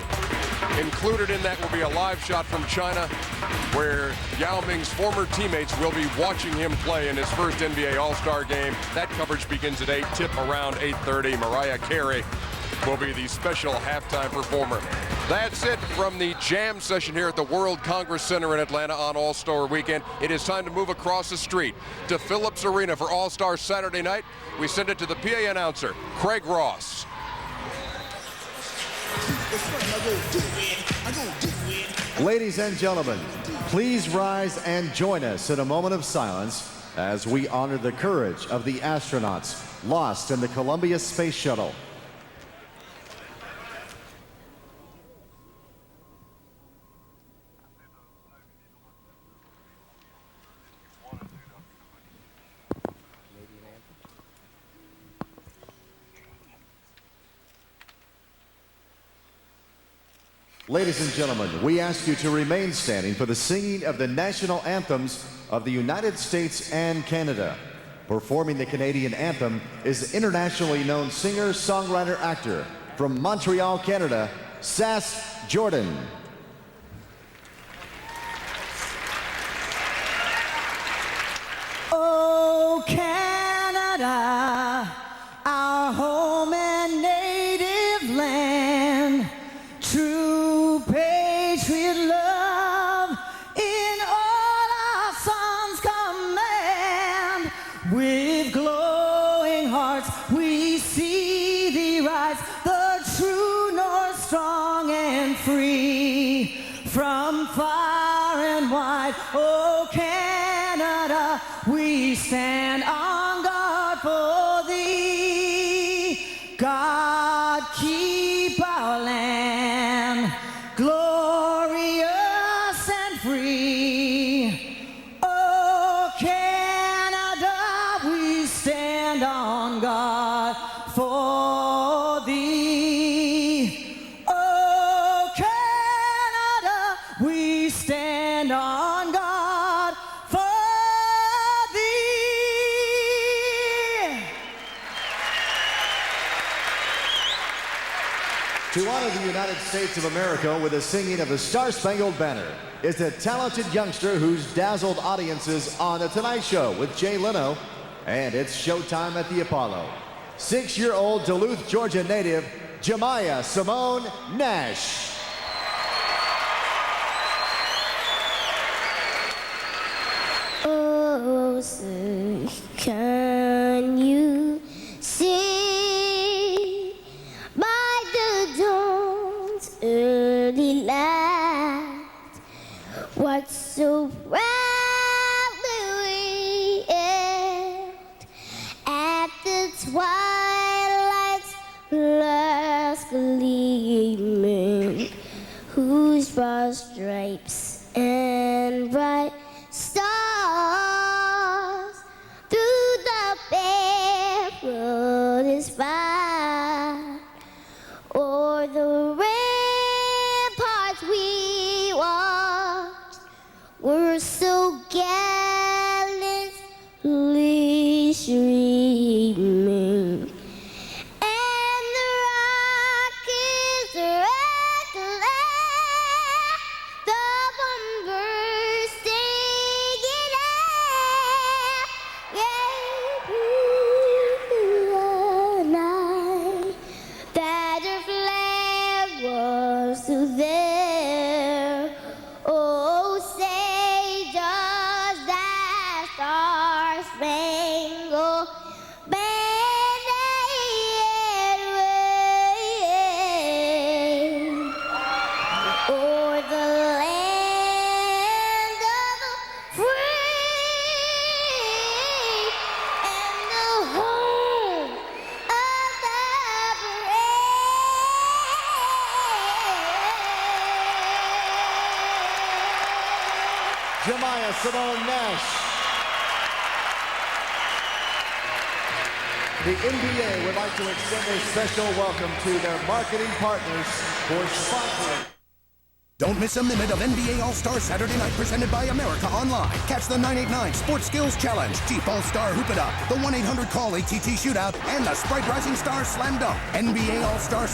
Included in that will be a live shot from China where Yao Ming's former teammates will be watching him play in his first NBA All-Star game. That coverage begins at 8, tip around 8:30. Mariah Carey will be the special halftime performer. That's it from the jam session here at the World Congress Center in Atlanta on All-Star Weekend. It is time to move across the street to Phillips Arena for All-Star Saturday night. We send it to the PA announcer, Craig Ross. Ladies and gentlemen, please rise and join us in a moment of silence as we honor the courage of the astronauts lost in the Columbia Space Shuttle. Ladies and gentlemen, we ask you to remain standing for the singing of the national anthems of the United States and Canada. Performing the Canadian anthem is internationally known singer, songwriter, actor from Montreal, Canada, Sass Jordan. Oh, Canada, our home and native land, true patriot love in all our sons command. With glowing hearts we see thee rise, the true north, strong and free. From far and wide, oh Canada, we stand on guard for thee. God keep our land glorious and free. Oh Canada, we stand on guard for thee. Oh Canada, we stand on guard for thee. To honor the United States of America with the singing of the Star-Spangled Banner is a talented youngster who's dazzled audiences on The Tonight Show with Jay Leno, and it's showtime at the Apollo. 6-year-old Duluth, Georgia native, Jemiah Simone Nash. Oh, sir, can you see by the dawn's early light what so proudly we hailed at the twilight's last gleaming, whose broad stripes and bright stars through the Maya Simone Nash. The NBA would like to extend a special welcome to their marketing partners for sponsoring. Don't miss a minute of NBA All-Star Saturday night presented by America Online. Catch the 989 Sports Skills Challenge, Jeep All-Star Hoop It Up, the 1-800-CALL-ATT Shootout, and the Sprite Rising Star Slam Dunk. NBA All-Star